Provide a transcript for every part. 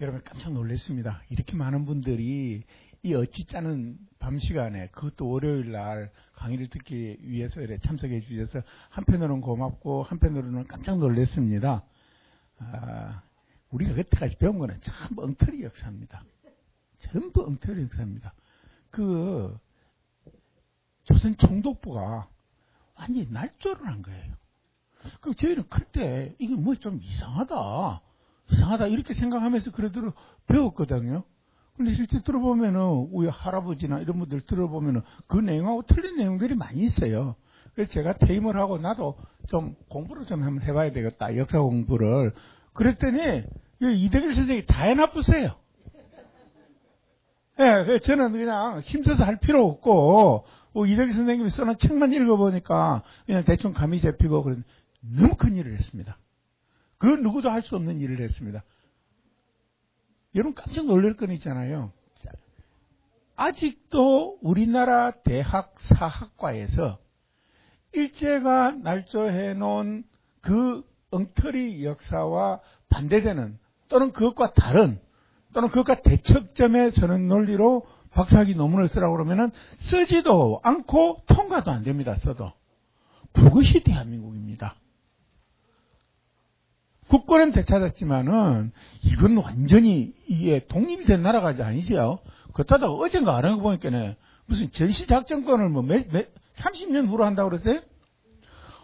여러분 깜짝 놀랐습니다. 이렇게 많은 분들이 이 어찌 짜는 밤 시간에 그것도 월요일 날 강의를 듣기 위해서 이렇게 참석해 주셔서 한편으로는 고맙고 한편으로는 깜짝 놀랐습니다. 우리가 그때까지 배운 거는 전부 엉터리 역사입니다. 전부 엉터리 역사입니다. 그 조선 총독부가 완전히 날조를 한 거예요. 그 저희는 그때 이게 뭐 좀 이상하다 이렇게 생각하면서 그래도 배웠거든요. 근데 실제 들어보면은 우리 할아버지나 이런 분들 들어보면은 그 내용하고 틀린 내용들이 많이 있어요. 그래서 제가 퇴임을 하고 나도 좀 공부를 좀 한번 해봐야 되겠다, 역사 공부를. 그랬더니 이덕일 선생님이 다 해놔보세요. 예, 저는 그냥 힘써서 할 필요 없고 이덕일 선생님이 써놓은 책만 읽어보니까 그냥 대충 감이 잡히고 그런 너무 큰 일을 했습니다. 그 누구도 할 수 없는 일을 했습니다. 여러분 깜짝 놀랄 건 있잖아요. 아직도 우리나라 대학 사학과에서 일제가 날조해 놓은 그 엉터리 역사와 반대되는 또는 그것과 다른 또는 그것과 대척점에 서는 논리로 박사학위 논문을 쓰라고 그러면은 쓰지도 않고 통과도 안 됩니다. 써도. 그것이 대한민국입니다. 국권은 되찾았지만은 이건 완전히 이게 독립이 된 나라가 아니죠. 그렇다다 어젠가 안 하고 보니까는 무슨 전시작전권을 30년 후로 한다고 그랬어요?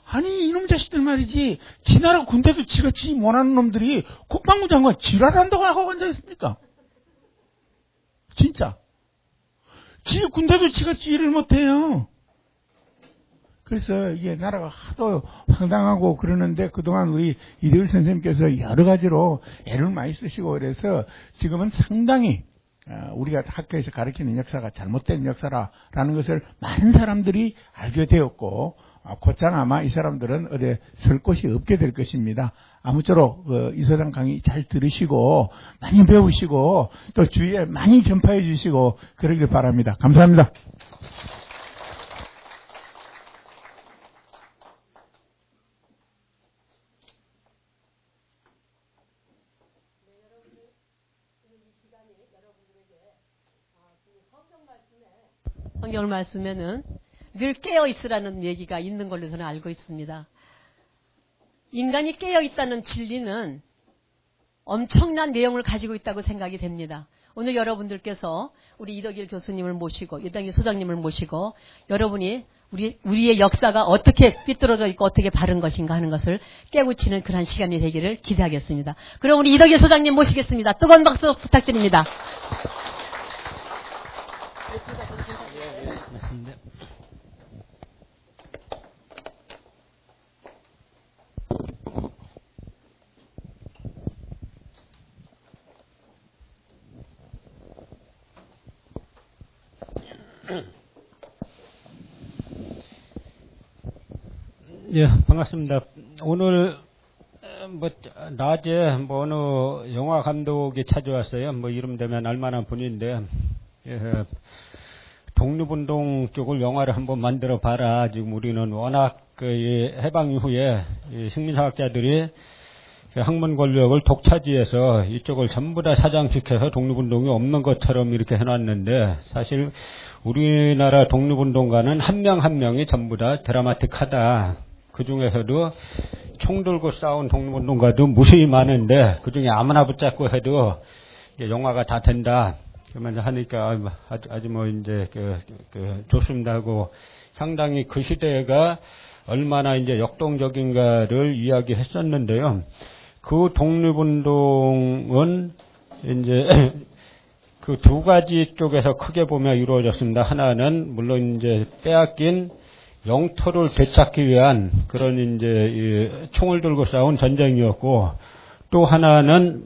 아니 이놈 자식들 말이지, 지 나라 군대도 지가 지 못하는 놈들이 국방부 장관 지랄한다고 하고 앉아있습니까? 진짜. 지 군대도 지가 지 일을 못해요. 그래서 이게 나라가 하도 황당하고 그러는데 그동안 우리 이덕일 선생님께서 여러 가지로 애를 많이 쓰시고 그래서 지금은 상당히 우리가 학교에서 가르치는 역사가 잘못된 역사라는 것을 많은 사람들이 알게 되었고, 곧장 아마 이 사람들은 어디 설 곳이 없게 될 것입니다. 아무쪼록 이소장 강의 잘 들으시고 많이 배우시고 또 주위에 많이 전파해 주시고 그러길 바랍니다. 감사합니다. 성경 말씀에는 늘 깨어있으라는 얘기가 있는 걸로 저는 알고 있습니다. 인간이 깨어있다는 진리는 엄청난 내용을 가지고 있다고 생각이 됩니다. 오늘 여러분들께서 우리 이덕일 교수님을 모시고 이덕일 소장님을 모시고 여러분이 우리의 역사가 어떻게 삐뚤어져 있고 어떻게 바른 것인가 하는 것을 깨우치는 그런 시간이 되기를 기대하겠습니다. 그럼 우리 이덕일 소장님 모시겠습니다. 뜨거운 박수 부탁드립니다. 예, 반갑습니다. 오늘 낮에 어느 영화 감독이 찾아왔어요. 이름 되면 알만한 분인데, 예, 독립운동 쪽을 영화를 한번 만들어 봐라. 지금 우리는 워낙 해방 이후에 식민사학자들이 학문 권력을 독차지해서 이쪽을 전부 다 사장시켜서 독립운동이 없는 것처럼 이렇게 해놨는데, 사실 우리나라 독립운동가는 한 명 한 명이 전부 다 드라마틱하다. 그 중에서도 총 들고 싸운 독립운동가도 무수히 많은데 그 중에 아무나 붙잡고 해도 영화가 다 된다. 그러면서 하니까 아주 이제 좋습니다 하고, 상당히 그 시대가 얼마나 이제 역동적인가를 이야기했었는데요. 그 독립운동은 이제 그 두 가지 쪽에서 크게 보면 이루어졌습니다. 하나는 물론 이제 빼앗긴 영토를 되찾기 위한 그런 이제 총을 들고 싸운 전쟁이었고, 또 하나는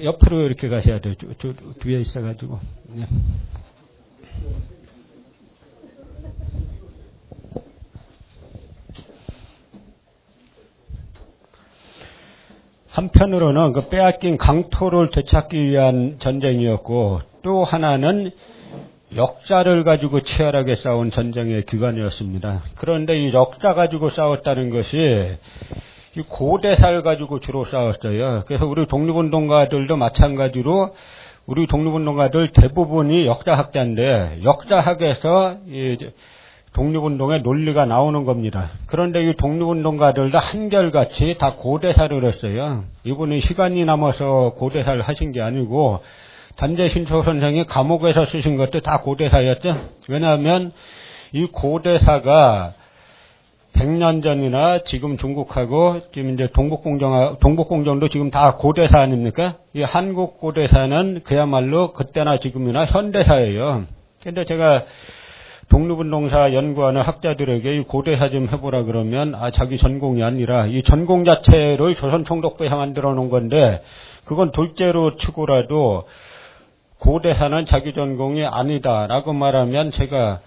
옆으로 이렇게 가셔야 돼요. 저 뒤에 있어가지고. 네. 한편으로는 그 빼앗긴 강토를 되찾기 위한 전쟁이었고, 또 하나는 역사를 가지고 치열하게 싸운 전쟁의 기관이었습니다. 그런데 이 역사 가지고 싸웠다는 것이 이 고대사를 가지고 주로 싸웠어요. 그래서 우리 독립운동가들도 마찬가지로 우리 독립운동가들 대부분이 역사학자인데 역사학에서 이 독립운동의 논리가 나오는 겁니다. 그런데 이 독립운동가들도 한결같이 다 고대사를 했어요. 이분이 시간이 남아서 고대사를 하신 게 아니고 단재신초 선생이 감옥에서 쓰신 것도 다 고대사였죠. 왜냐하면 이 고대사가 100년 전이나 지금 중국하고 지금 이제 동북공정도 지금 다 고대사 아닙니까? 이 한국 고대사는 그야말로 그때나 지금이나 현대사예요. 근데 제가 독립운동사 연구하는 학자들에게 이 고대사 좀 해보라 그러면 자기 전공이 아니라 이 전공 자체를 조선총독부에서 만들어 놓은 건데 그건 둘째로 치고라도 고대사는 자기 전공이 아니다라고 말하면 제가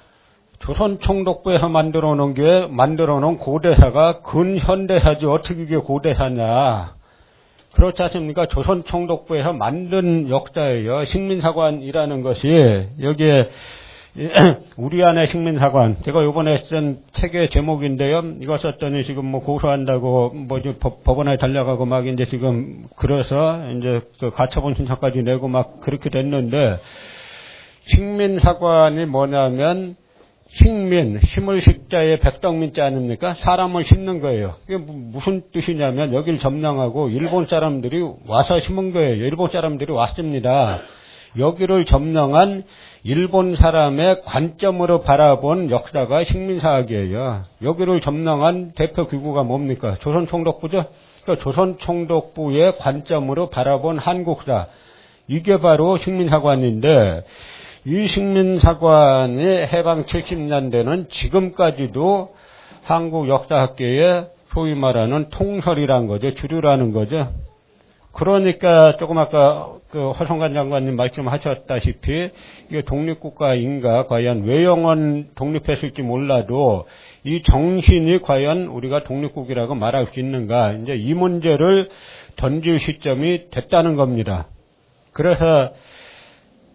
조선총독부에서 만들어 놓은 고대사가 근현대사지 어떻게 이게 고대사냐. 그렇지 않습니까? 조선총독부에서 만든 역사예요. 식민사관이라는 것이 여기에 우리 안의 식민사관. 제가 요번에 쓴 책의 제목인데요. 이거 썼더니 지금 뭐 고소한다고 법원에 달려가고 막 이제 지금 그래서 이제 그 가처분 신청까지 내고 막 그렇게 됐는데 식민사관이 뭐냐면 식민, 심을 식자의 백덕민자 아닙니까? 사람을 심는 거예요. 그게 무슨 뜻이냐면 여길 점령하고 일본 사람들이 와서 심은 거예요. 일본 사람들이 왔습니다. 여기를 점령한 일본 사람의 관점으로 바라본 역사가 식민사학이에요. 여기를 점령한 대표 기구가 뭡니까? 조선총독부죠? 그러니까 조선총독부의 관점으로 바라본 한국사. 이게 바로 식민사관인데 이 식민사관이 해방 70년대는 지금까지도 한국 역사학계의 소위 말하는 통설이라는 거죠. 주류라는 거죠. 그러니까 조금 아까 그 허성관 장관님 말씀하셨다시피 이게 독립국가인가 과연 외형은 독립했을지 몰라도 이 정신이 과연 우리가 독립국이라고 말할 수 있는가 이제 이 문제를 던질 시점이 됐다는 겁니다. 그래서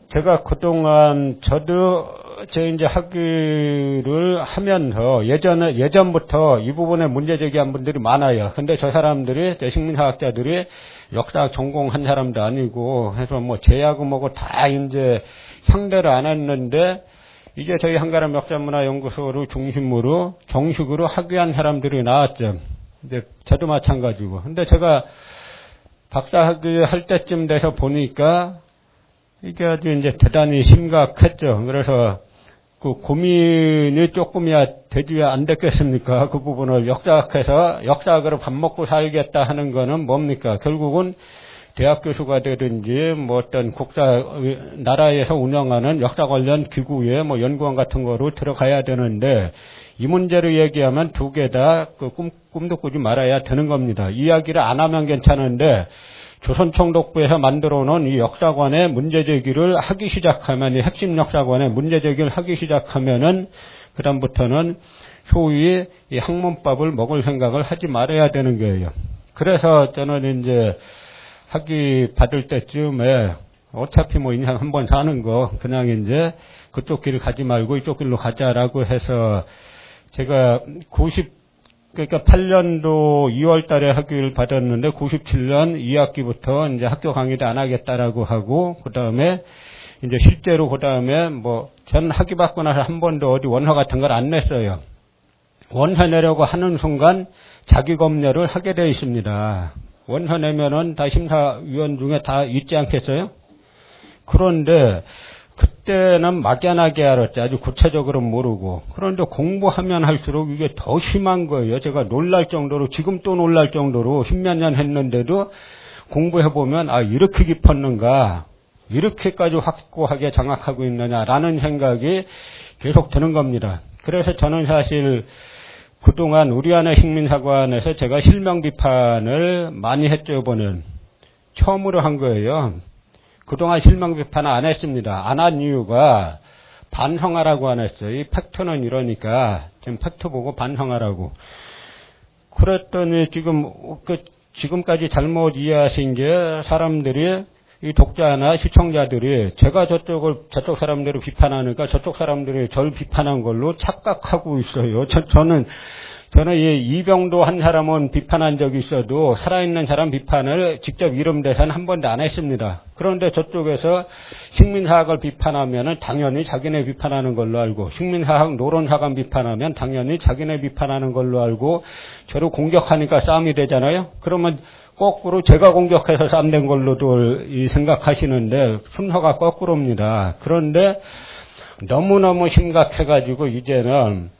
제가 그동안 저도 제 이제 학위를 하면서 예전부터 이 부분에 문제 제기한 분들이 많아요. 근데 저 사람들이, 식민사학자들이 역사학 전공한 사람도 아니고 해서 뭐 제하고 뭐고 다 이제 상대를 안 했는데 이제 저희 한가람 역사문화연구소를 중심으로 정식으로 학위한 사람들이 나왔죠. 이제 저도 마찬가지고. 근데 제가 박사학위 할 때쯤 돼서 보니까 이게 아주 이제 대단히 심각했죠. 그래서 그 고민이 조금이야 되지 안 됐겠습니까? 그 부분을 역사학에서 역사학으로 밥 먹고 살겠다 하는 거는 뭡니까? 결국은 대학 교수가 되든지 뭐 어떤 나라에서 운영하는 역사 관련 기구에 뭐 연구원 같은 거로 들어가야 되는데 이 문제를 얘기하면 두 개 다 그 꿈도 꾸지 말아야 되는 겁니다. 이야기를 안 하면 괜찮은데 조선총독부에서 만들어 놓은 이 역사관의 문제제기를 하기 시작하면, 이 핵심 역사관의 문제제기를 하기 시작하면은, 그다음부터는 소위 이 학문법을 먹을 생각을 하지 말아야 되는 거예요. 그래서 저는 이제 학위 받을 때쯤에 어차피 뭐 인생 한 번 사는 거, 그냥 이제 그쪽 길을 가지 말고 이쪽 길로 가자라고 해서 제가 그러니까 8년도 2월 달에 학위를 받았는데 97년 2학기부터 이제 학교 강의도 안 하겠다라고 하고 그다음에 이제 실제로 그다음에 뭐 전 학위 받고 나서 한 번도 어디 원서 같은 걸 안 냈어요. 원서 내려고 하는 순간 자기 검열을 하게 되어 있습니다. 원서 내면은 다 심사위원 중에 다 있지 않겠어요? 그런데 그때는 막연하게 알았지 아주 구체적으로 모르고. 그런데 공부하면 할수록 이게 더 심한 거예요. 제가 놀랄 정도로, 지금 또 놀랄 정도로 10몇 년 했는데도 공부해보면 이렇게 깊었는가, 이렇게까지 확고하게 장악하고 있느냐라는 생각이 계속 드는 겁니다. 그래서 저는 사실 그동안 우리 안의 식민사관에서 제가 실명 비판을 많이 했죠. 이번엔 처음으로 한 거예요. 그동안 실명 비판 안 했습니다. 안 한 이유가 반성하라고 안 했어요. 이 팩트는 이러니까 지금 팩트 보고 반성하라고. 그랬더니 지금까지 잘못 이해하신 게 사람들이 이 독자나 시청자들이 제가 저쪽 사람들을 비판하니까 저쪽 사람들이 저를 비판한 걸로 착각하고 있어요. 저는 이 이병도 한 사람은 비판한 적이 있어도 살아있는 사람 비판을 직접 이름 대사는 한 번도 안 했습니다. 그런데 저쪽에서 식민사학을 비판하면은 당연히 자기네 비판하는 걸로 알고, 식민사학 노론사관 비판하면 당연히 자기네 비판하는 걸로 알고, 저를 공격하니까 싸움이 되잖아요. 그러면 거꾸로 제가 공격해서 싸움된 걸로도 생각하시는데 순서가 거꾸로입니다. 그런데 너무너무 심각해가지고 이제는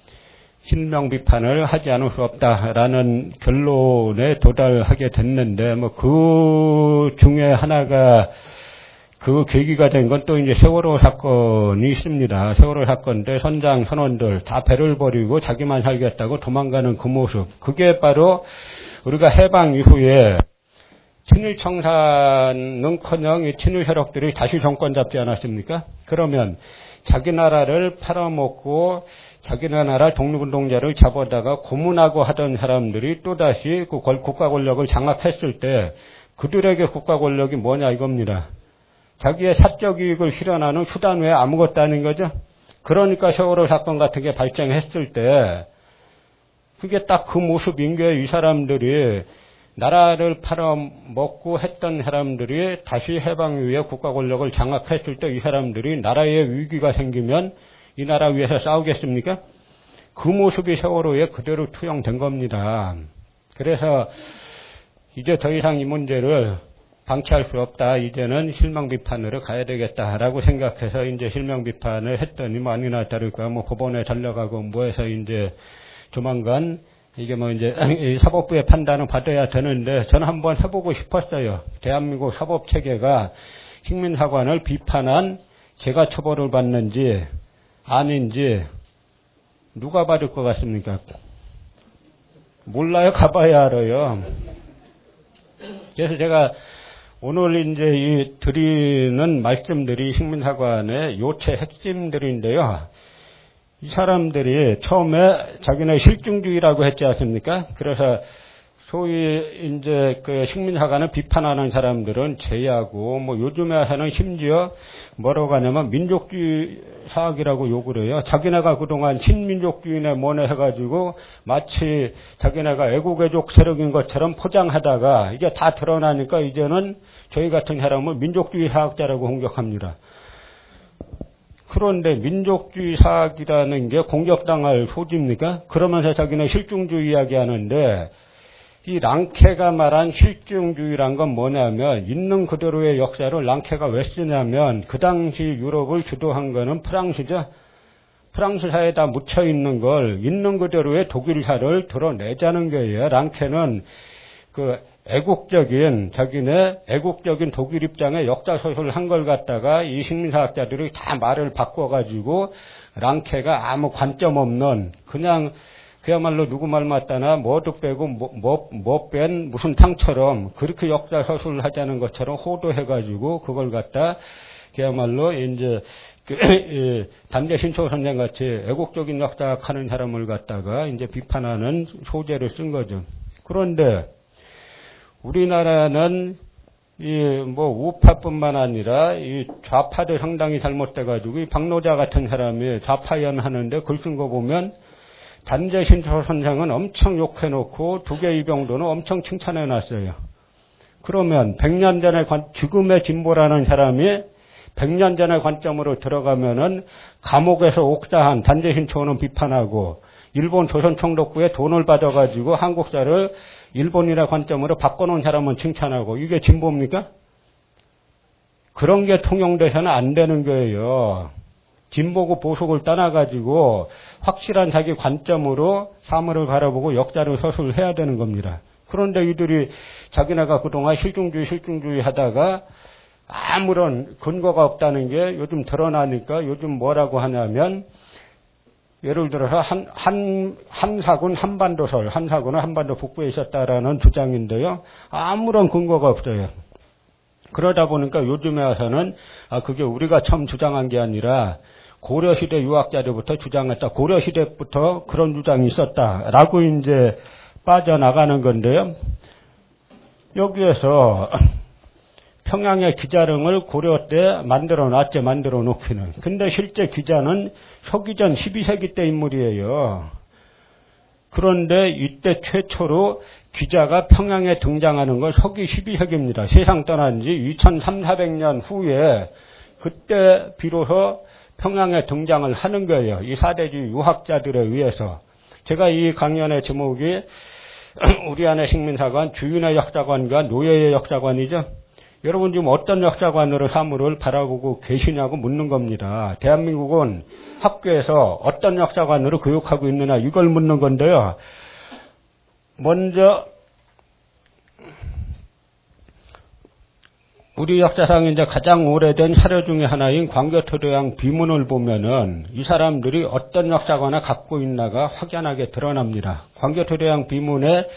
실명 비판을 하지 않을 수 없다라는 결론에 도달하게 됐는데, 그 중에 하나가 그 계기가 된 건 또 이제 세월호 사건이 있습니다. 세월호 사건인데 선장 선원들 다 배를 버리고 자기만 살겠다고 도망가는 그 모습. 그게 바로 우리가 해방 이후에 친일 청산은커녕 이 친일 세력들이 다시 정권 잡지 않았습니까? 그러면 자기 나라를 팔아먹고 자기네 나라 독립운동자를 잡아다가 고문하고 하던 사람들이 또다시 그 국가 권력을 장악했을 때 그들에게 국가 권력이 뭐냐 이겁니다. 자기의 사적 이익을 실현하는 수단 외에 아무것도 아닌 거죠. 그러니까 세월호 사건 같은 게 발생했을 때 그게 딱 그 모습인 게, 이 사람들이 나라를 팔아먹고 했던 사람들이 다시 해방 이후에 국가 권력을 장악했을 때 이 사람들이 나라에 위기가 생기면 이 나라 위해서 싸우겠습니까? 그 모습이 세월호에 그대로 투영된 겁니다. 그래서 이제 더 이상 이 문제를 방치할 수 없다. 이제는 실명 비판으로 가야 되겠다라고 생각해서 이제 실명 비판을 했더니 아니나 다를까 법원에 달려가고 해서 이제 조만간 이게 이제 사법부의 판단을 받아야 되는데, 저는 한번 해보고 싶었어요. 대한민국 사법 체계가 식민사관을 비판한 제가 처벌을 받는지 아닌지 누가 받을 것 같습니까? 몰라요. 가봐야 알아요. 그래서 제가 오늘 이제 드리는 말씀들이 식민사관의 요체 핵심들인데요. 이 사람들이 처음에 자기네 실증주의라고 했지 않습니까? 그래서 소위 이제 그 식민사관을 비판하는 사람들은 제하고 요즘에 와서는 심지어 뭐라고 하냐면 민족주의 사학이라고 욕을 해요. 자기네가 그동안 신민족주의네 뭐네 해가지고 마치 자기네가 애국애족 세력인 것처럼 포장하다가 이게 다 드러나니까 이제는 저희 같은 사람을 민족주의 사학자라고 공격합니다. 그런데 민족주의 사학이라는 게 공격당할 소지입니까? 그러면서 자기는 실증주의 이야기하는데, 이 랑케가 말한 실증주의란 건 뭐냐면 있는 그대로의 역사를 랑케가 왜 쓰냐면 그 당시 유럽을 주도한 거는 프랑스죠. 프랑스사에다 묻혀있는 걸 있는 그대로의 독일사를 드러내자는 거예요. 랑케는 그 자기네 애국적인 독일 입장의 역사소설을 한 걸 갖다가 이 식민사학자들이 다 말을 바꿔가지고 랑케가 아무 관점 없는 그냥 그야말로 누구 말 맞다나 뭐도 빼고 뭐 뺀 무슨 탕처럼 그렇게 역사서술을 하자는 것처럼 호도해가지고 그걸 갖다 그야말로 이제 담재 신초 선생 같이 애국적인 역사학하는 사람을 갖다가 이제 비판하는 소재를 쓴 거죠. 그런데 우리나라는 우파뿐만 아니라 이 좌파도 상당히 잘못돼가지고 이 박노자 같은 사람이 좌파연 하는데 글 쓴 거 보면 담재 신초 선생은 엄청 욕해놓고 두개 이병도는 엄청 칭찬해놨어요. 그러면 100년 전에 지금의 진보라는 사람이 100년 전의 관점으로 들어가면은 감옥에서 옥사한 담재 신초는 비판하고 일본 조선총독부에 돈을 받아가지고 한국사를 일본이라 관점으로 바꿔놓은 사람은 칭찬하고 이게 진보입니까? 그런 게 통용돼서는 안 되는 거예요. 진보고 보수를 떠나가지고 확실한 자기 관점으로 사물을 바라보고 역사를 서술해야 되는 겁니다. 그런데 이들이 자기네가 그동안 실증주의 하다가 아무런 근거가 없다는 게 요즘 드러나니까 요즘 뭐라고 하냐면 예를 들어서 한사군 한반도설, 한사군은 한반도 북부에 있었다라는 주장인데요. 아무런 근거가 없어요. 그러다 보니까 요즘에 와서는 그게 우리가 처음 주장한 게 아니라 고려시대 유학자들부터 주장했다. 고려시대부터 그런 주장이 있었다라고 이제 빠져나가는 건데요. 여기에서 평양의 기자령을 고려 때 만들어 놓기는. 근데 실제 기자는 서기전 12세기 때 인물이에요. 그런데 이때 최초로 기자가 평양에 등장하는 건 서기 12세기입니다. 세상 떠난 지 2300~400년 후에 그때 비로소 평양에 등장을 하는 거예요. 이 사대주의 유학자들에 의해서. 제가 이 강연의 제목이 우리 안의 식민사관, 주인의 역사관과 노예의 역사관이죠. 여러분 지금 어떤 역사관으로 사물을 바라보고 계시냐고 묻는 겁니다. 대한민국은 학교에서 어떤 역사관으로 교육하고 있느냐 이걸 묻는 건데요. 먼저 우리 역사상 이제 가장 오래된 사료 중에 하나인 광교토대왕 비문을 보면은 이 사람들이 어떤 역사관을 갖고 있나가 확연하게 드러납니다. 광교토대왕 비문의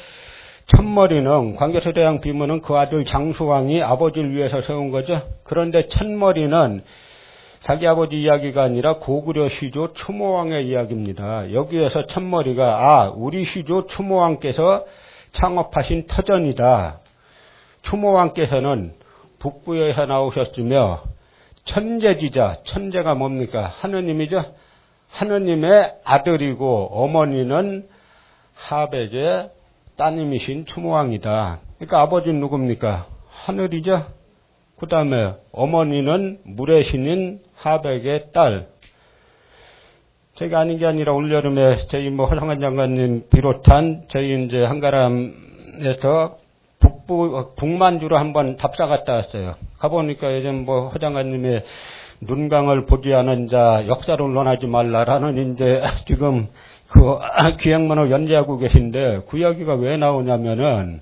첫머리는, 광교토대왕 비문은 그 아들 장수왕이 아버지를 위해서 세운 거죠. 그런데 첫머리는 자기 아버지 이야기가 아니라 고구려 시조 추모왕의 이야기입니다. 여기에서 첫머리가 우리 시조 추모왕께서 창업하신 터전이다. 추모왕께서는 북부에서 나오셨으며 천재지자, 천재가 뭡니까? 하느님이죠. 하느님의 아들이고 어머니는 하백의 따님이신 추모왕이다. 그러니까 아버지는 누굽니까? 하늘이죠. 그 다음에 어머니는 물의 신인 하백의 딸. 제가 아닌 게 아니라 올여름에 저희 허성한 장관님 비롯한 저희 이제 한가람에서 북만주로 한번 답사 갔다 왔어요. 가보니까 요즘 허 장관님의 눈강을 보지 않은 자 역사를 논하지 말라라는 이제 지금 그 기획문을 연재하고 계신데 그 이야기가 왜 나오냐면은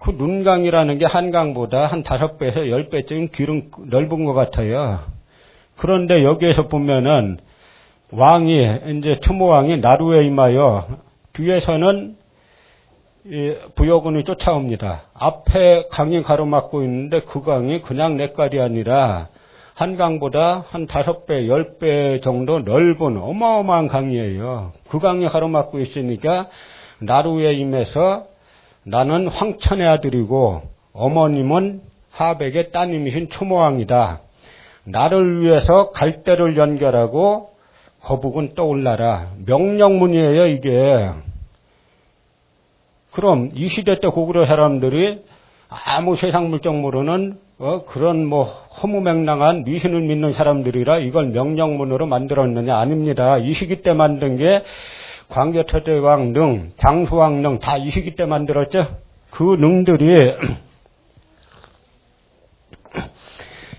그 눈강이라는 게 한강보다 한 5배에서 10배쯤 길은 넓은 것 같아요. 그런데 여기에서 보면은 왕이 이제 추모왕이 나루에 임하여 뒤에서는 부여군이 쫓아옵니다. 앞에 강이 가로막고 있는데 그 강이 그냥 냇가리 아니라 한강보다 한 5배, 10배 정도 넓은 어마어마한 강이에요. 그 강이 가로막고 있으니까 나루에 임해서 나는 황천의 아들이고 어머님은 하백의 따님이신 추모왕이다. 나를 위해서 갈대를 연결하고 거북은 떠올라라. 명령문이에요, 이게. 그럼 이 시대 때 고구려 사람들이 아무 세상 물정 모르는 그런 허무맹랑한 미신을 믿는 사람들이라 이걸 명령문으로 만들었느냐? 아닙니다. 이 시기 때 만든 게 광교토대왕 능, 장수왕 능 다 이 시기 때 만들었죠. 그 능들이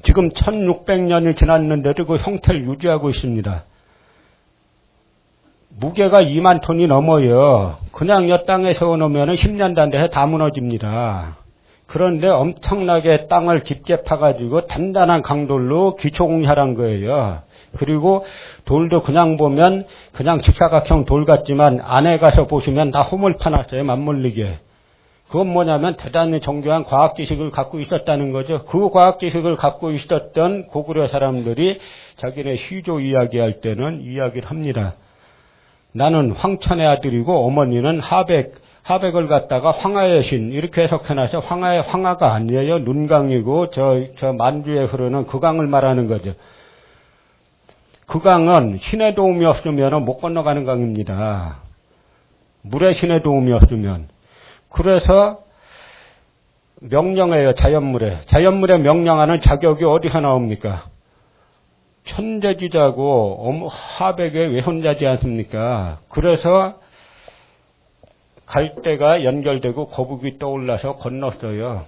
지금 1600년이 지났는데도 그 형태를 유지하고 있습니다. 무게가 2만 톤이 넘어요. 그냥 이 땅에 세워놓으면 10년도 안 돼서 다 무너집니다. 그런데 엄청나게 땅을 깊게 파가지고 단단한 강돌로 기초공사한 거예요. 그리고 돌도 그냥 보면 그냥 직사각형 돌 같지만 안에 가서 보시면 다 홈을 파놨어요. 맞물리게. 그건 뭐냐면 대단히 정교한 과학지식을 갖고 있었다는 거죠. 그 과학지식을 갖고 있었던 고구려 사람들이 자기네 시조 이야기할 때는 이야기를 합니다. 나는 황천의 아들이고 어머니는 하백을 갖다가 황하의 신 이렇게 해석해놔서 황하의 황하가 아니에요. 눈강이고 저 만주에 흐르는 그 강을 말하는 거죠. 그 강은 신의 도움이 없으면 못 건너가는 강입니다. 물의 신의 도움이 없으면. 그래서 명령해요. 자연물에 명령하는 자격이 어디서 나옵니까? 천재지자고 하백의 외손자지 않습니까? 그래서 갈대가 연결되고 거북이 떠올라서 건넜어요.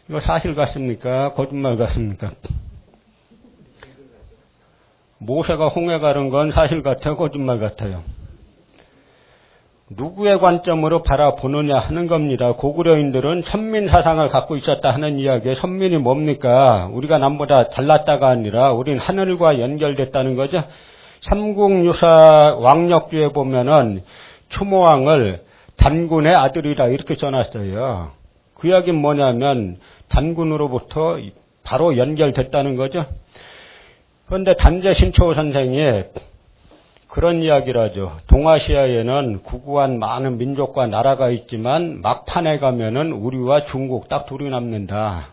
이거 사실 같습니까? 거짓말 같습니까? 모세가 홍해 가는 건 사실 같아요? 거짓말 같아요? 누구의 관점으로 바라보느냐 하는 겁니다. 고구려인들은 선민 사상을 갖고 있었다 하는 이야기에 선민이 뭡니까? 우리가 남보다 잘났다가 아니라 우린 하늘과 연결됐다는 거죠. 삼국유사 왕력주에 보면은 추모왕을 단군의 아들이다 이렇게 써놨어요. 그 이야기는 뭐냐면 단군으로부터 바로 연결됐다는 거죠. 그런데 단재 신초호 선생이 그런 이야기를 하죠. 동아시아에는 구구한 많은 민족과 나라가 있지만 막판에 가면은 우리와 중국 딱 둘이 남는다.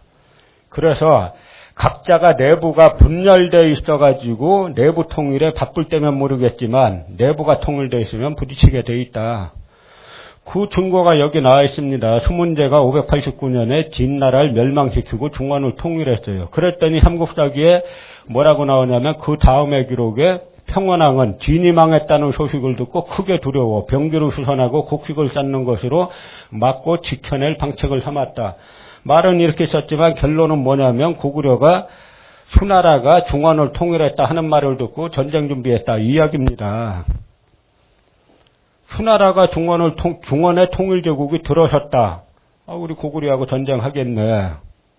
그래서 각자가 내부가 분열되어 있어가지고 내부 통일에 바쁠 때면 모르겠지만 내부가 통일되어 있으면 부딪히게 돼 있다. 그 증거가 여기 나와 있습니다. 수문제가 589년에 진나라를 멸망시키고 중원을 통일했어요. 그랬더니 삼국사기에 뭐라고 나오냐면 그 다음의 기록에 평원왕은 진이 망했다는 소식을 듣고 크게 두려워 병기를 수선하고 곡식을 쌓는 것으로 막고 지켜낼 방책을 삼았다. 말은 이렇게 썼지만 결론은 뭐냐면 고구려가 수나라가 중원을 통일했다 하는 말을 듣고 전쟁 준비했다 이 이야기입니다. 수나라가 중원의 통일제국이 들어섰다. 우리 고구려하고 전쟁하겠네.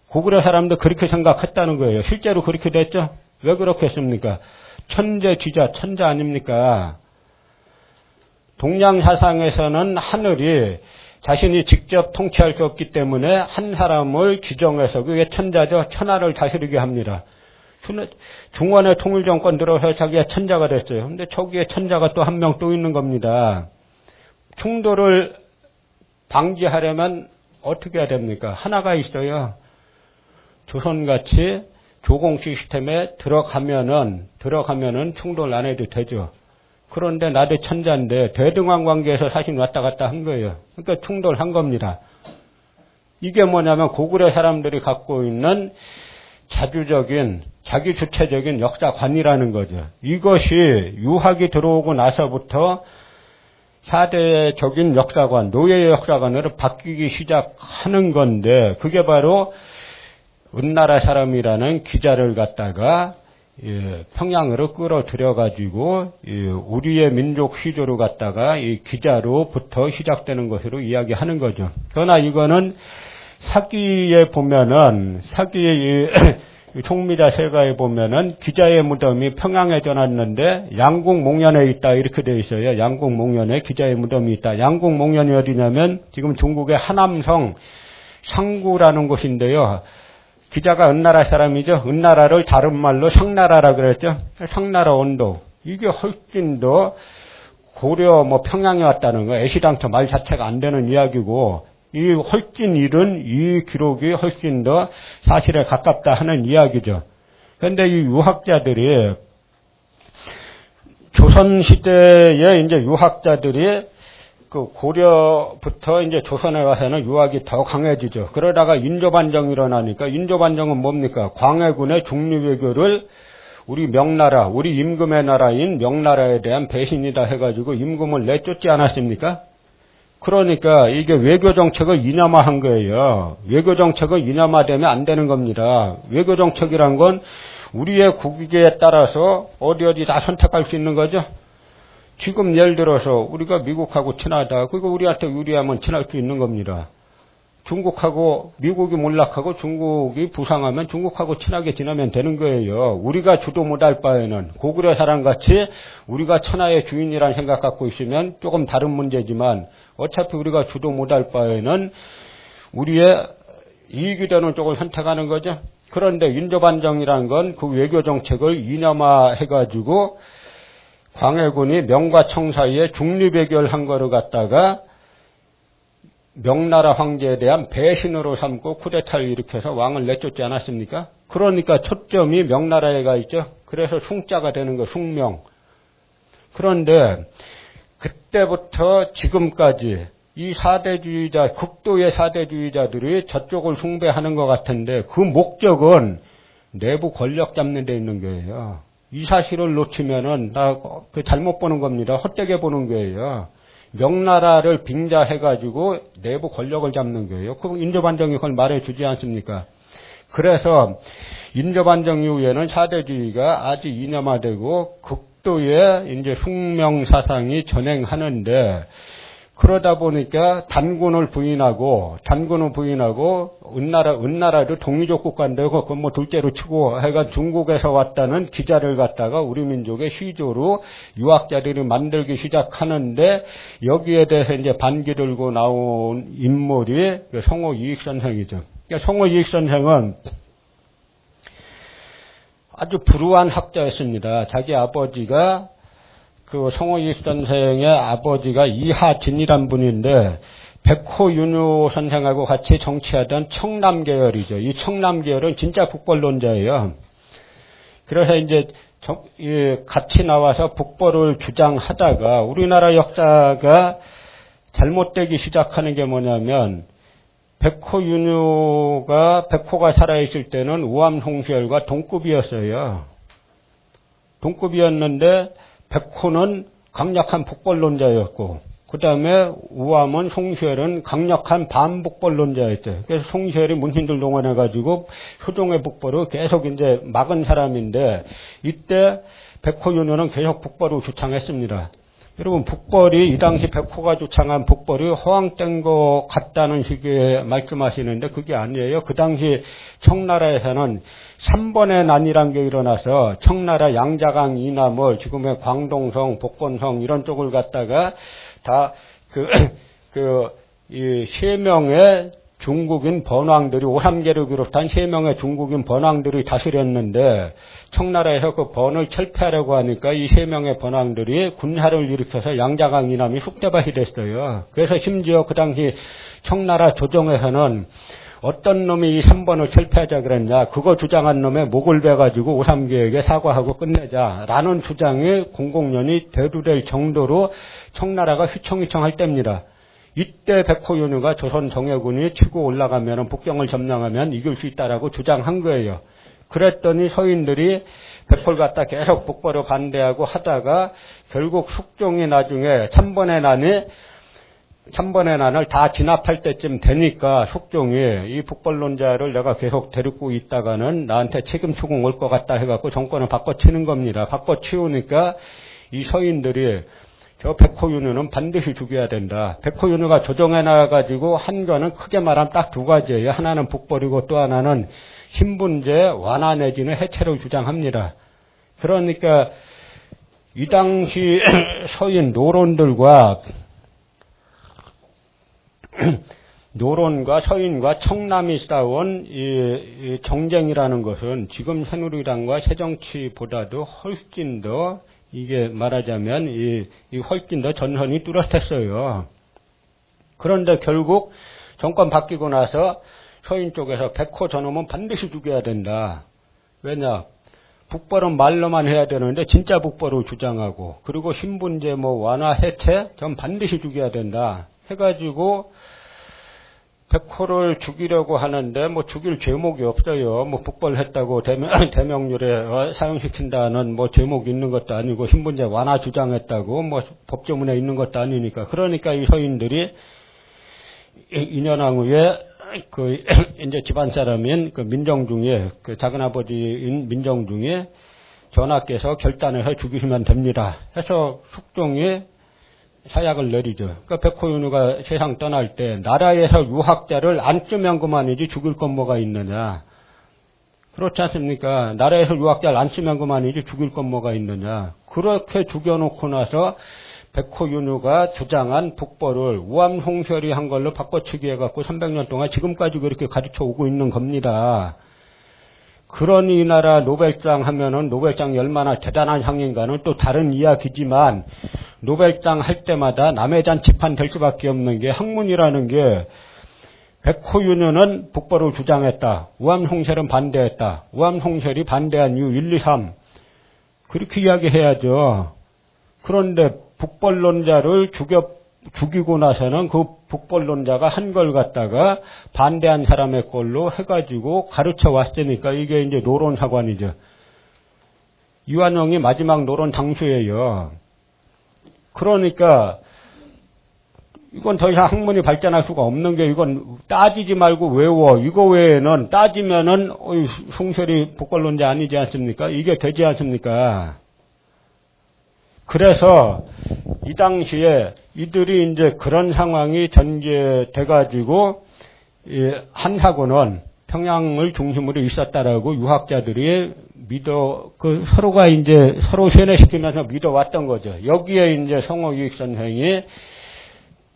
고구려 사람도 그렇게 생각했다는 거예요. 실제로 그렇게 됐죠? 왜 그렇게 했습니까? 천재지자, 천재 아닙니까? 동양 사상에서는 하늘이 자신이 직접 통치할 수 없기 때문에 한 사람을 지정해서 그게 천자죠. 천하를 다스리게 합니다. 중원의 통일정권 들어서 자기가 천자가 됐어요. 근데 저기에 천자가 또 한 명 또 있는 겁니다. 충돌을 방지하려면 어떻게 해야 됩니까? 하나가 있어요. 조선같이 조공 시스템에 들어가면은 충돌 안 해도 되죠. 그런데 나도 천자인데 대등한 관계에서 사실 왔다 갔다 한 거예요. 그러니까 충돌한 겁니다. 이게 뭐냐면 고구려 사람들이 갖고 있는 자주적인 자기 주체적인 역사관이라는 거죠. 이것이 유학이 들어오고 나서부터 사대적인 역사관, 노예의 역사관으로 바뀌기 시작하는 건데 그게 바로 은나라 사람이라는 기자를 갖다가 평양으로 끌어들여가지고 우리의 민족 시조로 갖다가 이 기자로부터 시작되는 것으로 이야기하는 거죠. 그러나 이거는 사기에 보면은 사기의 총미자 세가에 보면은 기자의 무덤이 평양에 전했는데 양궁 목련에 있다 이렇게 되어 있어요. 양궁 목련에 기자의 무덤이 있다. 양궁 목련이 어디냐면 지금 중국의 하남성 상구라는 곳인데요. 기자가 은나라 사람이죠. 은나라를 다른 말로 상나라라 그랬죠. 상나라 원도. 이게 훨씬 더 고려 평양에 왔다는 거. 애시당초 말 자체가 안 되는 이야기고 이 훨씬 이른 이 기록이 훨씬 더 사실에 가깝다 하는 이야기죠. 그런데 이 유학자들이 조선 시대에 이제 유학자들이 그 고려부터 이제 조선에 와서는 유학이 더 강해지죠. 그러다가 인조반정이 일어나니까 인조반정은 뭡니까? 광해군의 중립외교를 우리 명나라, 우리 임금의 나라인 명나라에 대한 배신이다 해가지고 임금을 내쫓지 않았습니까? 그러니까 이게 외교정책을 이념화한 거예요. 외교정책을 이념화되면 안 되는 겁니다. 외교정책이란 건 우리의 국익에 따라서 어디 다 선택할 수 있는 거죠. 지금 예를 들어서 우리가 미국하고 친하다. 그거 우리한테 유리하면 친할 수 있는 겁니다. 중국하고 미국이 몰락하고 중국이 부상하면 중국하고 친하게 지내면 되는 거예요. 우리가 주도 못할 바에는 고구려 사람같이 우리가 천하의 주인이라는 생각 갖고 있으면 조금 다른 문제지만 어차피 우리가 주도 못할 바에는 우리의 이익이 되는 쪽을 선택하는 거죠. 그런데 인조반정이라는 건 그 외교정책을 이념화해가지고 광해군이 명과 청 사이에 중립외교를 거를 갖다가 명나라 황제에 대한 배신으로 삼고 쿠데타를 일으켜서 왕을 내쫓지 않았습니까? 그러니까 초점이 명나라에 가 있죠. 그래서 숭자가 되는 거, 숭명. 그런데 그때부터 지금까지 이 사대주의자, 극도의 사대주의자들이 저쪽을 숭배하는 것 같은데 그 목적은 내부 권력 잡는 데 있는 거예요. 이 사실을 놓치면은 나 잘못 보는 겁니다. 헛되게 보는 거예요. 명나라를 빙자해가지고 내부 권력을 잡는 거예요. 그럼 인조반정이 그걸 말해주지 않습니까? 그래서 인조반정 이후에는 사대주의가 아주 이념화되고 극도의 이제 숭명 사상이 전행하는데 그러다 보니까 단군을 부인하고 은나라도 동이족 국가인데 그건 둘째로 치고 해가 중국에서 왔다는 기자를 갖다가 우리 민족의 시조로 유학자들이 만들기 시작하는데 여기에 대해서 이제 반기 들고 나온 인물이 성호 이익 선생이죠. 그러니까 성호 이익 선생은 아주 불우한 학자였습니다. 자기 아버지가 그 성호 이익 선생의 아버지가 이하진이란 분인데 백호윤호 선생하고 같이 정치하던 청남계열이죠. 이 청남계열은 진짜 북벌론자예요. 그래서 이제 같이 나와서 북벌을 주장하다가 우리나라 역사가 잘못되기 시작하는 게 뭐냐면 백호가 살아있을 때는 우암송시열과 동급이었어요. 동급이었는데 백호는 강력한 북벌론자였고 그 다음에 우암은 송시열은 강력한 반북벌론자였죠. 그래서 송시열이 문신들 동원해가지고 효종의 북벌을 계속 이제 막은 사람인데 이때 백호윤호는 계속 북벌을 주창했습니다. 여러분 북벌이 이 당시 백호가 주창한 북벌이 허황된 것 같다는 식의 말씀하시는데 그게 아니에요. 그 당시 청나라에서는 3번의 난이란 게 일어나서 청나라 양자강 이남을 지금의 광동성, 복건성 이런 쪽을 갖다가 다 이 3명의 중국인 번왕들이 오삼계를 비롯한 3명의 중국인 번왕들이 다스렸는데 청나라에서 그 번을 철폐하려고 하니까 이 3명의 번왕들이 군사를 일으켜서 양자강 이남이 쑥대밭이 됐어요. 그래서 심지어 그 당시 청나라 조정에서는 어떤 놈이 이 3번을 철폐하자 그랬냐, 그거 주장한 놈의 목을 베가지고 오삼계에게 사과하고 끝내자라는 주장이 공공연히 대두될 정도로 청나라가 휘청휘청할 때입니다. 이때 백호윤호가 조선 정예군이 치고 올라가면 북경을 점령하면 이길 수 있다라고 주장한 거예요. 그랬더니 서인들이 백호를 갖다 계속 북벌을 반대하고 하다가 결국 숙종이 나중에 3번의 난을 다 진압할 때쯤 되니까 숙종이 이 북벌론자를 내가 계속 데리고 있다가는 나한테 책임 추궁 올 것 같다 해갖고 정권을 바꿔치는 겁니다. 바꿔치우니까 이 서인들이 저 백호윤호는 반드시 죽여야 된다. 백호윤호가 조정해 나가가지고 한 거는 크게 말하면 딱 2가지예요. 하나는 북벌이고 또 하나는 신분제 완화 내지는 해체를 주장합니다. 그러니까 이 당시 서인 노론과 서인과 청남이 싸운 이 정쟁이라는 것은 지금 새누리당과 새정치보다도 훨씬 더 이게 말하자면 이 훨씬 더 전선이 뚜렷했어요. 그런데 결국 정권 바뀌고 나서 서인 쪽에서 백호 저놈은 반드시 죽여야 된다. 왜냐? 북벌은 말로만 해야 되는데 진짜 북벌을 주장하고 그리고 신분제 완화 해체 전 반드시 죽여야 된다. 해가지고 백호를 죽이려고 하는데 죽일 죄목이 없어요. 북벌했다고 대명률에 사용시킨다는 제목이 있는 것도 아니고 신분제 완화 주장했다고 법조문에 있는 것도 아니니까. 그러니까 이 서인들이 2년왕 후에 이제 집안 사람인 민정중에 작은아버지인 민정중에 전하께서 결단을 해 죽이시면 됩니다. 해서 숙종이 사약을 내리죠. 그러니까 백호윤호가 세상 떠날 때 나라에서 유학자를 안 쓰면 그만이지 죽일 건 뭐가 있느냐. 그렇지 않습니까? 나라에서 유학자를 안 쓰면 그만이지 죽일 건 뭐가 있느냐. 그렇게 죽여놓고 나서 백호윤호가 주장한 북벌을 우암송시열이 한 걸로 바꿔치기 해갖고 300년 동안 지금까지 그렇게 가르쳐 오고 있는 겁니다. 그러니 이 나라 노벨상 하면은 노벨상이 얼마나 대단한 상인가는 또 다른 이야기지만 노벨상 할 때마다 남의 잔치판 될 수밖에 없는 게 학문이라는 게 백호윤호는 북벌을 주장했다. 우암송시열은 반대했다. 우암송시열이 반대한 이유 1, 2, 3 그렇게 이야기해야죠. 그런데 북벌론자를 죽이고 나서는 그 북벌론자가 한 걸 갖다가 반대한 사람의 걸로 해가지고 가르쳐 왔으니까 이게 이제 노론사관이죠. 이완용이 마지막 노론 장수예요. 그러니까 이건 더 이상 학문이 발전할 수가 없는 게 이건 따지지 말고 외워. 이거 외에는 따지면은 송시열이 북벌론자 아니지 않습니까? 이게 되지 않습니까? 그래서 이 당시에 이들이 이제 그런 상황이 전개돼가지고 한사군은 평양을 중심으로 있었다라고 유학자들이 서로가 이제 서로 세뇌시키면서 믿어왔던 거죠. 여기에 이제 성호유익 선생이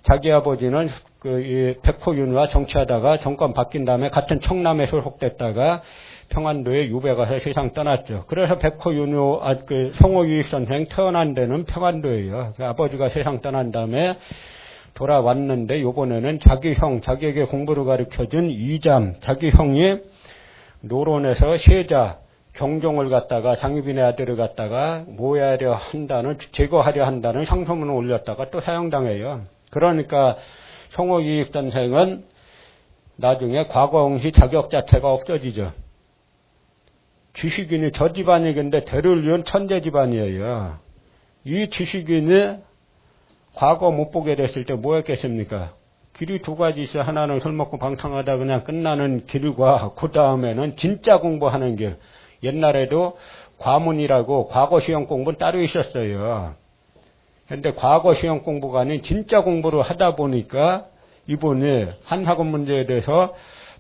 자기 아버지는 백호윤호와 정치하다가 정권 바뀐 다음에 같은 청남에 소속됐다가 평안도에 유배가서 세상 떠났죠. 그래서 백호윤호, 성호유익 선생 태어난 데는 평안도예요. 아버지가 세상 떠난 다음에 돌아왔는데 요번에는 자기에게 공부를 가르쳐준 이잠, 자기 형이 노론에서 세자, 경종을 갖다가 장희빈의 아들을 갖다가 제거하려 한다는 상소문을 올렸다가 또 사형당해요. 그러니까 송호익 선생은 나중에 과거응시 자격 자체가 없어지죠. 지식인이 저 집안이긴데 대를 이은 천재 집안이에요. 이 지식인이 과거 못 보게 됐을 때 뭐 했겠습니까? 길이 두 가지 있어. 하나는 술 먹고 방탕하다 그냥 끝나는 길과 그 다음에는 진짜 공부하는 길. 옛날에도 과문이라고 과거 시험 공부는 따로 있었어요. 그런데 과거 시험 공부가 아닌 진짜 공부를 하다 보니까 이분이 한사군 문제에 대해서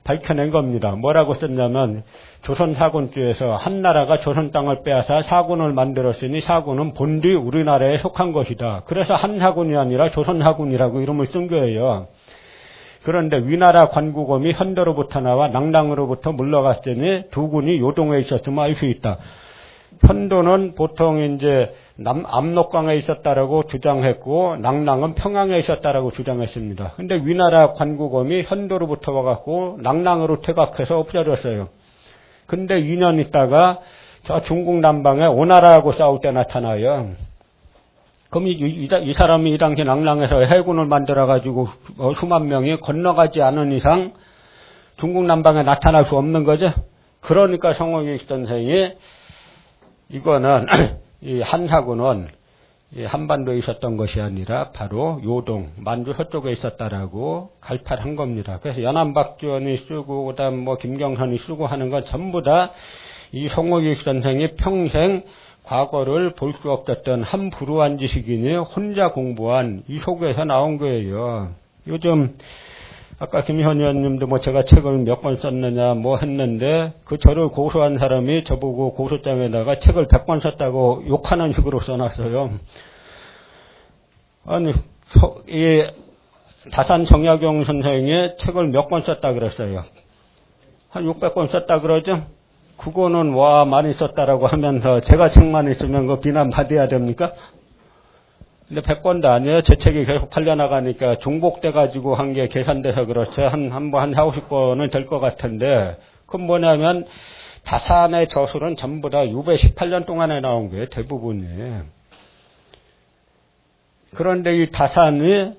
밝혀낸 겁니다. 뭐라고 썼냐면 조선 사군주에서 한나라가 조선 땅을 빼앗아 사군을 만들었으니 사군은 본디 우리나라에 속한 것이다. 그래서 한사군이 아니라 조선사군이라고 이름을 쓴 거예요. 그런데 위나라 관구검이 현도로부터 나와 낭랑으로부터 물러갔으니 두 군이 요동에 있었음을 알 수 있다. 현도는 보통 이제 압록강에 있었다라고 주장했고 낭랑은 평양에 있었다라고 주장했습니다. 근데 위나라 관구검이 현도로부터 와갖고 낭랑으로 퇴각해서 없어졌어요. 근데 2년 있다가 저 중국 남방에 오나라하고 싸울 때 나타나요. 그럼 이 사람이 이 당시 낭랑에서 해군을 만들어가지고 수만 명이 건너가지 않은 이상 중국 남방에 나타날 수 없는 거죠. 그러니까 송호익 선생이 이거는 이 한사군은 한반도에 있었던 것이 아니라 바로 요동, 만주 서쪽에 있었다라고 갈탈한 겁니다. 그래서 연안박지원이 쓰고 그다음 뭐 김경선이 쓰고 하는 건 전부 다 이 송호익 선생이 평생 과거를 볼 수 없었던 한 불우한 지식인이 혼자 공부한 이 속에서 나온 거예요. 요즘 아까 김현 의원님도 뭐 제가 책을 몇 권 썼느냐 뭐 했는데 그 저를 고소한 사람이 저보고 고소장에다가 책을 100권 썼다고 욕하는 식으로 써놨어요. 아니 이 다산 정약용 선생이 책을 몇 권 썼다 그랬어요. 한 600권 썼다 그러죠. 그거는 와 많이 썼다라고 하면서 제가 책만 있으면 그 비난 받아야 됩니까? 근데 100권도 아니에요. 제 책이 계속 팔려나가니까 중복돼가지고 한 게 계산돼서 그렇죠. 한 50권은 될 것 같은데, 그건 뭐냐면, 다산의 저술은 전부 다 유배 18년 동안에 나온 거예요. 대부분이. 그런데 이 다산이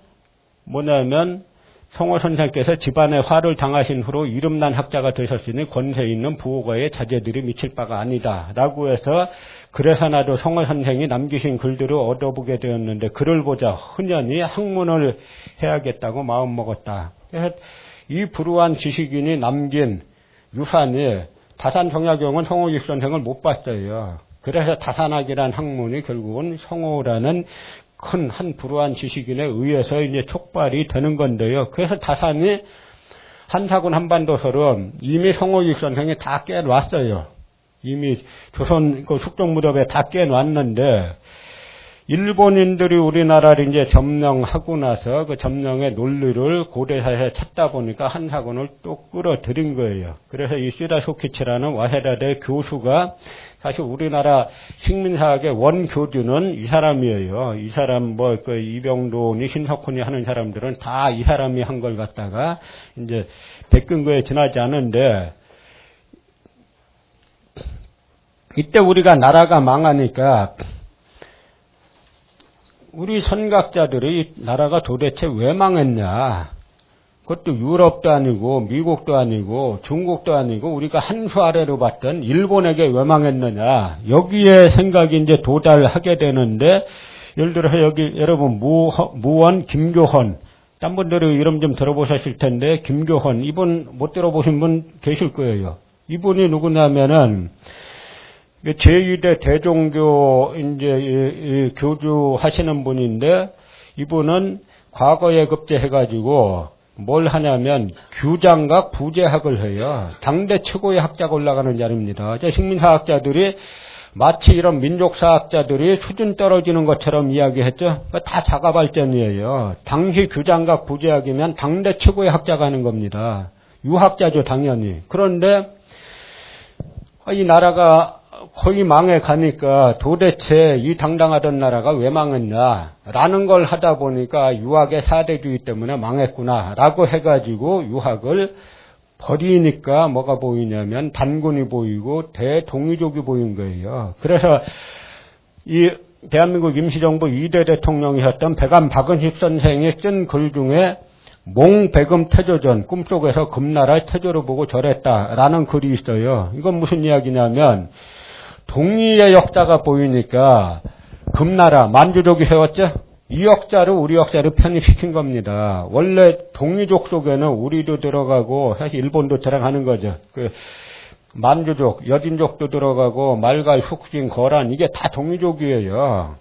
뭐냐면, 송호 선생께서 집안에 화를 당하신 후로 이름난 학자가 되셨으니 권세 있는 부호가의 자제들이 미칠 바가 아니다. 라고 해서 그래서 나도 송호 선생이 남기신 글들을 얻어보게 되었는데 글을 보자 흔연히 학문을 해야겠다고 마음먹었다. 그래서 이 불우한 지식인이 남긴 유산이 다산 정약용은 송호익 선생을 못 봤어요. 그래서 다산학이란 학문이 결국은 송호라는 큰 한 불우한 지식인에 의해서 이제 촉발이 되는 건데요. 그래서 다산이 한사군 한반도설은 이미 송호익 선생이 다 깨놨어요. 이미 조선 그 숙종 무렵에 다 깨놨는데 일본인들이 우리나라를 이제 점령하고 나서 그 점령의 논리를 고대사에 찾다 보니까 한사군을 또 끌어들인 거예요. 그래서 이 시다소키치라는 와세다대 교수가 사실 우리나라 식민사학의 원교주는 이 사람이에요. 이 사람 뭐 그 이병돈이 신석훈이 하는 사람들은 다 이 사람이 한 걸 갖다가 이제 백근거에 지나지 않은데 이때 우리가 나라가 망하니까 우리 선각자들이 나라가 도대체 왜 망했냐. 그것도 유럽도 아니고 미국도 아니고 중국도 아니고 우리가 한 수 아래로 봤던 일본에게 왜 망했느냐. 여기에 생각이 이제 도달하게 되는데 예를 들어서 여기 여러분 무원 김교헌 딴 분들이 이름 좀 들어보셨을 텐데 김교헌 이분 못 들어보신 분 계실 거예요. 이분이 누구냐면은 제2대 대종교 이제 교주 하시는 분인데 이분은 과거에 급제해가지고 뭘 하냐면 규장각 부재학을 해요. 당대 최고의 학자가 올라가는 자리입니다. 식민사학자들이 마치 이런 민족사학자들이 수준 떨어지는 것처럼 이야기했죠. 다 자가발전이에요. 당시 규장각 부재학이면 당대 최고의 학자가 하는 겁니다. 유학자죠 당연히. 그런데 이 나라가 거의 망해 가니까 도대체 이 당당하던 나라가 왜 망했냐라는 걸 하다 보니까 유학의 사대주의 때문에 망했구나라고 해가지고 유학을 버리니까 뭐가 보이냐면 단군이 보이고 대동이족이 보인 거예요. 그래서 이 대한민국 임시정부 2대 대통령이었던 백암 박은식 선생이 쓴 글 중에 몽백음 태조전, 꿈속에서 금나라의 태조를 보고 절했다라는 글이 있어요. 이건 무슨 이야기냐면 동의의 역사가 보이니까 금나라, 만주족이 세웠죠? 이 역사를 우리 역사를 편입시킨 겁니다. 원래 동이족 속에는 우리도 들어가고 사실 일본도 들어가는 거죠. 그 만주족, 여진족도 들어가고 말갈, 숙신, 거란 이게 다 동이족이에요.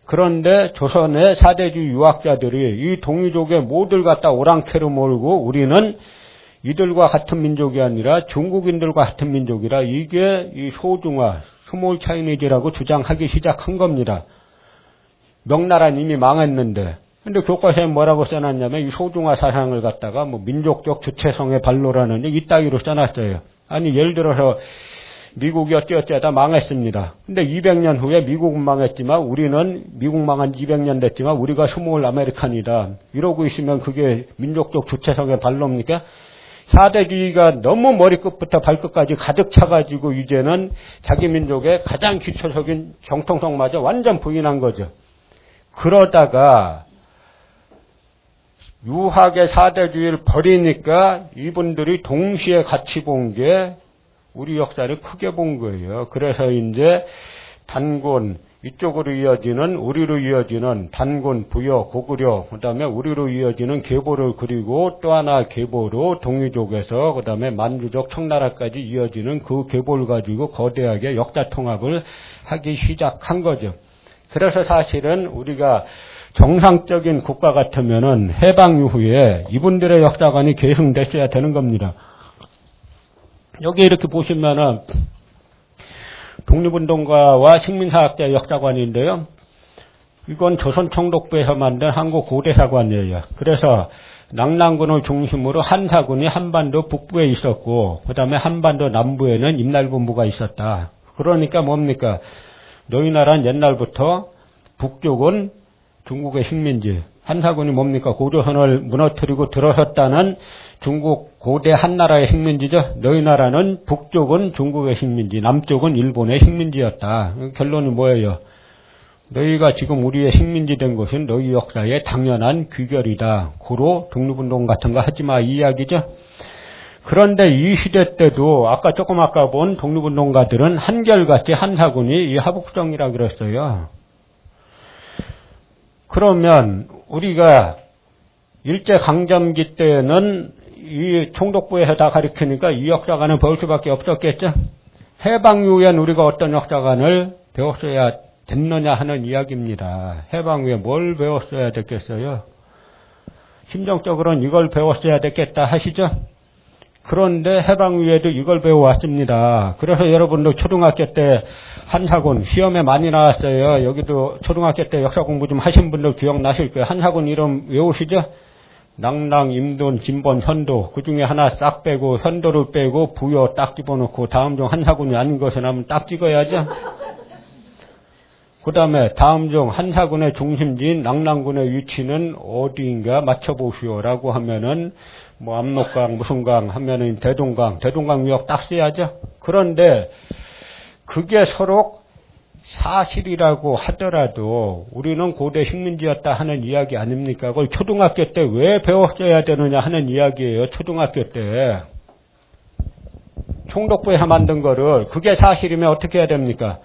그런데 조선의 사대주의 유학자들이 이 동이족의 모두를 갖다 오랑캐로 몰고 우리는 이들과 같은 민족이 아니라 중국인들과 같은 민족이라 이게 이 소중화, 스몰 차이니즈라고 주장하기 시작한 겁니다. 명나라는 이미 망했는데. 근데 교과서에 뭐라고 써놨냐면 이 소중화 사상을 갖다가 뭐 민족적 주체성의 발로라는 이따위로 써놨어요. 아니 예를 들어서 미국이 어찌어찌하다 망했습니다. 근데 200년 후에 미국은 망했지만 우리는 미국 망한 200년 됐지만 우리가 스몰 아메리칸이다. 이러고 있으면 그게 민족적 주체성의 발로입니까? 사대주의가 너무 머리끝부터 발끝까지 가득 차가지고 이제는 자기 민족의 가장 기초적인 정통성마저 완전 부인한 거죠. 그러다가 유학의 사대주의를 버리니까 이분들이 동시에 같이 본 게 우리 역사를 크게 본 거예요. 그래서 이제 단군, 이쪽으로 이어지는 우리로 이어지는 단군, 부여, 고구려, 그 다음에 우리로 이어지는 계보를 그리고 또 하나 계보로 동이족에서 그 다음에 만주족, 청나라까지 이어지는 그 계보를 가지고 거대하게 역사 통합을 하기 시작한 거죠. 그래서 사실은 우리가 정상적인 국가 같으면은 해방 이후에 이분들의 역사관이 계승됐어야 되는 겁니다. 여기 이렇게 보시면은 독립운동가와 식민사학자 역사관인데요. 이건 조선총독부에서 만든 한국 고대사관이에요. 그래서 낙랑군을 중심으로 한사군이 한반도 북부에 있었고 그 다음에 한반도 남부에는 임날군부가 있었다. 그러니까 뭡니까? 너희 나라는 옛날부터 북쪽은 중국의 식민지, 한사군이 뭡니까? 고조선을 무너뜨리고 들어섰다는 중국 고대 한나라의 식민지죠. 너희 나라는 북쪽은 중국의 식민지, 남쪽은 일본의 식민지였다. 결론이 뭐예요? 너희가 지금 우리의 식민지 된 것은 너희 역사의 당연한 귀결이다. 고로 독립운동 같은 거 하지 마 이 이야기죠. 그런데 이 시대 때도 조금 아까 본 독립운동가들은 한결같이 한사군이 이 하북정이라 그랬어요. 그러면 우리가 일제강점기 때는 이 총독부에서 다 가르치니까 이 역사관을 배울 수밖에 없었겠죠. 해방 이후엔 우리가 어떤 역사관을 배웠어야 됐느냐 하는 이야기입니다. 해방 후에 뭘 배웠어야 됐겠어요? 심정적으로는 이걸 배웠어야 됐겠다 하시죠? 그런데 해방 후에도 이걸 배워왔습니다. 그래서 여러분도 초등학교 때 한사군 시험에 많이 나왔어요. 여기도 초등학교 때 역사 공부 좀 하신 분들 기억나실 거예요. 한사군 이름 외우시죠? 낙랑, 임돈, 진본, 현도 그 중에 하나 싹 빼고 현도를 빼고 부여 딱 집어넣고 다음 중 한사군이 아닌 것을 하면 딱 찍어야죠. 그 다음에 다음 중 한사군의 중심지인 낙랑군의 위치는 어디인가 맞춰보시오라고 하면은 뭐 압록강 무슨 강 하면은 대동강 위역 딱 써야죠. 그런데 그게 서로 사실이라고 하더라도 우리는 고대 식민지였다 하는 이야기 아닙니까? 그걸 초등학교 때 왜 배웠어야 되느냐 하는 이야기예요. 초등학교 때 총독부에서 만든 거를 그게 사실이면 어떻게 해야 됩니까?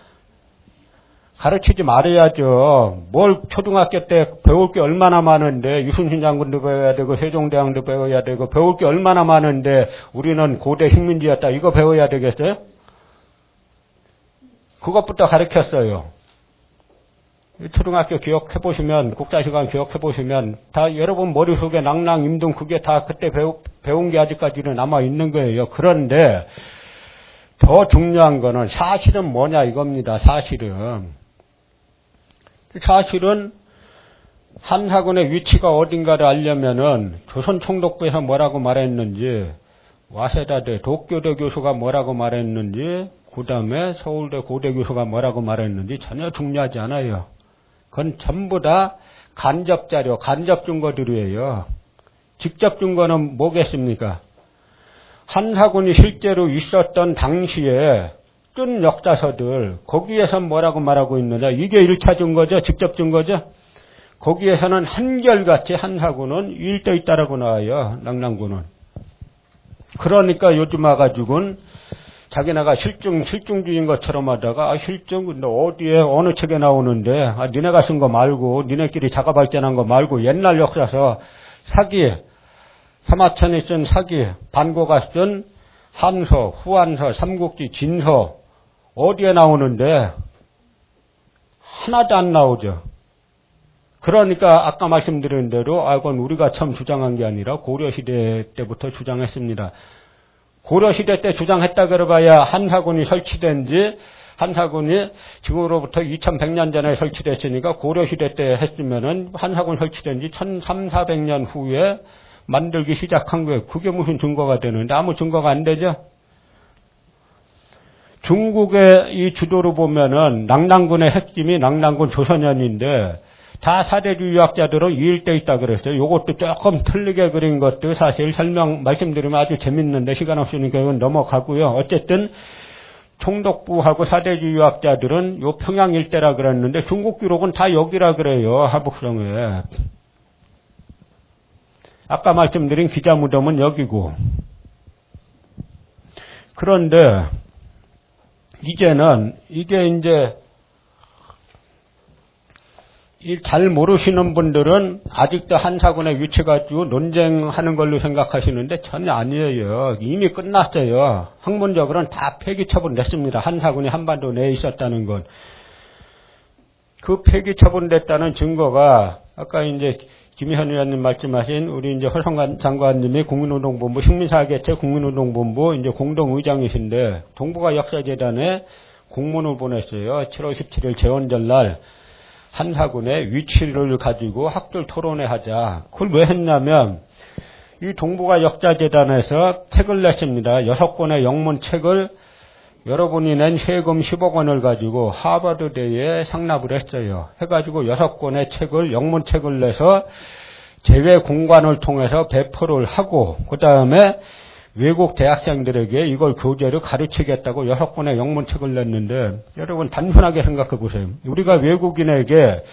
가르치지 말아야죠. 뭘 초등학교 때 배울 게 얼마나 많은데 유순신 장군도 배워야 되고 세종대왕도 배워야 되고 배울 게 얼마나 많은데 우리는 고대 식민지였다 이거 배워야 되겠어요? 그것부터 가르쳤어요. 초등학교 기억해보시면 국사시간 기억해보시면 다 여러분 머릿속에 낙랑 임등 그게 다 그때 배운 게 아직까지는 남아있는 거예요. 그런데 더 중요한 거는 사실은 뭐냐 이겁니다. 사실은 한사군의 위치가 어딘가를 알려면은 조선 총독부에서 뭐라고 말했는지 와세다대 독교대 교수가 뭐라고 말했는지 그 다음에 서울대 고대 교수가 뭐라고 말했는지 전혀 중요하지 않아요. 그건 전부 다 간접 자료, 간접 증거들이에요. 직접 증거는 뭐겠습니까? 한사군이 실제로 있었던 당시에 뜬 역사서들, 거기에서 뭐라고 말하고 있느냐. 이게 1차 증거죠. 직접 증거죠. 거기에서는 한결같이 한사군은 일대 있다라고 나와요. 낙랑군은. 그러니까 요즘 와가지고는 자기네가 실증주의인 것처럼 하다가, 실증, 근데 어디에, 어느 책에 나오는데, 니네가 쓴 거 말고, 니네끼리 작업 발전한 거 말고, 옛날 역사서, 사기, 사마천이 쓴 사기, 반고가 쓴 한서, 후한서, 삼국지, 진서, 어디에 나오는데, 하나도 안 나오죠. 그러니까 아까 말씀드린 대로, 그건 우리가 처음 주장한 게 아니라 고려시대 때부터 주장했습니다. 고려시대 때 주장했다 그러봐야 한사군이 설치된 지, 한사군이 지금으로부터 2100년 전에 설치됐으니까 고려시대 때 했으면은 한사군 설치된 지 1300~1400년 후에 만들기 시작한 거예요. 그게 무슨 증거가 되는데 아무 증거가 안 되죠? 중국의 이 주도를 보면은 낙랑군의 핵심이 낙랑군 조선현인데 다 사대주의 유학자들은 이일대 있다 그랬어요. 이것도 조금 틀리게 그린 것도 사실 말씀드리면 아주 재밌는데 시간 없으니까 이건 넘어가고요. 어쨌든 총독부하고 사대주의 유학자들은 요 평양 일대라 그랬는데 중국 기록은 다 여기라 그래요. 하북성에. 아까 말씀드린 기자무덤은 여기고. 그런데 이제는 이게 이제 잘 모르시는 분들은 아직도 한사군의 위치 가지고 논쟁하는 걸로 생각하시는데 전혀 아니에요. 이미 끝났어요. 학문적으로는 다 폐기 처분됐습니다. 한사군이 한반도 내에 있었다는 건. 그 폐기 처분됐다는 증거가 아까 이제 김희현 의원님 말씀하신 우리 이제 허성관 장관님이 국민운동본부 식민사개체 국민운동본부 이제 공동의장이신데 동북아 역사재단에 공문을 보냈어요. 7월 17일 제원절 날. 한사군의 위치를 가지고 학술 토론회 하자. 그걸 왜 했냐면 이 동북아 역사재단에서 책을 냈습니다. 6권의 영문책을 여러분이 낸 세금 10억 원을 가지고 하버드대에 상납을 했어요. 해가지고 6권의 책을 영문책을 내서 제외 공관을 통해서 배포를 하고 그 다음에 외국 대학생들에게 이걸 교재로 가르치겠다고 6권의 영문책을 냈는데 여러분 단순하게 생각해 보세요. 우리가 외국인에게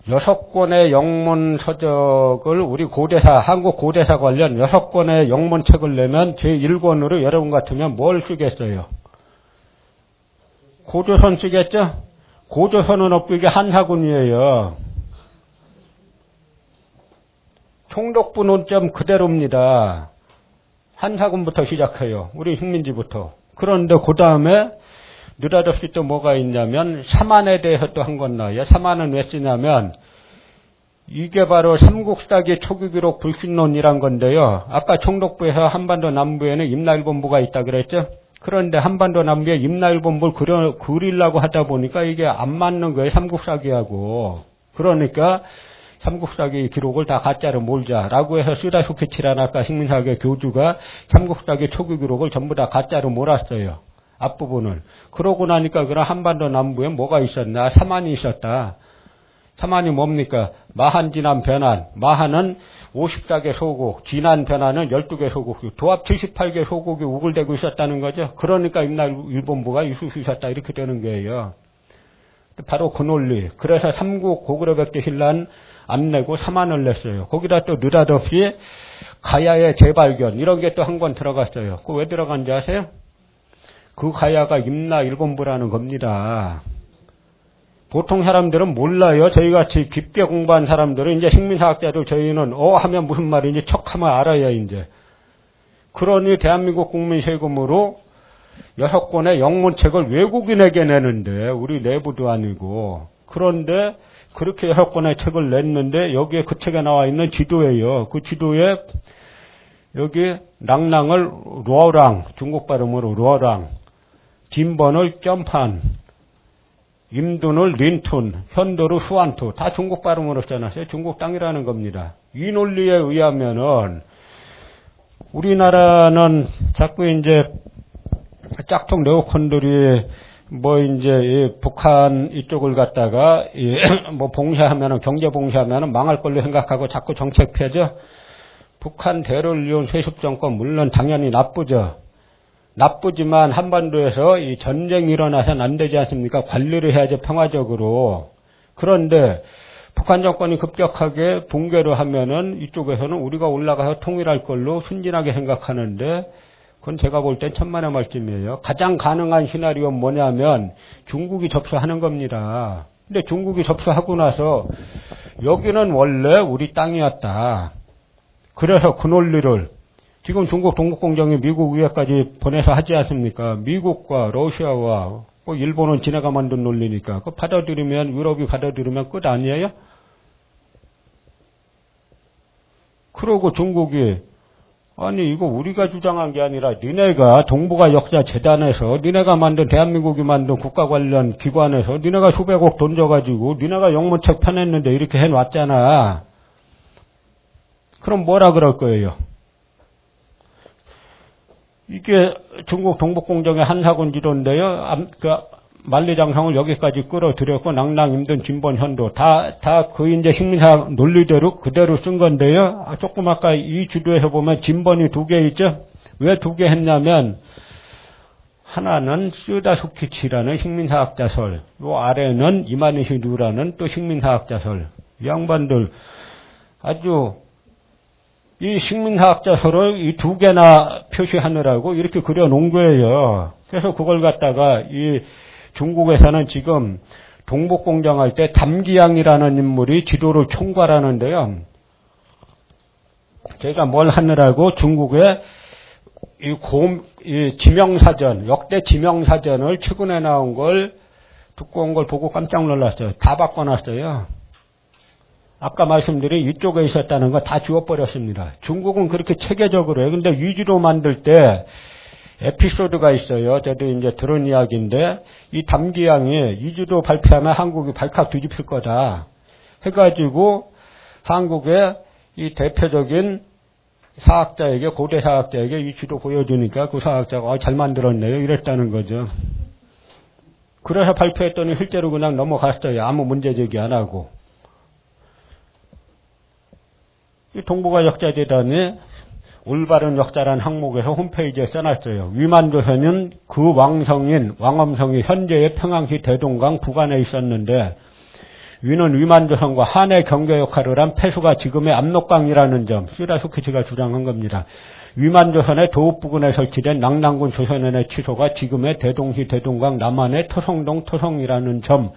6권의 영문 서적을 우리 고대사, 한국 고대사 관련 6권의 영문책을 내면 제1권으로 여러분 같으면 뭘 쓰겠어요? 고조선 쓰겠죠? 고조선은 없고 이게 한사군이에요. 총독부 논점 그대로입니다. 한사군부터 시작해요. 우리 식민지부터. 그런데 그 다음에 느닷없이 또 뭐가 있냐면 사만에 대해서 또 한 건 나와요. 사만은 왜 쓰냐면 이게 바로 삼국사기 초기기록 불신론이란 건데요. 아까 총독부에서 한반도 남부에는 임나일본부가 있다 그랬죠. 그런데 한반도 남부에 임나일본부를 그리려고 하다 보니까 이게 안 맞는 거예요. 삼국사기하고. 그러니까 삼국사기 기록을 다 가짜로 몰자라고 해서 쓰다쇼키치라는 아까 식민사학의 교주가 삼국사기 초기 기록을 전부 다 가짜로 몰았어요. 앞부분을. 그러고 나니까 그럼 한반도 남부에 뭐가 있었나? 사만이 있었다. 사만이 뭡니까? 마한, 진안, 변한. 마한은 54개 소국, 진안, 변한은 12개 소국, 도합 78개 소국이 우글대고 있었다는 거죠. 그러니까 임나일본부가 있을 수 있었다 이렇게 되는 거예요. 바로 그 논리. 그래서 삼국 고구려백제 신란 안 내고 사만을 냈어요. 거기다 또 느닷없이 가야의 재발견 이런 게 또 한 권 들어갔어요. 그거 왜 들어간지 아세요? 그 가야가 임나일본부라는 겁니다. 보통 사람들은 몰라요. 저희같이 깊게 공부한 사람들은 이제 식민사학자들 저희는 하면 무슨 말인지 척하면 알아야 이제. 그러니 대한민국 국민 세금으로 6권의 영문책을 외국인에게 내는데 우리 내부도 아니고 그런데 그렇게 6권의 책을 냈는데 여기에 그 책에 나와 있는 지도예요. 그 지도에 여기 낭랑을 루어랑 중국 발음으로 루어랑 진번을 점판 임둔을 린툰 현도를 수안투 다 중국 발음으로 써놨어요. 중국 땅이라는 겁니다. 이 논리에 의하면은 우리나라는 자꾸 이제 짝퉁 네오콘들이 뭐 이제 북한 이쪽을 갖다가 뭐 봉쇄하면은 경제 봉쇄하면은 망할 걸로 생각하고 자꾸 정책 펴죠. 북한 대를 이룬 세습 정권 물론 당연히 나쁘죠. 나쁘지만 한반도에서 이 전쟁이 일어나서는 안 되지 않습니까? 관리를 해야죠, 평화적으로. 그런데 북한 정권이 급격하게 붕괴를 하면은 이쪽에서는 우리가 올라가서 통일할 걸로 순진하게 생각하는데 그건 제가 볼 땐 천만의 말씀이에요. 가장 가능한 시나리오는 뭐냐면 중국이 접수하는 겁니다. 근데 중국이 접수하고 나서 여기는 원래 우리 땅이었다. 그래서 그 논리를 지금 중국 동북공정이 미국 위에까지 보내서 하지 않습니까? 미국과 러시아와 뭐 일본은 지네가 만든 논리니까 그 받아들이면 유럽이 받아들이면 끝 아니에요? 그러고 중국이 아니 이거 우리가 주장한 게 아니라 니네가 동북아 역사 재단에서 니네가 만든 대한민국이 만든 국가 관련 기관에서 니네가 수백억 돈 줘가지고 니네가 영문책 펴냈는데 이렇게 해놨잖아. 그럼 뭐라 그럴 거예요? 이게 중국 동북공정의 한사군 지도인데요. 그 만리장성을 여기까지 끌어들였고 낭낭 힘든 진본현도 다 그 이제 식민사 논리대로 그대로 쓴 건데요. 조금 아까 이 지도에서 보면 진본이 2개 있죠. 왜 2개 했냐면 하나는 쓰다수키치라는 식민사학자설, 요 아래는 이마니시 누라는 또 식민사학자설. 이 양반들 아주 이 식민사학자설을 이 2개나 표시하느라고 이렇게 그려놓은 거예요. 그래서 그걸 갖다가 이 중국에서는 지금 동북공정할 때 담기양이라는 인물이 지도를 총괄하는데요. 제가 뭘 하느라고 중국의 이 지명사전, 역대 지명사전을 최근에 나온 걸 듣고 온 걸 보고 깜짝 놀랐어요. 다 바꿔놨어요. 아까 말씀드린 이쪽에 있었다는 거 다 지워버렸습니다. 중국은 그렇게 체계적으로 해요. 근데 위주로 만들 때 에피소드가 있어요. 저도 이제 들은 이야기인데 이 담기양이 위주로 발표하면 한국이 발칵 뒤집힐 거다 해가지고 한국의 이 대표적인 사학자에게 고대 사학자에게 이 지도 보여주니까 그 사학자가 잘 만들었네요 이랬다는 거죠. 그래서 발표했더니 실제로 그냥 넘어갔어요. 아무 문제 제기 안 하고. 이 동북아 역사재단이 올바른 역사란 항목에서 홈페이지에 써놨어요. 위만조선은 그 왕성인 왕엄성이 현재의 평양시 대동강 북안에 있었는데 위는 위만조선과 한의 경계 역할을 한 폐수가 지금의 압록강이라는 점 쓰다수키치가 주장한 겁니다. 위만조선의 도읍 부근에 설치된 낭낭군 조선연의 취소가 지금의 대동시 대동강 남한의 토성동 토성이라는 점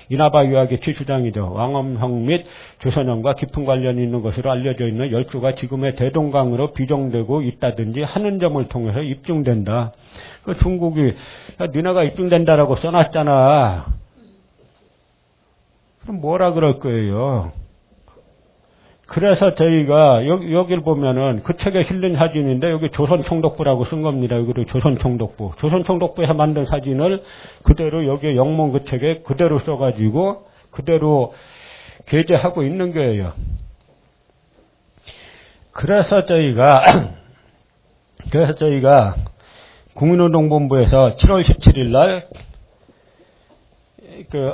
이나바 유학의 주장이죠. 왕엄성 및 조선연과 깊은 관련이 있는 것으로 알려져 있는 열주가 지금의 대동강으로 비정되고 있다든지 하는 점을 통해서 입증된다. 그 중국이 야, 니네가 입증된다라고 써놨잖아. 그럼 뭐라 그럴 거예요? 그래서 저희가 여기를 보면은 그 책에 실린 사진인데 여기 조선총독부라고 쓴 겁니다. 여기를 조선총독부. 조선총독부에서 만든 사진을 그대로 여기에 영문 그 책에 그대로 써가지고 그대로 게재하고 있는 거예요. 그래서 저희가 국민운동본부에서 7월 17일 날 그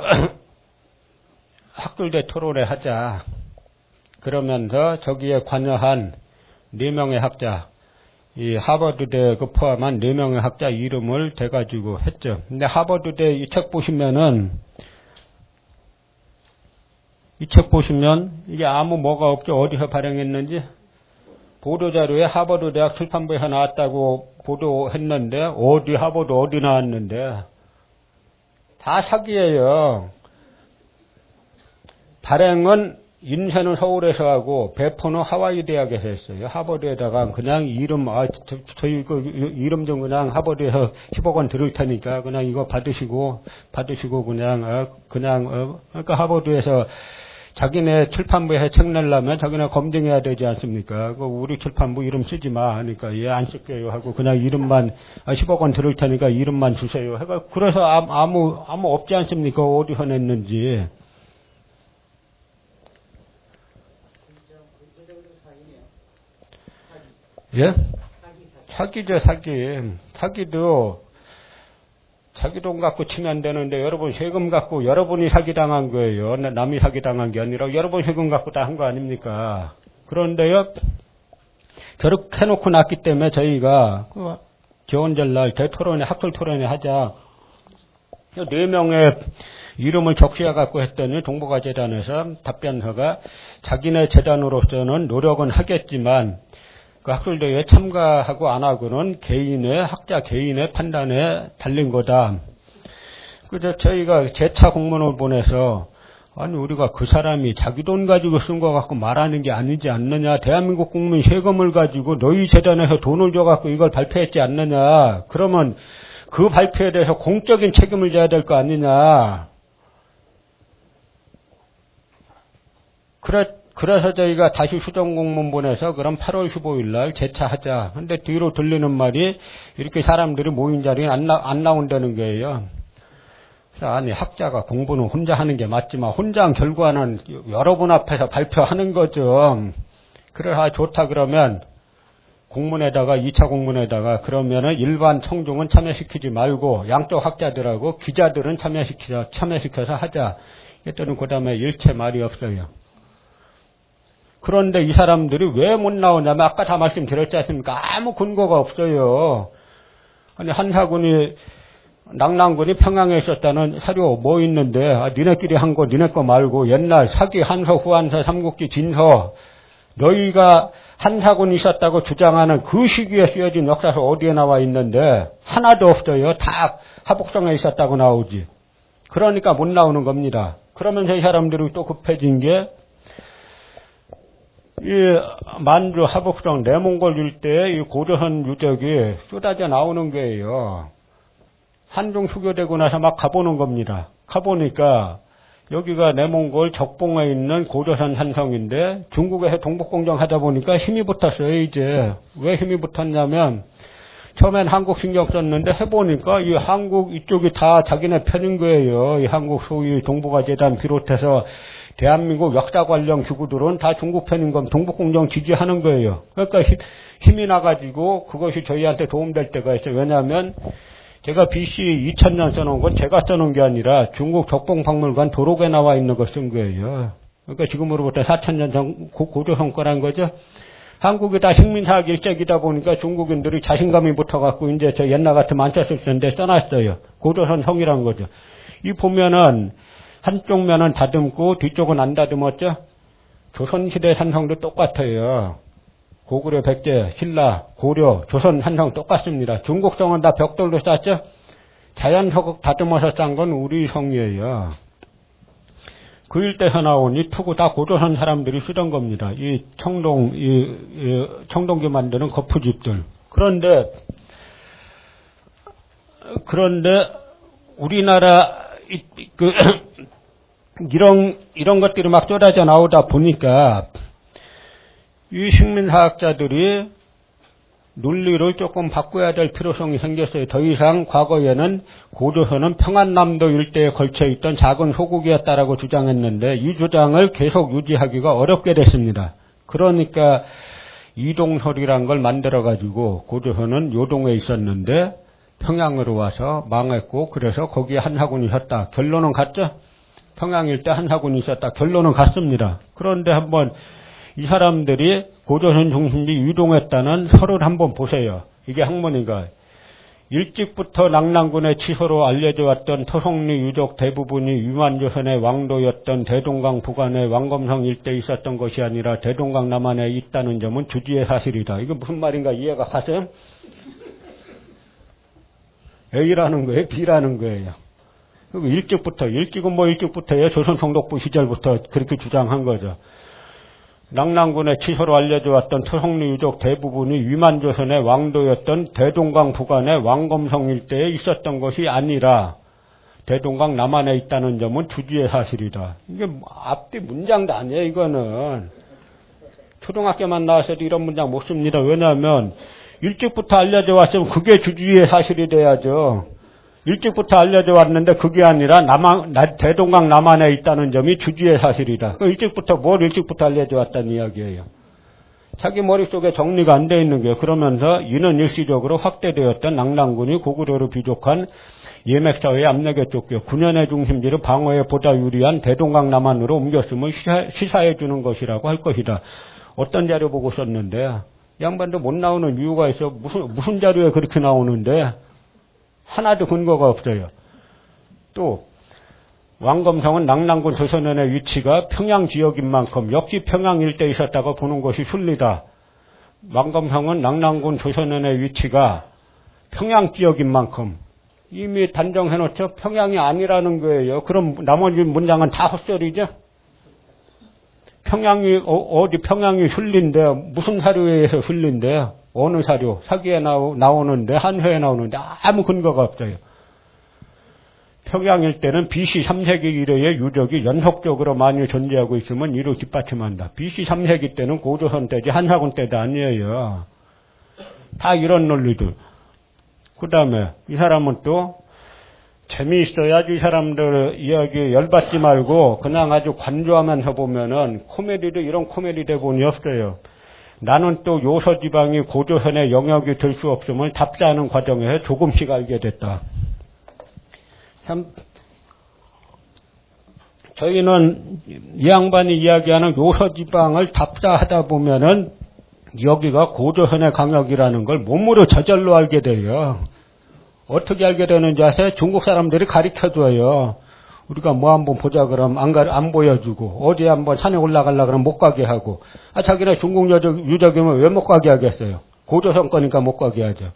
학술대 토론회 하자. 그러면서 저기에 관여한 4명의 학자, 이 하버드대 그 포함한 4명의 학자 이름을 대가지고 했죠. 근데 하버드대 이 책 보시면은, 이 책 보시면 이게 아무 뭐가 없죠. 어디서 발행했는지. 보도자료에 하버드대학 출판부에서 나왔다고 보도했는데, 어디 하버드 어디 나왔는데, 다 사기예요. 발행은 인쇄는 서울에서 하고 배포는 하와이 대학에서 했어요. 하버드에다가 그냥 이름 저희 이름 좀 그냥 하버드에서 10억 원 들을 테니까 그냥 이거 받으시고 그냥 그러니까 하버드에서 자기네 출판부에 책 내려면 자기네 검증해야 되지 않습니까? 그 우리 출판부 이름 쓰지 마 하니까 예 안 쓸게요 하고 그냥 이름만 10억 원 들을 테니까 이름만 주세요. 그래서 아무 없지 않습니까? 어디서 냈는지. 예? 사기죠, 사기. 사기도 자기 돈 갖고 치면 되는데 여러분 세금 갖고 여러분이 사기당한 거예요. 남이 사기당한 게 아니라 여러분 세금 갖고 다 한 거 아닙니까? 그런데요, 저렇게 해놓고 났기 때문에 저희가 개원절날 대토론회, 학술토론회 하자. 4명의 이름을 적시해갖고 했더니 동북아재단에서 답변서가 자기네 재단으로서는 노력은 하겠지만 그 학술대회에 참가하고 안 하고는 학자 개인의 판단에 달린 거다. 그래서 저희가 재차 공문을 보내서 아니 우리가 그 사람이 자기 돈 가지고 쓴 거 갖고 말하는 게 아니지 않느냐. 대한민국 국민 세금을 가지고 너희 재단에서 돈을 줘갖고 이걸 발표했지 않느냐. 그러면 그 발표에 대해서 공적인 책임을 져야 될 거 아니냐. 그래서 저희가 다시 수정공문 보내서 그럼 8월 15일 날 재차하자. 근데 뒤로 들리는 말이 이렇게 사람들이 모인 자리에 안 나온다는 거예요. 그래서 아니 학자가 공부는 혼자 하는 게 맞지만 혼자 한 결과는 여러분 앞에서 발표하는 거죠. 그래서 좋다 그러면 공문에다가 2차 공문에다가 그러면은 일반 청중은 참여시키지 말고 양쪽 학자들하고 기자들은 참여시켜서 하자. 했더니 그다음에 일체 말이 없어요. 그런데 이 사람들이 왜 못 나오냐면 아까 다 말씀드렸지 않습니까? 아무 근거가 없어요. 아니 한사군이 낙랑군이 평양에 있었다는 사료 뭐 있는데 니네끼리 한 거 니네 거 말고 옛날 사기 한서 후한서 삼국지 진서 너희가 한사군이 있었다고 주장하는 그 시기에 쓰여진 역사서 어디에 나와 있는데 하나도 없어요. 다 하복성에 있었다고 나오지. 그러니까 못 나오는 겁니다. 그러면서 이 사람들이 또 급해진 게 이 만주 하복성 내몽골 일대에 이 고조선 유적이 쏟아져 나오는 거예요. 한중 수교되고 나서 막 가보는 겁니다. 가보니까 여기가 내몽골 적봉에 있는 고조선 산성인데 중국에서 동북공정 하다 보니까 힘이 붙었어요. 이제 왜 힘이 붙었냐면 처음엔 한국 신경 썼는데 해보니까 이 한국 이쪽이 다 자기네 편인 거예요. 이 한국 소위 동북아재단 비롯해서 대한민국 역사 관련 기구들은 다 중국 편인 건 동북공정 지지하는 거예요. 그러니까 힘이 나가지고 그것이 저희한테 도움될 때가 있어요. 왜냐하면 제가 BC 2000년 써놓은 건 제가 써놓은 게 아니라 중국 적봉박물관 도록에 나와 있는 거 쓴 거예요. 그러니까 지금으로부터 4000년 전 고조선 거란 거죠. 한국이 다 식민사학 일색이다 보니까 중국인들이 자신감이 붙어갖고 이제 저 옛날 같으면 안 썼을 텐데 써놨어요. 고조선 성이란 거죠. 이 보면은 한쪽 면은 다듬고 뒤쪽은 안 다듬었죠. 조선시대 산성도 똑같아요. 고구려, 백제, 신라, 고려, 조선 산성 똑같습니다. 중국성은 다 벽돌로 쌌죠. 자연서극 다듬어서 싼 건 우리 성이에요. 그 일대에서 나온 이 투구 다 고조선 사람들이 쓰던 겁니다. 이 청동기 만드는 거푸집들. 그런데 우리나라 이런 것들이 막 쏟아져 나오다 보니까 이 식민사학자들이 논리를 조금 바꿔야 될 필요성이 생겼어요. 더 이상 과거에는 고조선은 평안남도 일대에 걸쳐 있던 작은 소국이었다라고 주장했는데 이 주장을 계속 유지하기가 어렵게 됐습니다. 그러니까 이동설이란 걸 만들어가지고 고조선은 요동에 있었는데 평양으로 와서 망했고 그래서 거기에 한사군이 있었다. 결론은 같죠? 평양 일대 한사군이 있었다. 결론은 같습니다. 그런데 한번 이 사람들이 고조선 중심지 이동했다는 설을 한번 보세요. 이게 학문인가. 일찍부터 낙랑군의 치서로 알려져 왔던 토속리 유족 대부분이 위만조선의 왕도였던 대동강 부관의 왕검성 일대에 있었던 것이 아니라 대동강 남한에 있다는 점은 주지의 사실이다. 이거 무슨 말인가 이해가 가세요? A라는 거예요? B라는 거예요? 일찍부터예요. 조선 총독부 시절부터 그렇게 주장한 거죠. 낙랑군의 치서로 알려져 왔던 토속리 유족 대부분이 위만조선의 왕도였던 대동강 부관의 왕검성 일대에 있었던 것이 아니라 대동강 남한에 있다는 점은 주지의 사실이다. 이게 앞뒤 문장도 아니에요. 이거는 초등학교만 나와서도 이런 문장 못 씁니다. 왜냐하면 일찍부터 알려져 왔으면 그게 주지의 사실이 돼야죠. 일찍부터 알려져 왔는데 그게 아니라 대동강 남한에 있다는 점이 주지의 사실이다. 일찍부터 알려져 왔다는 이야기예요. 자기 머릿속에 정리가 안 돼 있는 게 그러면서 이는 일시적으로 확대되었던 낙랑군이 고구려로 비족한 예맥사회의 압력에 쫓겨 9년의 중심지를 방어에 보다 유리한 대동강 남한으로 옮겼음을 시사해 주는 것이라고 할 것이다. 어떤 자료 보고 썼는데 양반도 못 나오는 이유가 있어. 무슨 자료에 그렇게 나오는데 하나도 근거가 없어요. 또 왕검성은 낙랑군 조선현의 위치가 평양 지역인 만큼 역시 평양 일대에 있었다고 보는 것이 순리다. 왕검성은 낙랑군 조선현의 위치가 평양 지역인 만큼 이미 단정해놓죠. 평양이 아니라는 거예요. 그럼 나머지 문장은 다 헛소리죠. 평양이 어디 평양이 순리인데 무슨 사료에 의해서 순리인데 어느 사료 사기에 나오는데 한회에 나오는데 아무 근거가 없어요. 평양 일대는 BC 3세기 이래의 유적이 연속적으로 많이 존재하고 있으면 이를 뒷받침한다. BC 3세기 때는 고조선 때지 한사군 때도 아니에요. 다 이런 논리들. 그 다음에 이 사람은 또 재미있어야지 이 사람들 이야기 열받지 말고 그냥 아주 관조하면서 보면은 코미디도 이런 코미디 대본이 없어요. 나는 또 요서지방이 고조선의 영역이 될 수 없음을 답사하는 과정에 조금씩 알게 됐다. 참 저희는 이 양반이 이야기하는 요서지방을 답사하다 보면은 여기가 고조선의 강역이라는 걸 몸으로 저절로 알게 돼요. 어떻게 알게 되는지 아세요? 중국 사람들이 가르쳐줘요. 우리가 뭐 한번 보자 그러면 안 보여주고 어디 한번 산에 올라가려고 그러면 못 가게 하고 자기네 중국 유적이면 왜 못 가게 하겠어요? 고조선 거니까 못 가게 하죠.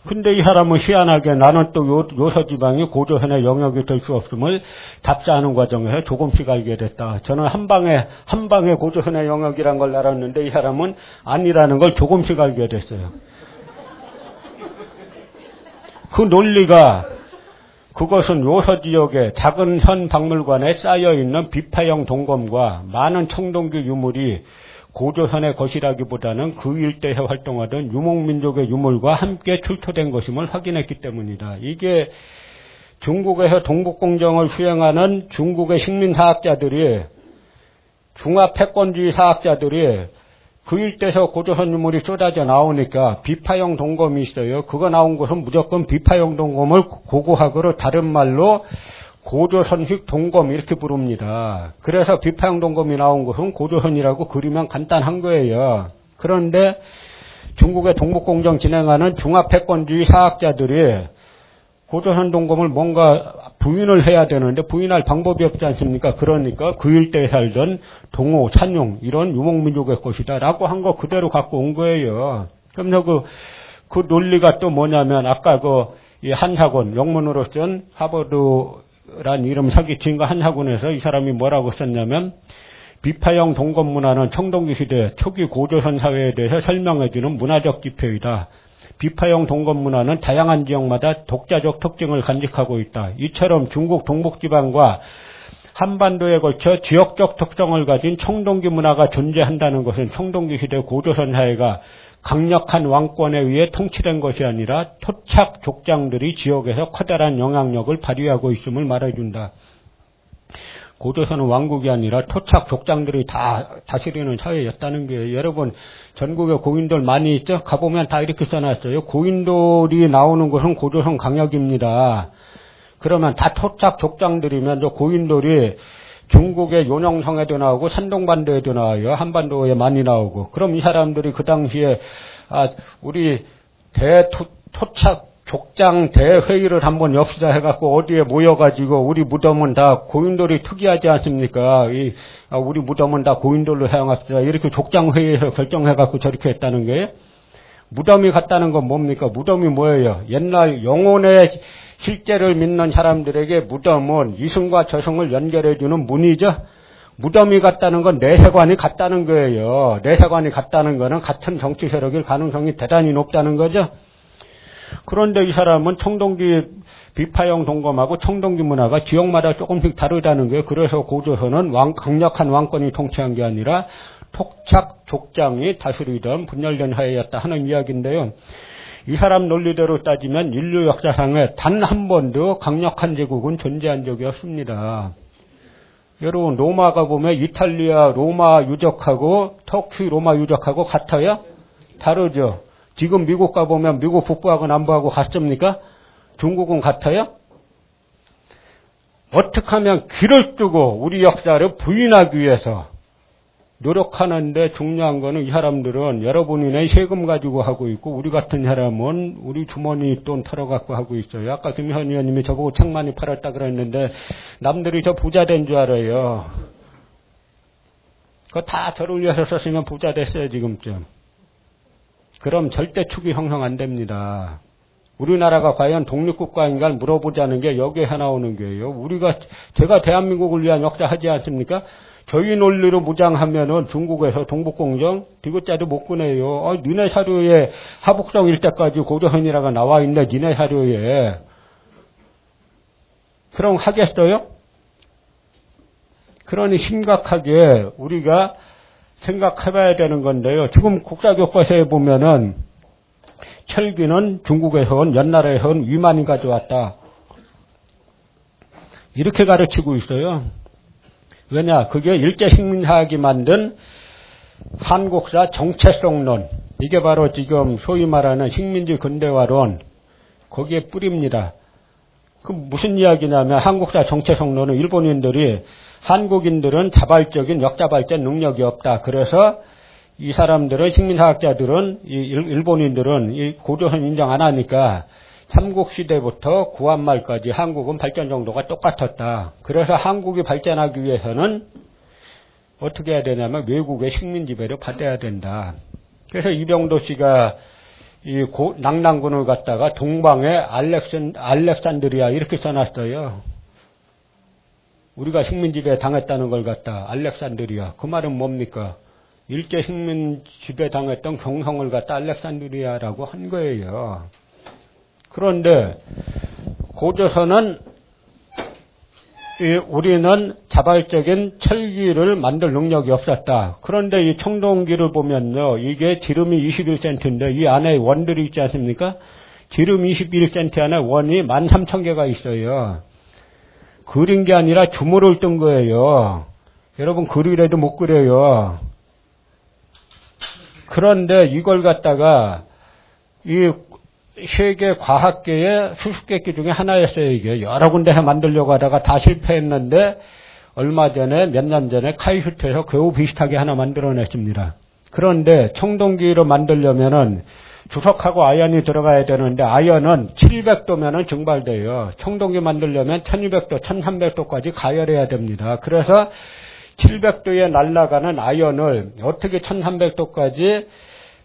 근데 이 사람은 희한하게 나는 또 요서지방이 고조선의 영역이 될 수 없음을 답사하는 과정에서 조금씩 알게 됐다. 저는 한 방에 고조선의 영역이란 걸 알았는데 이 사람은 아니라는 걸 조금씩 알게 됐어요. 그 논리가 그것은 요서지역의 작은 현 박물관에 쌓여있는 비파형 동검과 많은 청동기 유물이 고조선의 것이라기보다는 그 일대에 활동하던 유목민족의 유물과 함께 출토된 것임을 확인했기 때문이다. 이게 중국에서 동북공정을 수행하는 중국의 식민사학자들이 중화패권주의 사학자들이 그 일대에서 고조선 유물이 쏟아져 나오니까 비파형 동검이 있어요. 그거 나온 것은 무조건 비파형 동검을 고고학으로 다른 말로 고조선식 동검 이렇게 부릅니다. 그래서 비파형 동검이 나온 것은 고조선이라고 그리면 간단한 거예요. 그런데 중국의 동북공정 진행하는 중화패권주의 사학자들이 고조선 동검을 뭔가 부인을 해야 되는데 부인할 방법이 없지 않습니까? 그러니까 그 일대에 살던 동호, 찬용 이런 유목민족의 것이다 라고 한 거 그대로 갖고 온 거예요. 그러면서 그 논리가 또 뭐냐면 아까 이 한사군 영문으로 쓴 하버드란 이름 사기친 거 한사군에서 이 사람이 뭐라고 썼냐면 비파형 동검 문화는 청동기 시대 초기 고조선 사회에 대해서 설명해주는 문화적 지표이다. 비파형 동검 문화는 다양한 지역마다 독자적 특징을 간직하고 있다. 이처럼 중국 동북지방과 한반도에 걸쳐 지역적 특성을 가진 청동기 문화가 존재한다는 것은 청동기 시대 고조선 사회가 강력한 왕권에 의해 통치된 것이 아니라 토착 족장들이 지역에서 커다란 영향력을 발휘하고 있음을 말해준다. 고조선은 왕국이 아니라 토착 족장들이 다 다스리는 사회였다는 게 여러분 전국에 고인돌 많이 있죠? 가보면 다 이렇게 써놨어요. 고인돌이 나오는 것은 고조선 강역입니다. 그러면 다 토착 족장들이면 저 고인돌이 중국의 요녕성에도 나오고 산동반도에도 나와요. 한반도에 많이 나오고. 그럼 이 사람들이 그 당시에 우리 토착 족장 대회의를 한번 엽시다 해갖고 어디에 모여가지고 우리 무덤은 다 고인돌이 특이하지 않습니까? 우리 무덤은 다 고인돌로 사용합시다. 이렇게 족장 회의에서 결정해갖고 저렇게 했다는 거예요. 무덤이 같다는 건 뭡니까? 무덤이 뭐예요? 옛날 영혼의 실제를 믿는 사람들에게 무덤은 이승과 저승을 연결해주는 문이죠. 무덤이 같다는 건 내세관이 같다는 거예요. 내세관이 같다는 거는 같은 정치 세력일 가능성이 대단히 높다는 거죠. 그런데 이 사람은 청동기 비파형 동검하고 청동기 문화가 지역마다 조금씩 다르다는 거예요. 그래서 고조선은 강력한 왕권이 통치한 게 아니라 토착 족장이 다스리던 분열된 사회였다 하는 이야기인데요. 이 사람 논리대로 따지면 인류 역사상에 단 한 번도 강력한 제국은 존재한 적이 없습니다. 여러분 로마 가보면 이탈리아 로마 유적하고 터키 로마 유적하고 같아요? 다르죠. 지금 미국 가보면 미국 북부하고 남부하고 같습니까? 중국은 같아요? 어떻게 하면 길을 뜨고 우리 역사를 부인하기 위해서 노력하는데 중요한 거는 이 사람들은 여러분이네 세금 가지고 하고 있고 우리 같은 사람은 우리 주머니 돈 털어갖고 하고 있어요. 아까 김현 의원님이 저보고 책 많이 팔았다 그랬는데 남들이 저 부자 된 줄 알아요. 그거 다 저를 위해서 썼으면 부자 됐어요 지금쯤. 그럼 절대 축이 형성 안 됩니다. 우리나라가 과연 독립국가인가 물어보자는 게 여기에 나오는 거예요. 제가 대한민국을 위한 역사 하지 않습니까? 저희 논리로 무장하면은 중국에서 동북공정 디귿자도 못 꺼내요. 니네 사료에 하북성일 때까지 고조선이라가 나와 있네. 니네 사료에. 그럼 하겠어요? 그러니 심각하게 우리가 생각해봐야 되는 건데요. 지금 국사교과서에 보면은 철기는 중국에서 온 옛날에서 온 위만이 가져왔다. 이렇게 가르치고 있어요. 왜냐? 그게 일제식민사학이 만든 한국사 정체성론. 이게 바로 지금 소위 말하는 식민지 근대화론. 거기에 뿌립니다. 그 무슨 이야기냐면 한국사 정체성론은 일본인들이 한국인들은 자발적인 역자발전 능력이 없다. 그래서 이 사람들은 식민사학자들은 일본인들은 이 고조선 인정 안 하니까 삼국시대부터 구한말까지 한국은 발전 정도가 똑같았다. 그래서 한국이 발전하기 위해서는 어떻게 해야 되냐면 외국의 식민지배를 받아야 된다. 그래서 이병도 씨가 이 낙랑군을 갖다가 동방의 알렉산드리아 이렇게 써놨어요. 우리가 식민지배 당했다는 걸 갖다 알렉산드리아. 그 말은 뭡니까? 일제 식민지배 당했던 경성을 갖다 알렉산드리아라고 한 거예요. 그런데 고조선은 우리는 자발적인 철기를 만들 능력이 없었다. 그런데 이 청동기를 보면요. 이게 지름이 21cm인데 이 안에 원들이 있지 않습니까? 지름 21cm 안에 원이 13,000개가 있어요. 그린 게 아니라 주물을 뜬 거예요. 여러분 그리래도 못 그려요. 그런데 이걸 갖다가 이 세계 과학계의 수수께끼 중에 하나였어요. 이게 여러 군데서 만들려고 하다가 다 실패했는데 얼마 전에 몇 년 전에 카이슈트에서 겨우 비슷하게 하나 만들어냈습니다. 그런데 청동기로 만들려면은 주석하고 아연이 들어가야 되는데 아연은 700도면은 증발돼요. 청동기 만들려면 1200도, 1300도까지 가열해야 됩니다. 그래서 700도에 날아가는 아연을 어떻게 1300도까지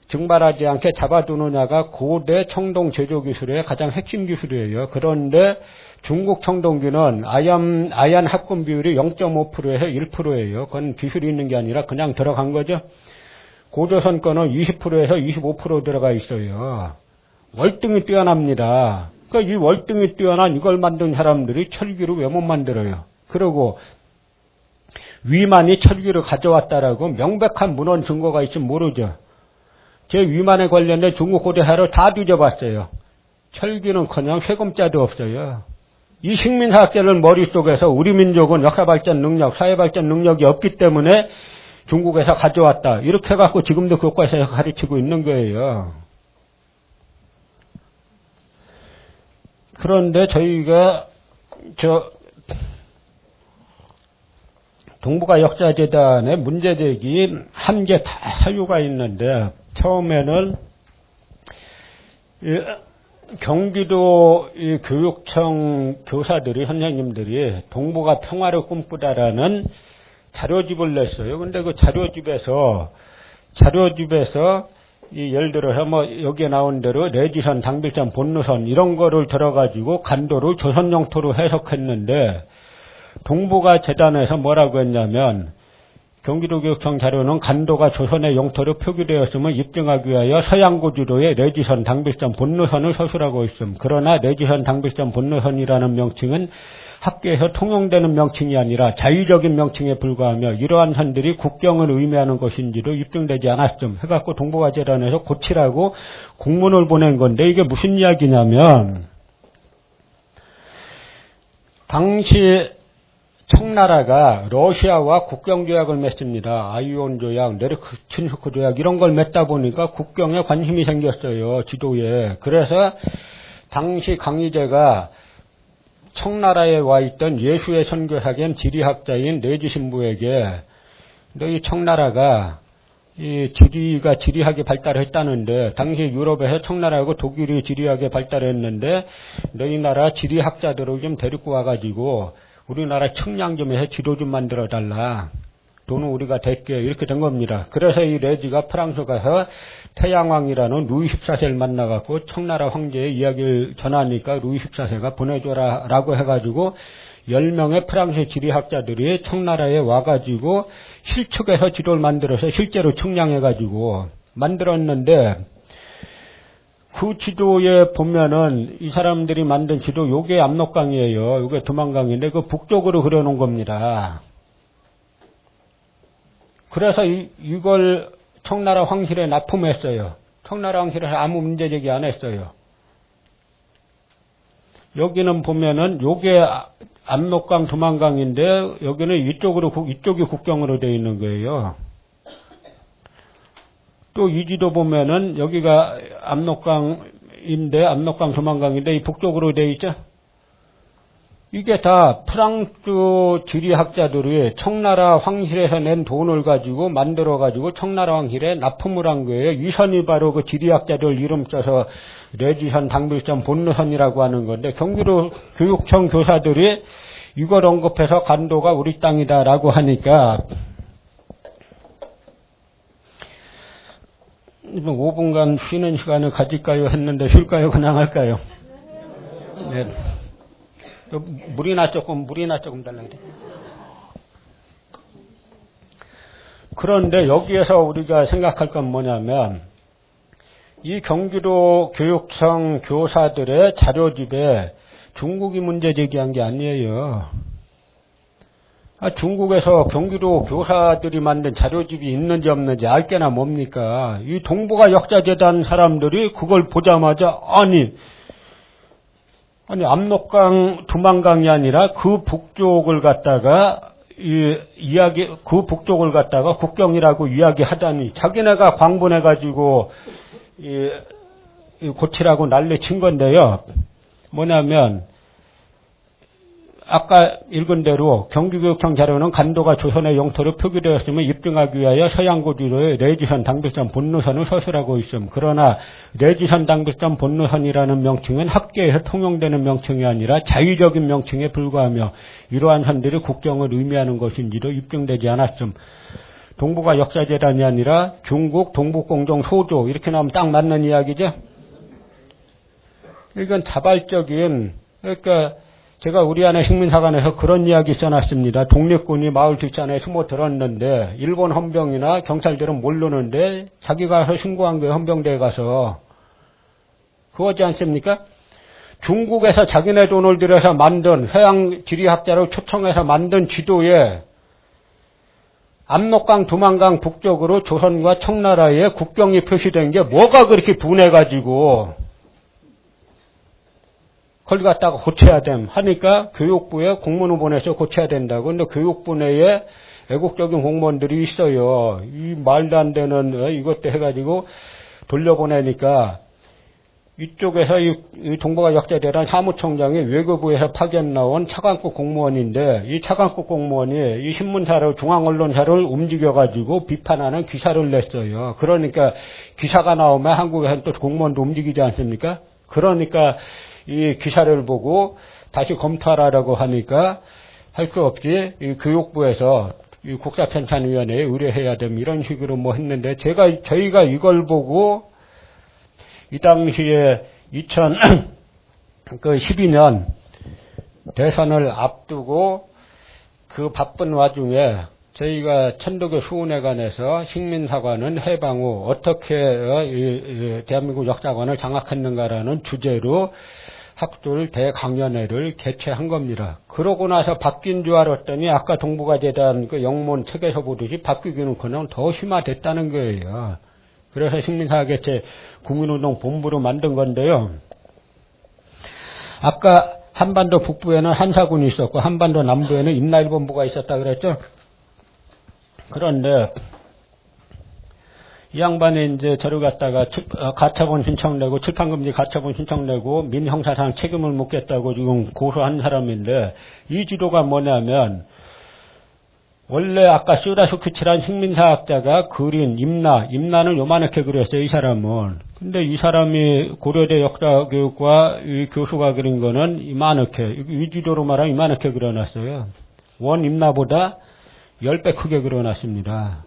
증발하지 않게 잡아두느냐가 고대 청동 제조 기술의 가장 핵심 기술이에요. 그런데 중국 청동기는 아연 합금 비율이 0.5%에서 1%예요. 그건 기술이 있는 게 아니라 그냥 들어간 거죠. 고조선 거는 20%에서 25% 들어가 있어요. 월등히 뛰어납니다. 그러니까 이 월등히 뛰어난 이걸 만든 사람들이 철기를 왜 못 만들어요? 그리고 위만이 철기를 가져왔다라고 명백한 문헌 증거가 있으면 모르죠. 제 위만에 관련된 중국 고대사를 다 뒤져봤어요. 철기는커녕 세금자도 없어요. 이 식민사학자들 머릿속에서 우리 민족은 역사발전 능력, 사회발전 능력이 없기 때문에 중국에서 가져왔다. 이렇게 해갖고 지금도 교과서에서 가르치고 있는 거예요. 그런데 저희가 동북아 역사재단의 문제제기 한 개 다 사유가 있는데 처음에는 경기도 교육청 교사들이 선생님들이 동북아 평화를 꿈꾸다라는 자료집을 냈어요. 근데 그 자료집에서 예를 들어서 여기에 나온 대로 내지선, 당빌선, 본루선 이런 거를 들어가지고 간도를 조선 영토로 해석했는데 동북아 재단에서 뭐라고 했냐면 경기도 교육청 자료는 간도가 조선의 영토로 표기되었음을 입증하기 위하여 서양고지도에 내지선, 당빌선, 본루선을 서술하고 있음. 그러나 내지선, 당빌선, 본루선이라는 명칭은 학계에서 통용되는 명칭이 아니라 자의적인 명칭에 불과하며 이러한 선들이 국경을 의미하는 것인지도 입증되지 않았음. 해갖고 동북아 재단에서 고치라고 공문을 보낸 건데 이게 무슨 이야기냐면 당시 청나라가 러시아와 국경조약을 맺습니다. 아이온 조약, 네르친스크 조약 이런 걸 맺다 보니까 국경에 관심이 생겼어요. 지도에. 그래서 당시 강희제가 청나라에 와 있던 예수의 선교사겸 지리학자인 내지 신부에게 너희 청나라가 이 지리학이 발달했다는데 당시 유럽에서 청나라하고 독일이 지리학에 발달했는데 너희 나라 지리학자들을 좀 데리고 와가지고 우리나라 청량 좀 해서 지도 좀 만들어 달라. 돈은 우리가 댈게. 이렇게 된 겁니다. 그래서 이 레지가 프랑스 가서 태양왕이라는 루이 14세를 만나갖고 청나라 황제의 이야기를 전하니까 루이 14세가 보내줘라 라고 해가지고 10명의 프랑스 지리학자들이 청나라에 와가지고 실측에서 지도를 만들어서 실제로 청량해가지고 만들었는데 그 지도에 보면은 이 사람들이 만든 지도 요게 압록강이에요. 요게 두만강인데 그 북쪽으로 그려놓은 겁니다. 그래서 이걸 청나라 황실에 납품했어요. 청나라 황실에서 아무 문제 제기 안 했어요. 여기는 보면은 요게 압록강 두만강인데 여기는 이쪽이 국경으로 되어 있는 거예요. 또 이 지도 보면은 여기가 압록강인데 압록강 두만강인데 이 북쪽으로 되어 있죠. 이게 다 프랑스 지리학자들이 청나라 황실에서 낸 돈을 가지고 만들어가지고 청나라 황실에 납품을 한 거예요. 이 선이 바로 그 지리학자들 이름 써서 레지선, 당빌선, 본루선이라고 하는 건데 경기도 교육청 교사들이 이걸 언급해서 간도가 우리 땅이다라고 하니까 5분간 쉬는 시간을 가질까요 했는데 쉴까요? 그냥 할까요? 네. 물이나 조금 달라 그래. 그런데 여기에서 우리가 생각할 건 뭐냐면 이 경기도 교육청 교사들의 자료집에 중국이 문제 제기한 게 아니에요. 중국에서 경기도 교사들이 만든 자료집이 있는지 없는지 알게나 뭡니까? 이 동북아 역사재단 사람들이 그걸 보자마자 아니 압록강 두만강이 아니라 그 북쪽을 갖다가 그 북쪽을 갖다가 국경이라고 이야기하다니 자기네가 광분해가지고 고치라고 난리 친 건데요. 뭐냐면 아까 읽은 대로 경기교육청 자료는 간도가 조선의 영토로 표기되었으면 입증하기 위하여 서양고지로의 레지선, 당빌선, 본루선을 서술하고 있음. 그러나 레지선, 당빌선, 본루선이라는 명칭은 학계에서 통용되는 명칭이 아니라 자의적인 명칭에 불과하며 이러한 선들이 국경을 의미하는 것인지도 입증되지 않았음. 동북아 역사재단이 아니라 중국 동북공정 소조 이렇게 나오면 딱 맞는 이야기죠. 이건 자발적인 그러니까 제가 우리 안에 식민사관에서 그런 이야기 써놨습니다. 독립군이 마을 뒷산에 숨어 들었는데 일본 헌병이나 경찰들은 모르는데 자기가 가서 신고한 거예요. 헌병대에 가서. 그거지 않습니까? 중국에서 자기네 돈을 들여서 만든 서양 지리학자를 초청해서 만든 지도에 압록강 두만강 북쪽으로 조선과 청나라의 국경이 표시된 게 뭐가 그렇게 분해가지고 그걸 갖다가 고쳐야 됨 하니까 교육부에 공문을 보내서 고쳐야 된다고. 근데 교육부 내에 애국적인 공무원들이 있어요. 이 말도 안 되는 이것도 해가지고 돌려보내니까 이쪽에서 이 동북아 역사재단 사무총장이 외교부에서 파견 나온 차관급 공무원인데 이 차관급 공무원이 이 신문사를 중앙언론사를 움직여가지고 비판하는 기사를 냈어요. 그러니까 기사가 나오면 한국에서는 또 공무원도 움직이지 않습니까? 그러니까 이 기사를 보고 다시 검토하라고 하니까 할 수 없이 이 교육부에서 이 국사편찬위원회에 의뢰해야 됨 이런 식으로 뭐 했는데 저희가 이걸 보고 이 당시에 2012년 대선을 앞두고 그 바쁜 와중에 저희가 천도교 수훈회관에서 식민사관은 해방 후 어떻게 대한민국 역사관을 장악했는가라는 주제로 학술 대강연회를 개최한 겁니다. 그러고 나서 바뀐 줄 알았더니 아까 동북아재단 그 영문 책에서 보듯이 바뀌기는커녕 더 심화됐다는 거예요. 그래서 식민사개체 국민운동 본부로 만든 건데요. 아까 한반도 북부에는 한사군이 있었고 한반도 남부에는 임나일본부가 있었다 그랬죠. 그런데 이 양반이 이제 저를 갖다가 가처분 신청 내고 출판금지 가처분 신청 내고 민형사상 책임을 묻겠다고 지금 고소한 사람인데 이 지도가 뭐냐면 원래 아까 쇼다쇼키치란 식민사학자가 그린 임나는 요만하게 그렸어요. 이 사람은. 근데 이 사람이 고려대 역사교육과 이 교수가 그린 거는 이만하게 이 지도로 말하면 이만하게 그려놨어요. 원 임나보다 10배 크게 그려놨습니다.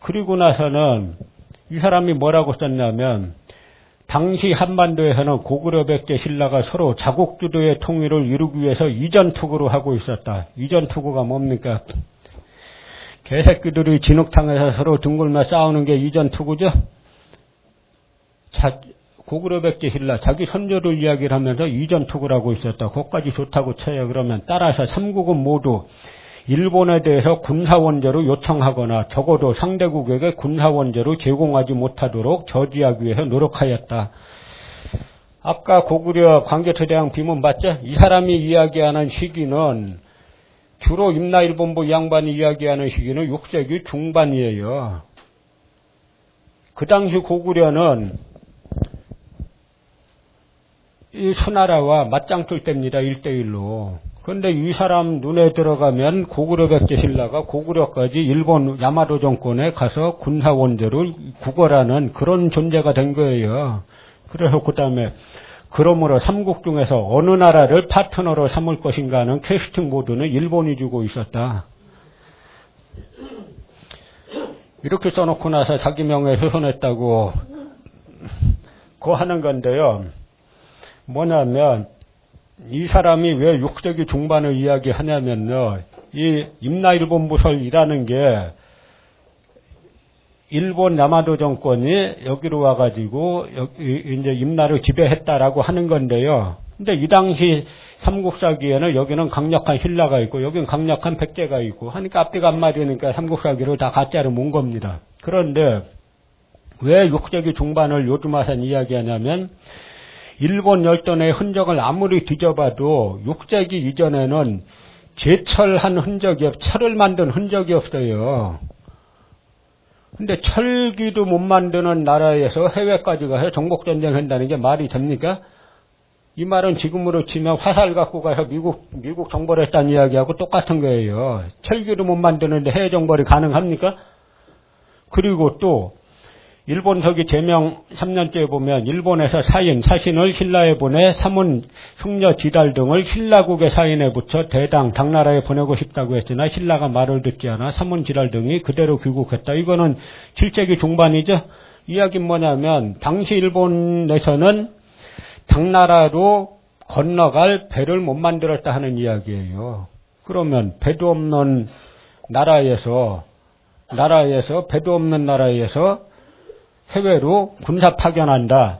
그리고 나서는 이 사람이 뭐라고 썼냐면 당시 한반도에서는 고구려 백제 신라가 서로 자국주도의 통일을 이루기 위해서 이전투구를 하고 있었다. 이전투구가 뭡니까? 개새끼들이 진흙탕에서 서로 둥글며 싸우는 게 이전투구죠. 고구려 백제 신라 자기 선조를 이야기를 하면서 이전투구를 하고 있었다. 그것까지 좋다고 쳐요. 그러면 따라서 삼국은 모두 일본에 대해서 군사원조로 요청하거나 적어도 상대국에게 군사원조로 제공하지 못하도록 저지하기 위해서 노력하였다. 아까 고구려 광개토대왕 비문 봤죠? 이 사람이 이야기하는 시기는 주로 임나일본부 이 양반이 이야기하는 시기는 6세기 중반이에요. 그 당시 고구려는 이 수나라와 맞짱 뜰 때입니다. 1대1로. 그런데 이 사람 눈에 들어가면 고구려 백제 신라가 고구려까지 일본 야마도 정권에 가서 군사 원조를 구걸하는 그런 존재가 된 거예요. 그래서 그 다음에 그러므로 삼국 중에서 어느 나라를 파트너로 삼을 것인가 하는 캐스팅 모드는 일본이 주고 있었다. 이렇게 써놓고 나서 자기 명예에 훼손했다고 그거 하는 건데요. 뭐냐면 이 사람이 왜 6세기 중반을 이야기하냐면요. 이 임나일본부설이라는 게 일본 야마도 정권이 여기로 와가지고 이제 임나를 지배했다라고 하는 건데요. 근데 이 당시 삼국사기에는 여기는 강력한 신라가 있고 여기는 강력한 백제가 있고 하니까 앞뒤가 안 맞으니까 삼국사기를 다 가짜로 몬 겁니다. 그런데 왜 6세기 중반을 요즘 와서 이야기하냐면 일본 열전의 흔적을 아무리 뒤져봐도 6세기 이전에는 제철한 흔적이 철을 만든 흔적이 없어요. 근데 철기도 못 만드는 나라에서 해외까지 가서 정복전쟁 한다는 게 말이 됩니까? 이 말은 지금으로 치면 화살 갖고 가서 미국 정벌 했다는 이야기하고 똑같은 거예요. 철기도 못 만드는데 해외 정벌이 가능합니까? 그리고 또 일본 서기 제명 3년째에 보면 일본에서 사신을 신라에 보내 사문, 승려, 지달 등을 신라국의 사인에 붙여 대당, 당나라에 보내고 싶다고 했으나 신라가 말을 듣지 않아 사문, 지달 등이 그대로 귀국했다. 이거는 7세기 중반이죠. 이야기는 뭐냐면 당시 일본에서는 당나라로 건너갈 배를 못 만들었다 하는 이야기예요. 그러면 배도 없는 나라에서 배도 없는 나라에서 해외로 군사 파견한다.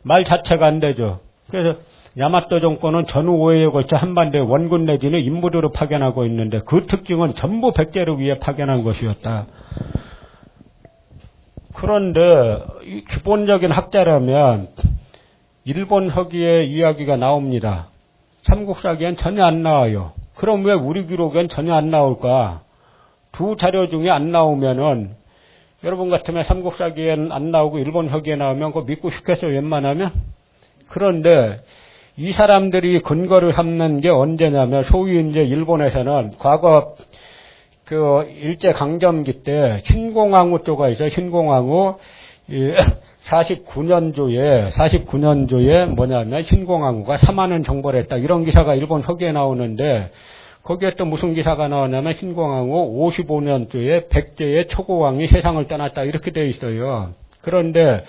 말 자체가 안 되죠. 그래서 야마토 정권은 전후 5회에 걸쳐 한반도에 원군 내지는 인부들을 파견하고 있는데 그 특징은 전부 백제를 위해 파견한 것이었다. 그런데 이 기본적인 학자라면 일본 서기의 이야기가 나옵니다. 삼국사기엔 전혀 안 나와요. 그럼 왜 우리 기록엔 전혀 안 나올까? 두 자료 중에 안 나오면은 여러분 같으면 삼국사기엔 안 나오고 일본 서기에 나오면 그거 믿고 싶겠어요, 웬만하면? 그런데 이 사람들이 근거를 삼는 게 언제냐면 소위 이제 일본에서는 과거 그 일제강점기 때 신공항우조가 있어요. 신공항우 49년조에 뭐냐면 신공항우가 3만원 정벌을 했다. 이런 기사가 일본 서기에 나오는데 거기에 또 무슨 기사가 나오냐면 신공항우 55년조에 백제의 초고왕이 세상을 떠났다. 이렇게 되어 있어요. 그런데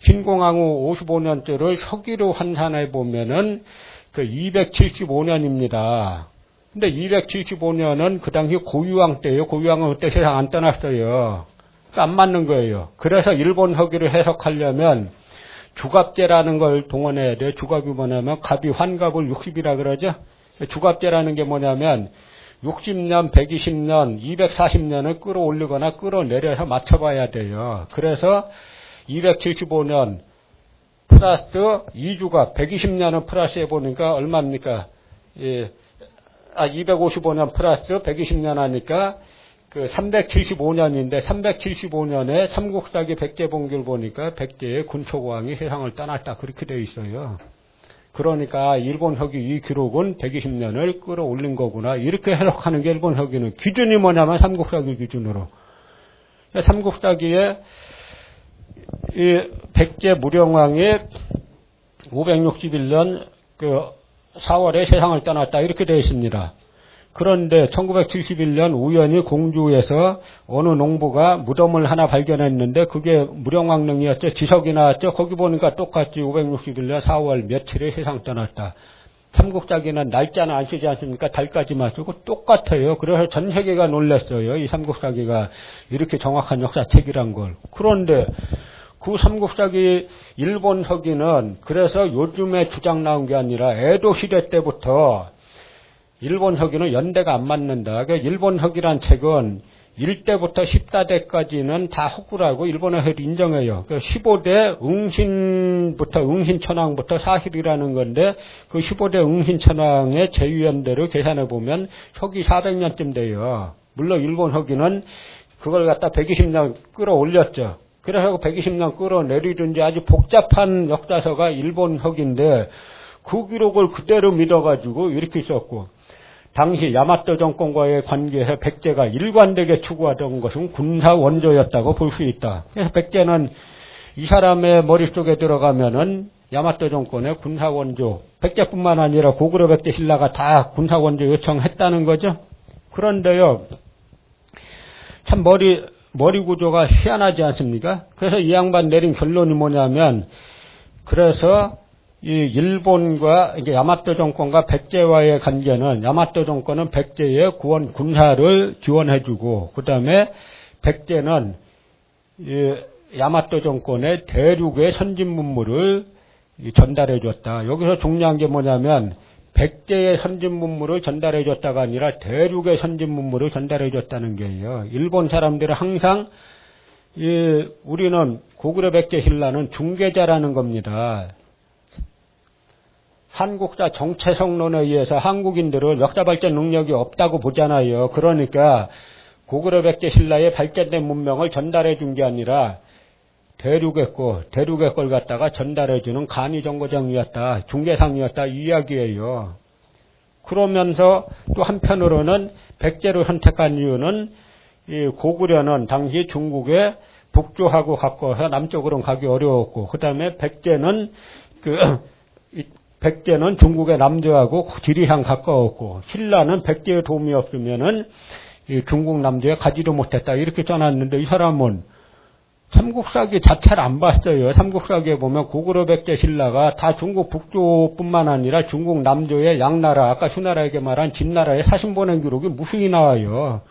신공항우 55년조를 서기로 환산해 보면은 그 275년입니다. 근데 275년은 그 당시 고유왕 때예요. 고유왕은 그때 세상 안 떠났어요. 그러니까 안 맞는 거예요. 그래서 일본 서기를 해석하려면 주갑제라는 걸 동원해야 돼요. 주갑이 뭐냐면 갑이 환갑을 60이라 그러죠. 주갑제라는 게 뭐냐면 60년, 120년, 240년을 끌어올리거나 끌어내려서 맞춰봐야 돼요. 그래서 275년 플러스 2주가 120년을 플러스 해보니까 얼마입니까? 255년 플러스 120년 하니까 그 375년인데 375년에 삼국사기 백제봉기를 보니까 백제의 군초고왕이 세상을 떠났다. 그렇게 되어 있어요. 그러니까 일본 서기 이 기록은 120년을 끌어올린 거구나. 이렇게 해석하는 게 일본 서기는 기준이 뭐냐면 삼국사기 기준으로. 삼국사기에 이 백제 무령왕이 561년 그 4월에 세상을 떠났다. 이렇게 되어 있습니다. 그런데 1971년 우연히 공주에서 어느 농부가 무덤을 하나 발견했는데 그게 무령왕릉이었죠. 지석이 나왔죠. 거기 보니까 똑같이 561년 4월 며칠에 세상 떠났다. 삼국사기는 날짜는 안 쓰지 않습니까? 달까지만 쓰고 똑같아요. 그래서 전 세계가 놀랐어요. 이 삼국사기가 이렇게 정확한 역사책이란 걸. 그런데 그 삼국사기 일본 서기는 그래서 요즘에 주장 나온 게 아니라 에도 시대 때부터 일본 서기는 연대가 안 맞는다. 그러니까 일본 서기란 책은 1대부터 14대까지는 다 허구라고 일본에서 인정해요. 그러니까 15대 응신천왕부터 사실이라는 건데 그 15대 응신천왕의 제위연대로 계산해 보면 서기 400년쯤 돼요. 물론 일본 서기는 그걸 갖다 120년 끌어올렸죠. 그래서 120년 끌어내리든지 아주 복잡한 역사서가 일본 서기인데 그 기록을 그대로 믿어가지고 이렇게 썼고 당시 야마토 정권과의 관계에서 백제가 일관되게 추구하던 것은 군사 원조였다고 볼 수 있다. 그래서 백제는 이 사람의 머릿속에 들어가면은 야마토 정권의 군사 원조, 백제뿐만 아니라 고구려 백제 신라가 다 군사 원조 요청했다는 거죠. 그런데요, 참 머리 구조가 희한하지 않습니까? 그래서 이 양반 내린 결론이 뭐냐면, 그래서 이 일본과 이제 야마토 정권과 백제와의 관계는 야마토 정권은 백제의 구원 군사를 지원해주고 그다음에 백제는 이 야마토 정권의 대륙의 선진 문물을 전달해줬다. 여기서 중요한 게 뭐냐면 백제의 선진 문물을 전달해줬다가 아니라 대륙의 선진 문물을 전달해줬다는 게예요. 일본 사람들은 항상 우리는 고구려 백제 신라는 중개자라는 겁니다. 한국사 정체성론에 의해서 한국인들은 역사 발전 능력이 없다고 보잖아요. 그러니까 고구려 백제 신라의 발전된 문명을 전달해 준 게 아니라 대륙의 걸 갖다가 전달해 주는 간이정거장이었다. 중개상이었다. 이 이야기예요. 그러면서 또 한편으로는 백제를 선택한 이유는 이 고구려는 당시 중국에 북조하고 가까워서 남쪽으로는 가기 어려웠고 그다음에 백제는 중국의 남조하고 지리상 가까웠고 신라는 백제의 도움이 없으면은 중국 남조에 가지도 못했다. 이렇게 써놨는데 이 사람은 삼국사기 자체를 안 봤어요. 삼국사기에 보면 고구려 백제 신라가 다 중국 북조뿐만 아니라 중국 남조의 양나라, 아까 수나라에게 말한 진나라에 사신 보낸 기록이 무수히 나와요.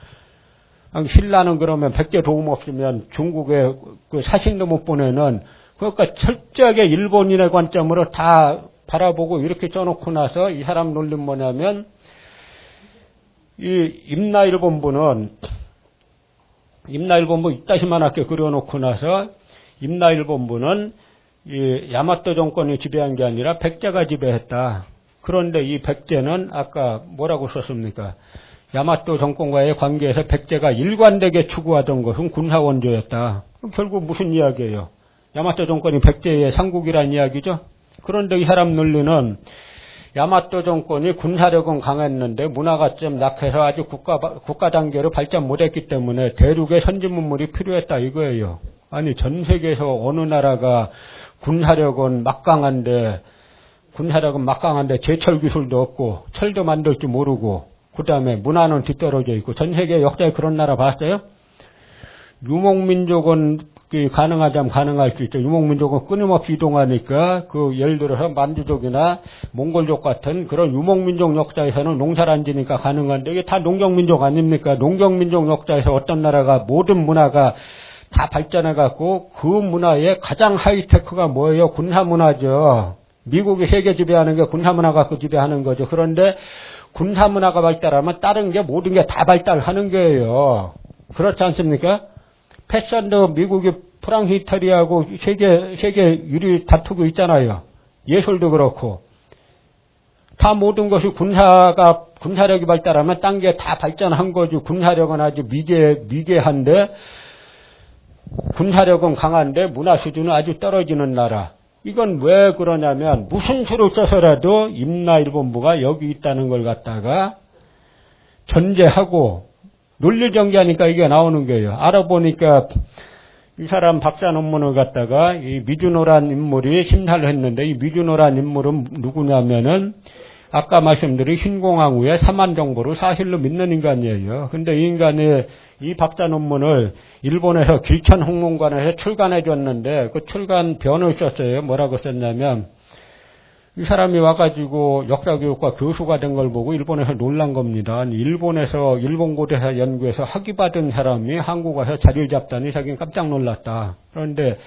신라는 그러면 백제 도움 없으면 중국에 그 사신도 못 보내는 그러니까 철저하게 일본인의 관점으로 다 바라보고 이렇게 써놓고 나서 이 사람 논리는 뭐냐면 이 임나일본부는 이따시만하게 그려놓고 나서 임나일본부는 이 야마토 정권이 지배한 게 아니라 백제가 지배했다. 그런데 이 백제는 아까 뭐라고 썼습니까? 야마토 정권과의 관계에서 백제가 일관되게 추구하던 것은 군사원조였다. 결국 무슨 이야기예요? 야마토 정권이 백제의 상국이라는 이야기죠? 그런데 이 사람 논리는 야마토 정권이 군사력은 강했는데 문화가 좀 약해서 아주 국가 단계로 발전 못했기 때문에 대륙의 선진 문물이 필요했다 이거예요. 아니 전 세계에서 어느 나라가 군사력은 막강한데 제철 기술도 없고 철도 만들 줄 모르고 그다음에 문화는 뒤떨어져 있고 전 세계 역사에 그런 나라 봤어요? 유목민족은 가능하자면 가능할 수 있죠. 유목민족은 끊임없이 이동하니까 예를 들어서 만주족이나 몽골족 같은 그런 유목민족 역사에서는 농사를 안 지니까 가능한데 이게 다 농경민족 아닙니까? 농경민족 역사에서 어떤 나라가 모든 문화가 다 발전해갖고 그 문화의 가장 하이테크가 뭐예요? 군사문화죠. 미국이 세계 지배하는 게 군사문화 갖고 지배하는 거죠. 그런데 군사문화가 발달하면 다른 게 모든 게 다 발달하는 거예요. 그렇지 않습니까? 패션도 미국이 프랑스 이탈리아하고 세계 유리 다투고 있잖아요. 예술도 그렇고. 다 모든 것이 군사력이 발달하면 딴 게 다 발전한 거죠. 군사력은 아주 미개한데, 군사력은 강한데 문화 수준은 아주 떨어지는 나라. 이건 왜 그러냐면 무슨 수를 써서라도 임나일본부가 여기 있다는 걸 갖다가 전제하고 논리정지하니까 이게 나오는 거예요. 알아보니까 이 사람 박사 논문을 갖다가 이 미주노란 인물이 심사를 했는데, 이 미주노란 인물은 누구냐면은 아까 말씀드린 신공항 후에 사만 정보를 사실로 믿는 인간이에요. 근데 이 인간이 이 박사 논문을 일본에서 길천 홍문관에서 출간해 줬는데 그 출간변을 썼어요. 뭐라고 썼냐면, 이 사람이 와가지고 역사교육과 교수가 된 걸 보고 일본에서 놀란 겁니다. 일본에서 일본고대사 연구에서 학위받은 사람이 한국 와서 자리를 잡다니 자기는 깜짝 놀랐다. 그런데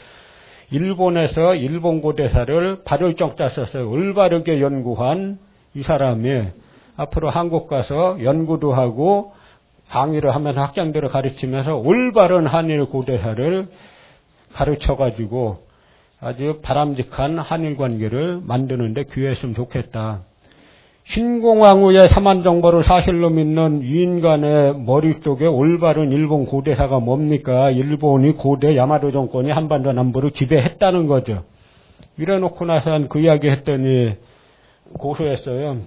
일본에서 일본고대사를 발열정자 썼어요. 올바르게 연구한 이 사람이 앞으로 한국 가서 연구도 하고 강의를 하면서 학생들을 가르치면서 올바른 한일 고대사를 가르쳐가지고 아주 바람직한 한일 관계를 만드는데 기여했으면 좋겠다. 신공항 후에 사만 정보를 사실로 믿는 이 인간의 머릿속에 올바른 일본 고대사가 뭡니까? 일본이 고대 야마토 정권이 한반도 남부를 지배했다는 거죠. 이래놓고 나서 그 이야기 했더니 고소했어요.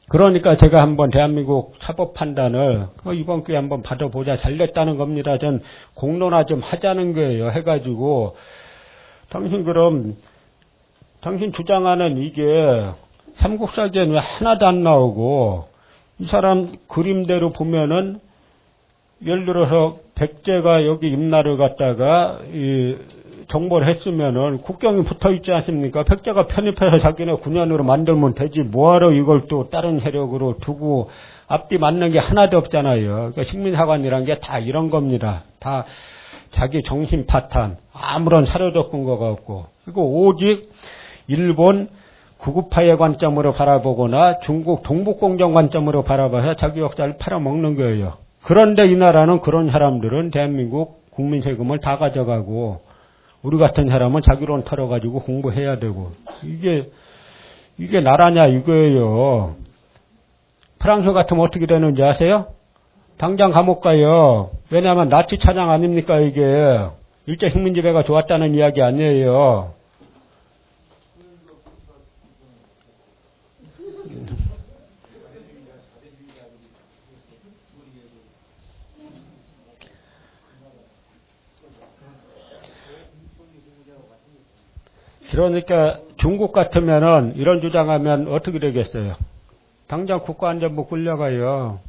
그러니까 제가 한번 대한민국 사법 판단을 이번 기회에 한번 받아보자. 잘됐다는 겁니다. 전 공론화 좀 하자는 거예요. 해가지고 당신 그럼 당신 주장하는 이게 삼국사기엔 왜 하나도 안 나오고, 이 사람 그림대로 보면은 예를 들어서 백제가 여기 임나를 갖다가 이 정벌을 했으면은 국경이 붙어 있지 않습니까? 백제가 편입해서 자기네 군현으로 만들면 되지. 뭐하러 이걸 또 다른 세력으로 두고 앞뒤 맞는 게 하나도 없잖아요. 그러니까 식민사관이란 게 다 이런 겁니다. 다 자기 정신 파탄, 아무런 사료적 근거가 없고, 그리고 오직 일본 구구파의 관점으로 바라보거나 중국 동북공정 관점으로 바라봐서 자기 역사를 팔아먹는 거예요. 그런데 이 나라는 그런 사람들은 대한민국 국민 세금을 다 가져가고, 우리 같은 사람은 자기 돈 털어가지고 공부해야 되고, 이게 나라냐 이거예요. 프랑스 같으면 어떻게 되는지 아세요? 당장 감옥 가요. 왜냐하면 나치 찬양 아닙니까 이게. 일제 식민지배가 좋았다는 이야기 아니에요. 그러니까 중국 같으면은 이런 주장하면 어떻게 되겠어요? 당장 국가안전부 끌려가요.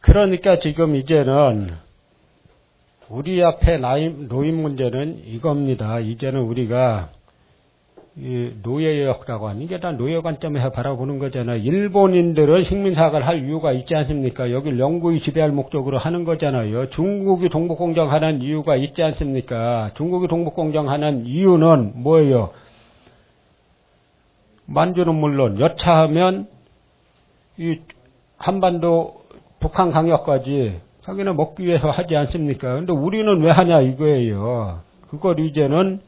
그러니까 지금 이제는 우리 앞에 놓인 문제는 이겁니다. 이제는 우리가 이 노예역라고 하는 게 다 노예 관점에서 바라보는 거잖아요. 일본인들은 식민사학을 할 이유가 있지 않습니까? 여기 영국이 지배할 목적으로 하는 거잖아요. 중국이 동북공정하는 이유가 있지 않습니까? 중국이 동북공정하는 이유는 뭐예요? 만주는 물론 여차하면 이 한반도 북한 강역까지 자기는 먹기 위해서 하지 않습니까? 근데 우리는 왜 하냐 이거예요. 그걸 이제는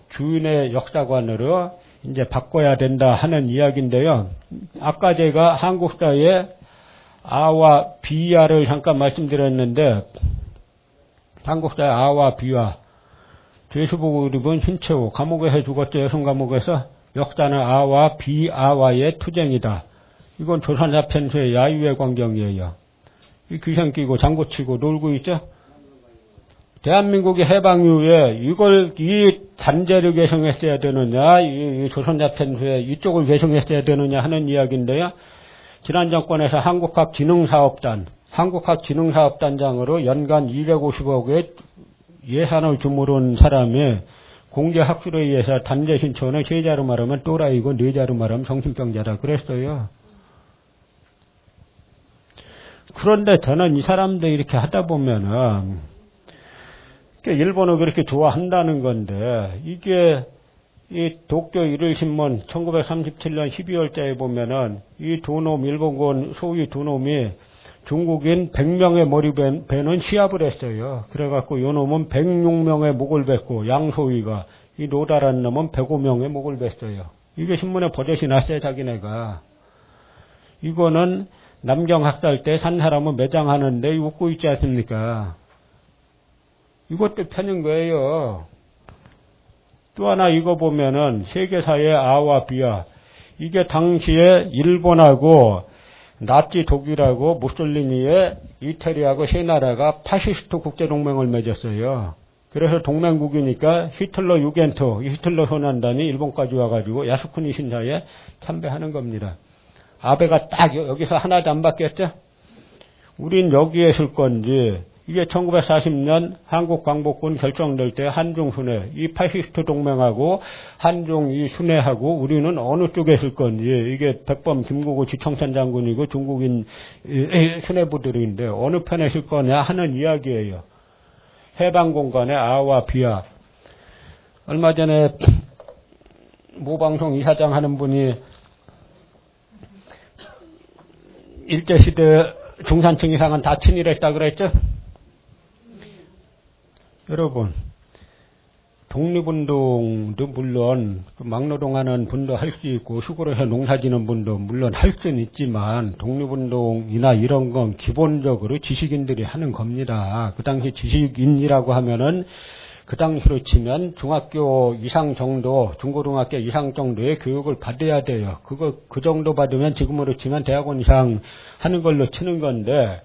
주인의 역사관으로 이제 바꿔야 된다 하는 이야기인데요. 아까 제가 한국사의 아와 비아를 잠깐 말씀드렸는데, 한국사의 아와 비아, 죄수복을 입은 신채호, 감옥에서 죽었죠. 여성 감옥에서. 역사는 아와 비아와의 투쟁이다. 이건 조선사 편수의 야유의 광경이에요. 이 귀신 끼고 장구치고 놀고 있죠. 대한민국의 해방 이후에 이 단죄를 개성했어야 되느냐, 이 조선자 편수에 이쪽을 개성했어야 되느냐 하는 이야기인데요. 지난 정권에서 한국학진흥사업단장으로 연간 250억의 예산을 주무른 사람이 공개학술에 의해서 단죄 신청을 세 자로 말하면 또라이고 네 자로 말하면 정신병자다 그랬어요. 그런데 저는 이 사람들 이렇게 하다 보면은 일본을 그렇게 좋아한다는 건데, 이게 이 도쿄 일일신문 1937년 12월자에 보면은 이 두 놈, 일본군 소위 두 놈이 중국인 100명의 머리 베는 시합을 했어요. 그래갖고 요 놈은 106명의 목을 뱉고 양소위가 이 노다라는 놈은 105명의 목을 뱉어요. 이게 신문에 버젓이 났어요, 자기네가. 이거는 남경학살 때 산 사람은 매장하는데 웃고 있지 않습니까? 이것도 펴는 거예요. 또 하나 이거 보면은 세계사의 아와 비아. 이게 당시에 일본하고 나치 독일하고 무솔리니의 이태리하고 세 나라가 파시스트 국제동맹을 맺었어요. 그래서 동맹국이니까 히틀러 유겐트, 히틀러 소년단이 일본까지 와가지고 야스쿠니 신사에 참배하는 겁니다. 아베가 딱 여기서 하나도 안 바뀌었죠? 우린 여기에 있을 건지, 이게 1940년 한국 광복군 결정될 때 한중 순회, 이 파시스트 동맹하고 한중 이 순회하고 우리는 어느 쪽에 있을 건지, 이게 백범 김구구 지청산 장군이고 중국인 순회부들인데 어느 편에 있을 거냐 하는 이야기예요. 해방공간의 아와 비아. 얼마 전에 모방송 이사장 하는 분이 일제시대 중산층 이상은 다 친일했다 그랬죠? 여러분, 독립운동도 물론 막노동하는 분도 할 수 있고 시골에서 농사지는 분도 물론 할 수는 있지만 독립운동이나 이런 건 기본적으로 지식인들이 하는 겁니다. 그 당시 지식인이라고 하면은 그 당시로 치면 중학교 이상 정도, 중고등학교 이상 정도의 교육을 받아야 돼요. 그 정도 받으면 지금으로 치면 대학원 이상 하는 걸로 치는 건데,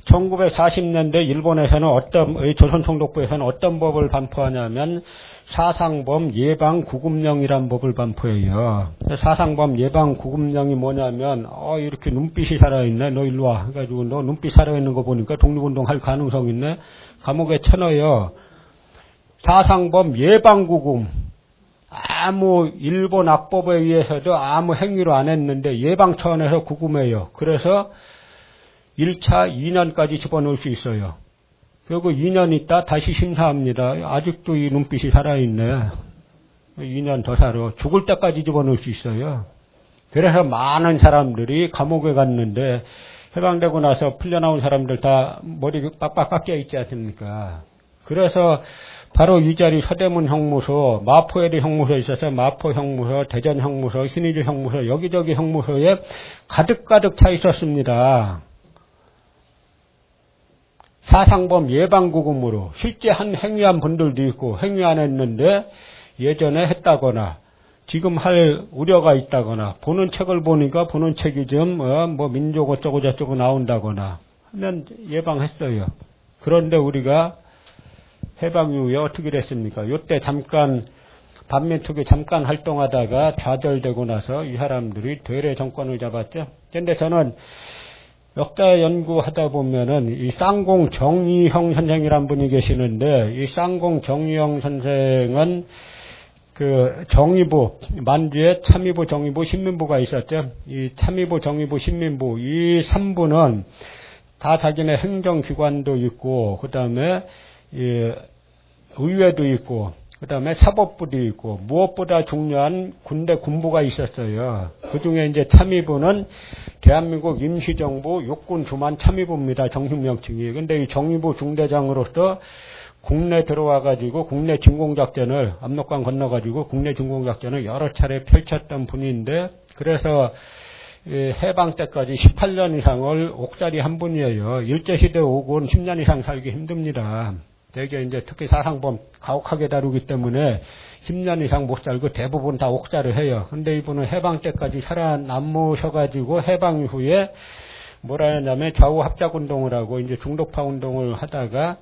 1940년대 일본에서는 조선총독부에서는 어떤 법을 반포하냐면 사상범 예방 구금령이란 법을 반포해요. 사상범 예방 구금령이 뭐냐면 이렇게 눈빛이 살아있네. 너 일로 와. 해가지고 너 눈빛 살아있는 거 보니까 독립운동 할 가능성 있네. 감옥에 쳐넣어요. 사상범 예방 구금. 아무 일본 악법에 의해서도 아무 행위로 안 했는데 예방 차원에서 구금해요. 그래서 1차 2년까지 집어넣을 수 있어요. 그리고 2년 있다 다시 심사합니다. 아직도 이 눈빛이 살아있네. 2년 더 살아. 죽을 때까지 집어넣을 수 있어요. 그래서 많은 사람들이 감옥에 갔는데 해방되고 나서 풀려나온 사람들 다 머리 빡빡 깎여 있지 않습니까? 그래서 바로 이 자리 서대문 형무소, 마포에도 형무소 있어서 마포 형무소, 대전 형무소, 신의주 형무소, 여기저기 형무소에 가득가득 차 있었습니다. 사상범 예방구금으로 실제 한 행위한 분들도 있고 행위 안 했는데 예전에 했다거나 지금 할 우려가 있다거나 보는 책을 보니까 보는 책이 좀 민족 어쩌고 저쩌고 나온다거나 하면 예방했어요. 그런데 우리가 해방 이후에 어떻게 됐습니까? 요때 잠깐 반민특위 잠깐 활동하다가 좌절되고 나서 이 사람들이 되레 정권을 잡았죠. 그런데 저는 역사 연구하다 보면은 이 쌍공 정의형 선생이란 분이 계시는데 이 쌍공 정의형 선생은 그 정의부 만주에 참의부 정의부 신민부가 있었죠. 이 참의부 정의부 신민부 이 3부는 다 자기네 행정기관도 있고 그다음에 이 의회도 있고 그다음에 사법부도 있고 무엇보다 중요한 군대 군부가 있었어요. 그중에 이제 참의부는 대한민국 임시정부 육군 주만 참의부입니다. 정식 명칭이. 근데 이 정의부 중대장으로서 국내 들어와 가지고 국내 진공작전을 압록강 건너 가지고 국내 진공작전을 여러 차례 펼쳤던 분인데 그래서 해방 때까지 18년 이상을 옥살이 한 분이에요. 일제시대 오군 10년 이상 살기 힘듭니다. 되게 이제 특히 사상범 가혹하게 다루기 때문에 10년 이상 못 살고 대부분 다 옥살을 해요. 근데 이분은 해방 때까지 살아남으셔가지고 해방 이후에 뭐라 하냐면 좌우 합작 운동을 하고 이제 중독파 운동을 하다가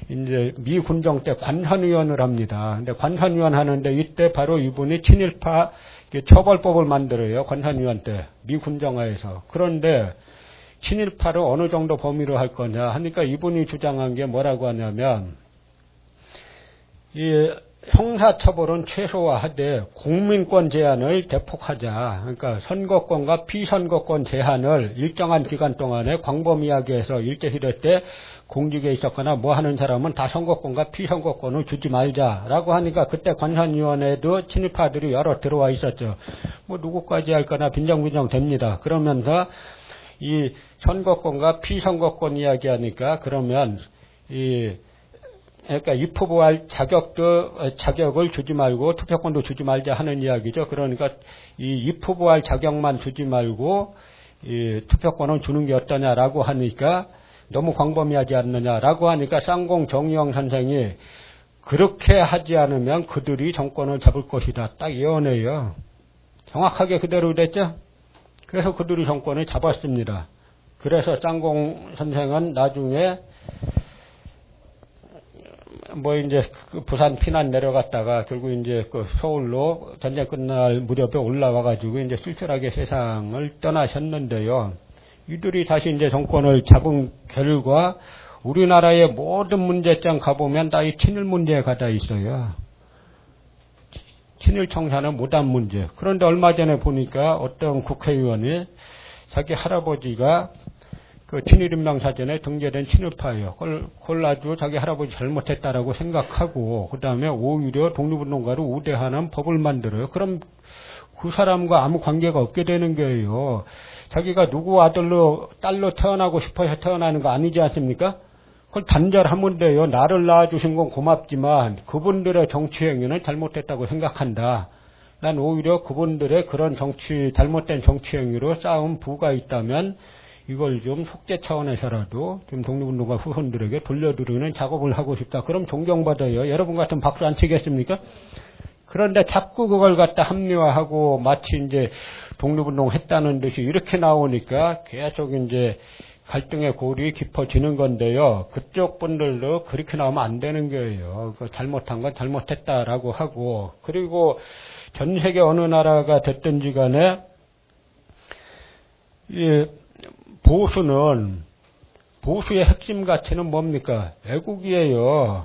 이제 미 군정 때 관선위원을 합니다. 근데 관선위원 하는데 이때 바로 이분이 친일파 처벌법을 만들어요. 관선위원 때 미 군정하에서. 그런데 친일파를 어느 정도 범위로 할 거냐 하니까 이분이 주장한 게 뭐라고 하냐면 이 형사처벌은 최소화하되 공민권 제한을 대폭하자. 그러니까 선거권과 피선거권 제한을 일정한 기간 동안에 광범위하게 해서 일제시대 때 공직에 있었거나 뭐 하는 사람은 다 선거권과 피선거권을 주지 말자라고 하니까 그때 관선위원회도 친일파들이 여러 들어와 있었죠. 뭐 누구까지 할 거나 빈정빈정 됩니다. 그러면서 이 선거권과 피선거권 이야기하니까 그러면 그러니까 입후보할 자격을 주지 말고 투표권도 주지 말자 하는 이야기죠. 그러니까 이 입후보할 자격만 주지 말고 이 투표권은 주는 게 어떠냐라고 하니까 너무 광범위하지 않느냐라고 하니까 쌍공 정의영 선생이 그렇게 하지 않으면 그들이 정권을 잡을 것이다. 딱 예언해요. 정확하게 그대로 됐죠. 그래서 그들이 정권을 잡았습니다. 그래서 쌍공 선생은 나중에 뭐 이제 그 부산 피난 내려갔다가 결국 이제 그 서울로 전쟁 끝날 무렵에 올라와가지고 이제 쓸쓸하게 세상을 떠나셨는데요. 이들이 다시 이제 정권을 잡은 결과 우리나라의 모든 문제점 가보면 다 이 친일 문제에 가다 있어요. 친일 청산은 무단 문제. 그런데 얼마 전에 보니까 어떤 국회의원이 자기 할아버지가 그 친일인명사전에 등재된 친일파예요. 그걸 아주 자기 할아버지 잘못했다라고 생각하고 그 다음에 오히려 독립운동가를 우대하는 법을 만들어요. 그럼 그 사람과 아무 관계가 없게 되는 거예요. 자기가 누구 아들로 딸로 태어나고 싶어서 태어나는 거 아니지 않습니까? 그걸 단절하면 돼요. 나를 낳아주신 건 고맙지만 그분들의 정치 행위는 잘못됐다고 생각한다. 난 오히려 그분들의 그런 잘못된 정치 행위로 쌓은 부가 있다면 이걸 좀 속죄 차원에서라도 좀 독립운동가 후손들에게 돌려드리는 작업을 하고 싶다. 그럼 존경받아요. 여러분 같은 박수 안 치겠습니까? 그런데 자꾸 그걸 갖다 합리화하고 마치 이제 독립운동 했다는 듯이 이렇게 나오니까 계속 이제 갈등의 골이 깊어지는 건데요. 그쪽 분들도 그렇게 나오면 안 되는 거예요. 그 잘못한 건 잘못했다라고 하고, 그리고 전 세계 어느 나라가 됐든지 간에 이 보수의 핵심 가치는 뭡니까? 애국이에요.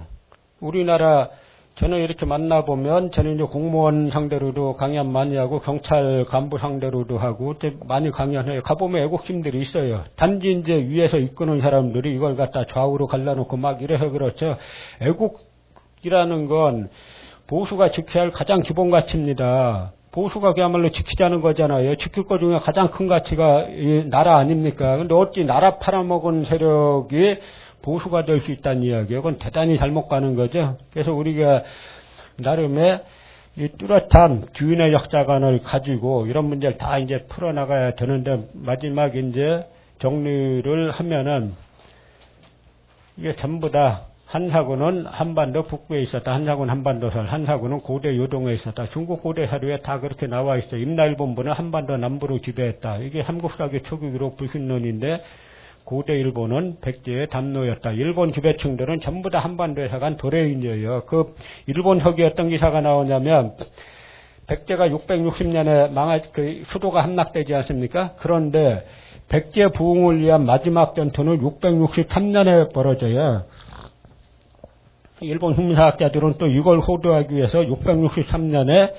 우리나라 저는 이렇게 만나보면 저는 이제 공무원 상대로도 강연 많이 하고 경찰 간부 상대로도 하고 많이 강연해요. 가보면 애국심들이 있어요. 단지 이제 위에서 이끄는 사람들이 이걸 갖다 좌우로 갈라놓고 막 이래서 그렇죠. 애국이라는 건 보수가 지켜야 할 가장 기본 가치입니다. 보수가 그야말로 지키자는 거잖아요. 지킬 것 중에 가장 큰 가치가 이 나라 아닙니까? 근데 어찌 나라 팔아먹은 세력이 보수가 될 수 있다는 이야기예요. 그건 대단히 잘못 가는 거죠. 그래서 우리가 나름의 이 뚜렷한 주인의 역사관을 가지고 이런 문제를 다 이제 풀어나가야 되는데 마지막 이제 정리를 하면은 이게 전부 다 한사군은 한반도 북부에 있었다. 한사군 한반도설, 한사군은 고대 요동에 있었다. 중국 고대 사료에 다 그렇게 나와 있어요. 임나일본부는 한반도 남부로 지배했다. 이게 삼국사기 초기 기록 불신론인데 고대 일본은 백제의 담노였다. 일본 지배층들은 전부 다 한반도에 사간 도래인이에요. 그 일본 서기에 어떤 기사가 나오냐면 백제가 660년에 그 수도가 함락되지 않습니까? 그런데 백제 부흥을 위한 마지막 전투는 663년에 벌어져요. 일본 흉사학자들은 또 이걸 호도하기 위해서 663년에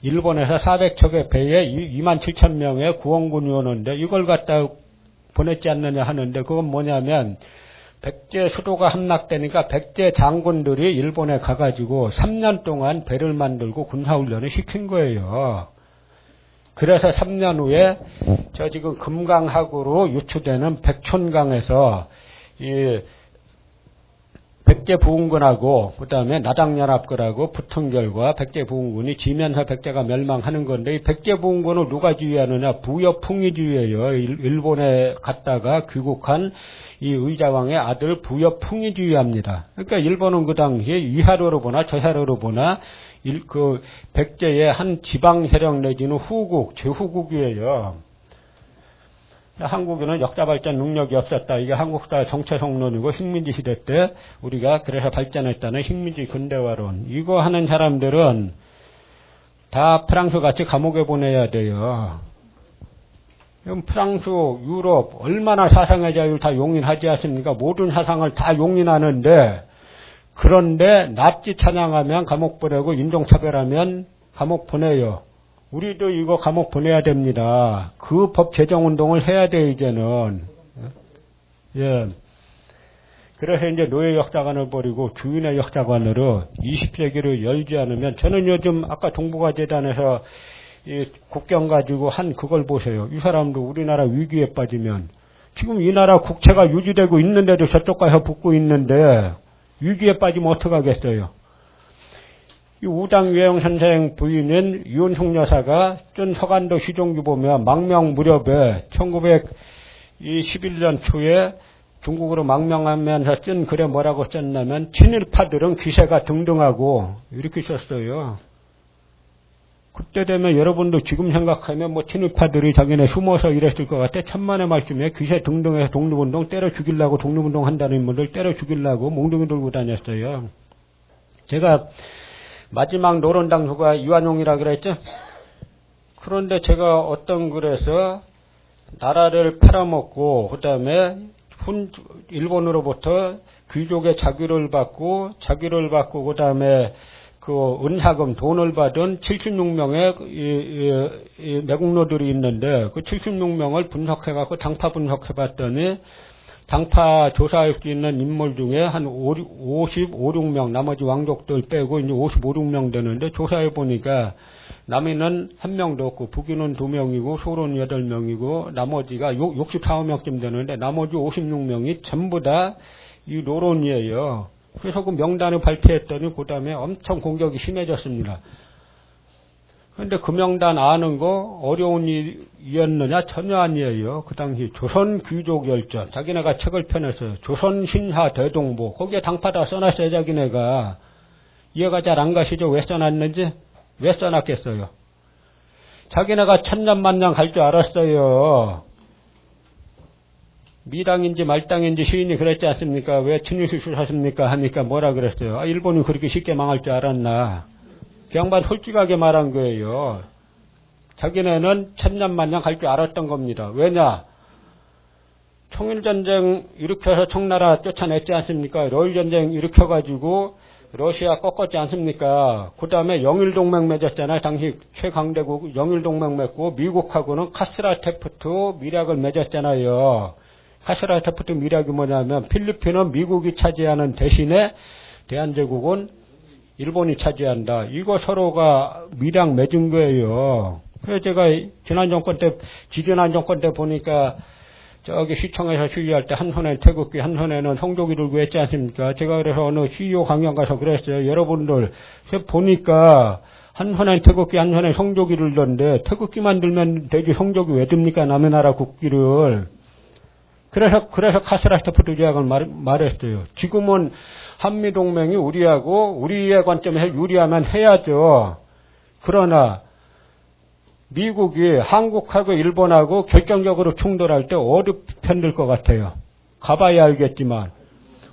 일본에서 400척의 배에 27,000명의 구원군이 오는데 이걸 갖다 보냈지 않느냐 하는데 그건 뭐냐면 백제 수도가 함락되니까 백제 장군들이 일본에 가가지고 3년 동안 배를 만들고 군사훈련을 시킨 거예요. 그래서 3년 후에 저 지금 금강하구로 유추되는 백촌강에서 이 백제 부흥군하고 그다음에 나당연합군하고 붙은 결과 백제 부흥군이 지면서 백제가 멸망하는 건데 이 백제 부흥군을 누가 지휘하느냐? 부여풍이지휘예요. 일본에 갔다가 귀국한 이 의자왕의 아들 부여풍이 지휘합니다. 그러니까 일본은 그 당시에 위하로로 보나 저하로로 보나 그 백제의 한 지방 세력 내지는 후국, 제후국이에요. 한국에는 역사 발전 능력이 없었다. 이게 한국사 정체성론이고 식민지 시대 때 우리가 그래서 발전했다는 식민지 근대화론. 이거 하는 사람들은 다 프랑스 같이 감옥에 보내야 돼요. 프랑스, 유럽 얼마나 사상의 자유를 다 용인하지 않습니까? 모든 사상을 다 용인하는데 그런데 나치 찬양하면 감옥 보내고 인종차별하면 감옥 보내요. 우리도 이거 감옥 보내야 됩니다. 그 법 제정 운동을 해야 돼 이제는. 예. 그래서 이제 노예 역사관을 버리고 주인의 역사관으로 20세기를 열지 않으면, 저는 요즘 아까 동북아재단에서 이 국경 가지고 한 그걸 보세요. 이 사람도 우리나라 위기에 빠지면, 지금 이 나라 국채가 유지되고 있는데도 저쪽 가서 붙고 있는데 위기에 빠지면 어떡하겠어요. 이 우당외영 선생 부인인 이윤숙 여사가 전 서간도 시종기 보면 망명 무렵에 1911년 초에 중국으로 망명하면서 쓴 글에 뭐라고 썼냐면, 친일파들은 기세가 등등하고 이렇게 썼어요. 그때 되면 여러분도 지금 생각하면 뭐 친일파들이 자기네 숨어서 이랬을 것 같아. 천만의 말씀에 기세 등등해서 독립운동 때려 죽이려고, 독립운동 한다는 인물들 때려 죽이려고 몽둥이 들고 다녔어요. 제가 마지막 노론당수가 이완용이라 그랬죠. 그런데 제가 어떤 글에서 나라를 팔아먹고 그다음에 일본으로부터 귀족의 자귀를 받고 그다음에 그 은하금 돈을 받은 76명의 이 매국노들이 있는데, 그 76명을 분석해갖고 당파 분석해봤더니 당파 조사할 수 있는 인물 중에 한 55, 6명, 나머지 왕족들 빼고 이제 55, 6명 되는데, 조사해보니까 남인은 1명도 없고, 북인은 2명이고, 소론 8명이고, 나머지가 64, 5명쯤 되는데, 나머지 56명이 전부 다 이 노론이에요. 그래서 그 명단을 발표했더니, 그 다음에 엄청 공격이 심해졌습니다. 그런데 그 명단 아는 거 어려운 일이었느냐? 전혀 아니에요. 그 당시 조선 귀족 열전, 자기네가 책을 펴냈어요. 조선 신사 대동보, 거기에 당파 다 써놨어요. 자기네가. 이해가 잘 안 가시죠? 왜 써놨는지? 왜 써놨겠어요? 자기네가 천년만년 갈 줄 알았어요. 미당인지 말당인지 시인이 그랬지 않습니까? 왜 친일수술 하십니까? 하니까 뭐라 그랬어요? 아, 일본이 그렇게 쉽게 망할 줄 알았나? 그 양반 솔직하게 말한 거예요. 자기네는 천년만년 갈 줄 알았던 겁니다. 왜냐? 청일전쟁 일으켜서 청나라 쫓아냈지 않습니까? 러일전쟁 일으켜가지고 러시아 꺾었지 않습니까? 그 다음에 영일동맹 맺었잖아요. 당시 최강대국 영일동맹 맺고, 미국하고는 카스라테프트 밀약을 맺었잖아요. 카스라테프트 밀약이 뭐냐면, 필리핀은 미국이 차지하는 대신에 대한제국은 일본이 차지한다. 이거 서로가 밀약 맺은 거예요. 그래서 제가 지난 정권 때, 지지난 정권 때 보니까 저기 시청에서 시위할 때 한 손에 태극기, 한 손에는 성조기 들고 했지 않습니까? 제가 그래서 어느 CEO 강연 가서 그랬어요. 여러분들 보니까 한 손에 태극기, 한 손에 성조기 들던데 태극기만 들면 되지 성조기 왜 듭니까? 남의 나라 국기를. 그래서 카스라테프트 조약을 말했어요. 지금은 한미동맹이 우리의 관점에서 유리하면 해야죠. 그러나 미국이 한국하고 일본하고 결정적으로 충돌할 때 어디 편들 것 같아요? 가봐야 알겠지만,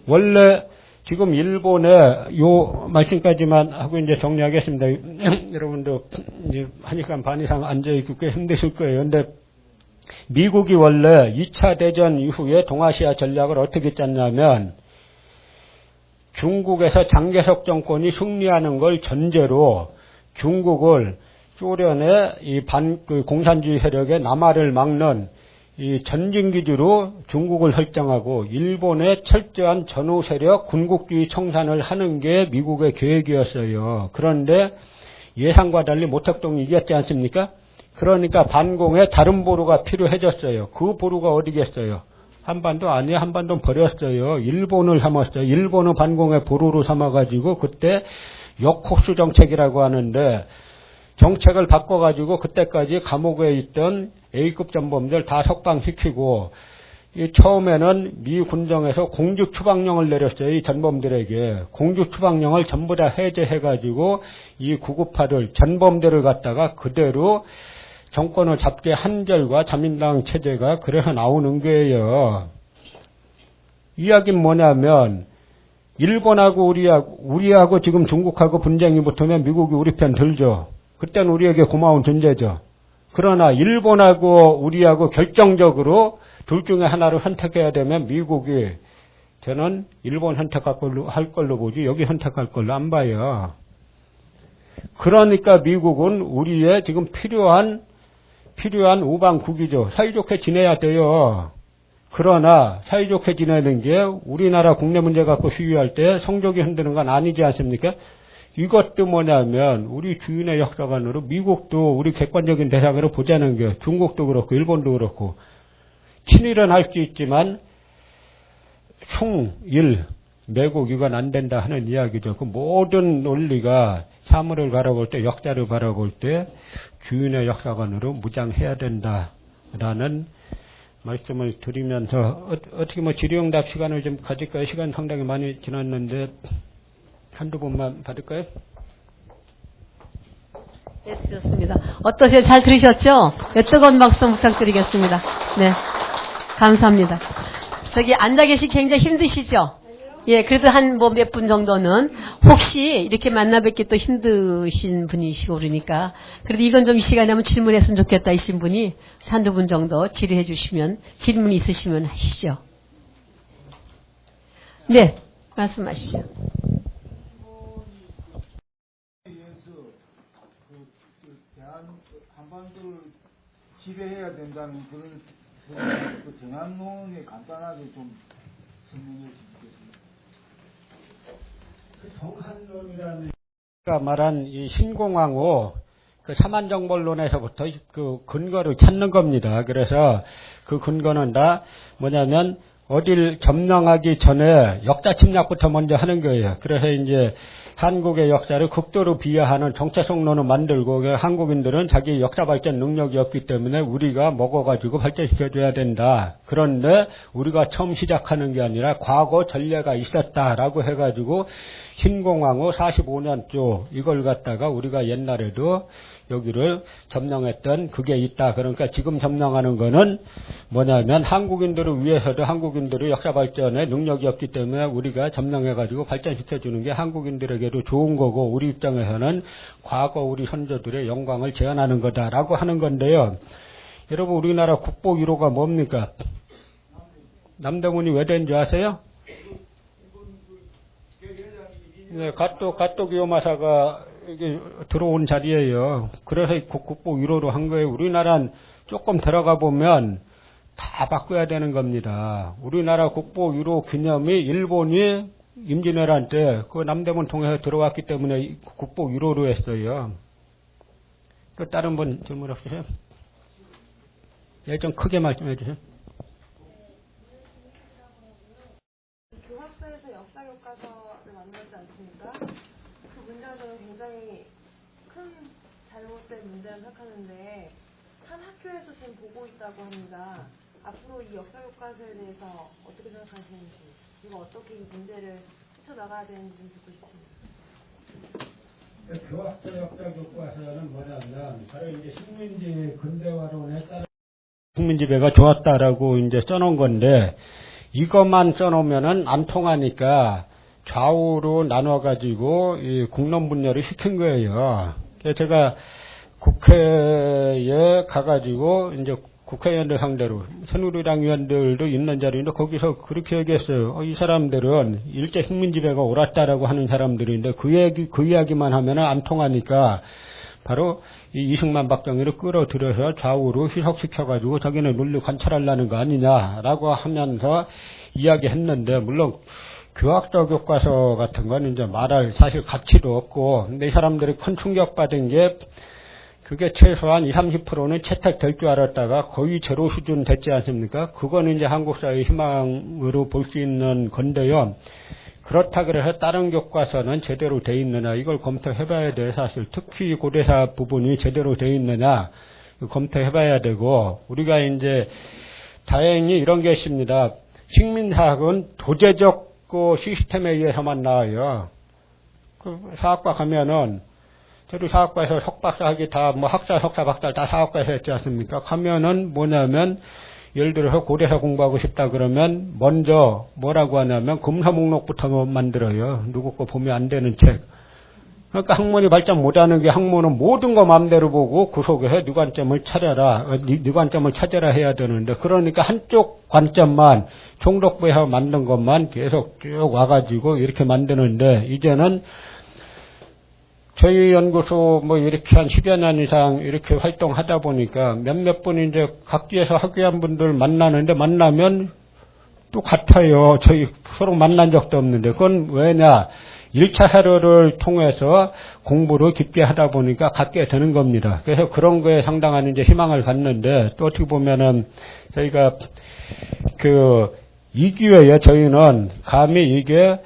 원래 지금 일본의 요 말씀까지만 하고 이제 정리하겠습니다. 여러분도 이제 하니까 반 이상 앉아있고 꽤 힘드실 거예요. 근데 미국이 원래 2차 대전 이후에 동아시아 전략을 어떻게 짰냐면, 중국에서 장개석 정권이 승리하는 걸 전제로 중국을 소련의 공산주의 세력의 남하를 막는 이 전진기지로 중국을 설정하고, 일본의 철저한 전후 세력 군국주의 청산을 하는 게 미국의 계획이었어요. 그런데 예상과 달리 모택동이 이겼지 않습니까? 그러니까 반공에 다른 보루가 필요해졌어요. 그 보루가 어디겠어요? 한반도 아니에요. 한반도 버렸어요. 일본을 삼았어요. 일본은 반공의 보루로 삼아가지고 그때 역호수 정책이라고 하는데, 정책을 바꿔가지고 그때까지 감옥에 있던 A급 전범들 다 석방시키고, 처음에는 미 군정에서 공직 추방령을 내렸어요. 이 전범들에게. 공직 추방령을 전부 다 해제해가지고 이 구급파를, 전범들을 갖다가 그대로 정권을 잡게 한결과 자민당 체제가 그래서 나오는 거예요. 이야기는 뭐냐면, 일본하고 우리하고 지금 중국하고 분쟁이 붙으면 미국이 우리 편 들죠. 그때는 우리에게 고마운 존재죠. 그러나 일본하고 우리하고 결정적으로 둘 중에 하나를 선택해야 되면 미국이 저는 일본 선택할 걸로 보지 여기 선택할 걸로 안 봐요. 그러니까 미국은 우리의 지금 필요한 우방국이죠. 사이좋게 지내야 돼요. 그러나 사이좋게 지내는 게 우리나라 국내 문제 갖고 시위할 때 성적이 흔드는 건 아니지 않습니까? 이것도 뭐냐면 우리 주인의 역사관으로 미국도 우리 객관적인 대상으로 보자는 게 중국도 그렇고 일본도 그렇고 친일은 할 수 있지만 충일 매국 이건 안 된다 하는 이야기죠. 그 모든 논리가 사물을 바라볼 때 역사를 바라볼 때 주인의 역사관으로 무장해야 된다라는 말씀을 드리면서 어떻게 뭐 질의응답 시간을 좀 가질까요? 시간 상당히 많이 지났는데 한두 번만 받을까요? 네, 좋습니다. 어떠세요? 잘 들으셨죠? 네, 뜨거운 박수 부탁드리겠습니다. 네, 감사합니다. 저기 앉아 계시 굉장히 힘드시죠? 예, 그래도 한 뭐 몇 분 정도는 혹시 이렇게 만나 뵙기 또 힘드신 분이시고 그러니까 그래도 이건 좀 시간이 나면 질문했으면 좋겠다 이신 분이 한두 분 정도 질의해 주시면 질문 있으시면 하시죠. 네, 말씀하시죠. 한반도를 지배해야 된다는 그런 그 정한론에 간단하게 좀 설명해 주시겠습니까? 정한론이라는 말한 이 신공항호 그 사만정벌론에서부터 그 근거를 찾는 겁니다. 그래서 그 근거는 다 뭐냐면 어딜 점령하기 전에 역사 침략부터 먼저 하는 거예요. 그래서 이제 한국의 역사를 극도로 비하하는 정체성론을 만들고 한국인들은 자기 역사 발전 능력이 없기 때문에 우리가 먹어가지고 발전시켜줘야 된다. 그런데 우리가 처음 시작하는 게 아니라 과거 전례가 있었다라고 해가지고 신공항호 45년조 이걸 갖다가 우리가 옛날에도 여기를 점령했던 그게 있다. 그러니까 지금 점령하는 거는 뭐냐면 한국인들을 위해서도 한국인들의 역사 발전에 능력이 없기 때문에 우리가 점령해가지고 발전시켜주는 게 한국인들에게도 좋은 거고 우리 입장에서는 과거 우리 선조들의 영광을 재현하는 거다라고 하는 건데요. 여러분 우리나라 국보 1호가 뭡니까? 남대문이 왜 된 줄 아세요? 네, 가토 기요마사가 이게 들어온 자리예요. 그래서 국보 1호로 한 거예요. 우리나라는 조금 들어가 보면 다 바꿔야 되는 겁니다. 우리나라 국보 1호 기념이 일본이 임진왜란 때 그 남대문 통해서 들어왔기 때문에 국보 1호로 했어요. 또 다른 분 질문 없으세요? 예, 좀 크게 말씀해 주세요. 교학서에서 역사 교과서를 만들지 않습니까? 그 문제가 저는 굉장히 큰 잘못된 문제라고 생각하는데 한 학교에서 지금 보고 있다고 합니다. 앞으로 이 역사 교과서에 대해서 어떻게 생각하시는지 그리고 어떻게 이 문제를 헤쳐나가야 되는지 좀 듣고 싶습니다. 교학서 역사 교과서는 뭐냐면 바로 이제 식민지 근대화론에 따른 식민지배가 좋았다라고 이제 써놓은 건데 이것만 써놓으면은 안 통하니까 좌우로 나눠가지고 이 국론 분열을 시킨 거예요. 그래서 제가 국회에 가가지고 이제 국회의원들 상대로 새누리당 의원들도 있는 자리인데 거기서 그렇게 얘기했어요. 이 사람들은 일제 식민지배가 옳았다라고 하는 사람들인데 그 이야기만 하면은 안 통하니까 바로 이 이승만 박정희를 끌어들여서 좌우로 희석시켜가지고 자기네 논리 관찰하려는 거 아니냐라고 하면서 이야기했는데 물론 교학서 교과서 같은 건 이제 말할 사실 가치도 없고 근데 이 사람들이 큰 충격받은 게 그게 최소한 20-30%는 채택될 줄 알았다가 거의 제로 수준 됐지 않습니까? 그거는 이제 한국 사회의 희망으로 볼 수 있는 건데요. 그렇다 그래서 다른 교과서는 제대로 돼 있느냐 이걸 검토해봐야 돼. 사실 특히 고대사 부분이 제대로 돼 있느냐 검토해봐야 되고 우리가 이제 다행히 이런 게 있습니다. 식민사학은 도제적 그 시스템에 의해서만 나와요. 그 사학과 가면은 저도 사학과에서 석박사 하기 다 뭐 학사, 석사, 박사 다 사학과에서 했지 않습니까? 가면은 뭐냐면 예를 들어서 고대사 공부하고 싶다 그러면 먼저 뭐라고 하냐면 금서 목록부터 만들어요. 누구 거 보면 안 되는 책. 그러니까 학문이 발전 못하는 게 학문은 모든 거 마음대로 보고 그 속에 네 관점을 찾아라, 네 관점을 찾아라 해야 되는데 그러니까 한쪽 관점만 총독부에서 만든 것만 계속 쭉 와가지고 이렇게 만드는데 이제는 저희 연구소 뭐 이렇게 한 10여 년 이상 이렇게 활동하다 보니까 몇몇 분이 이제 각지에서 학위한 분들 만나는데 만나면 또 같아요. 저희 서로 만난 적도 없는데 그건 왜냐? 1차 사료를 통해서 공부를 깊게 하다 보니까 갖게 되는 겁니다. 그래서 그런 거에 상당한 이제 희망을 갖는데 또 어떻게 보면은 저희가 이 기회에 저희는 감히 이게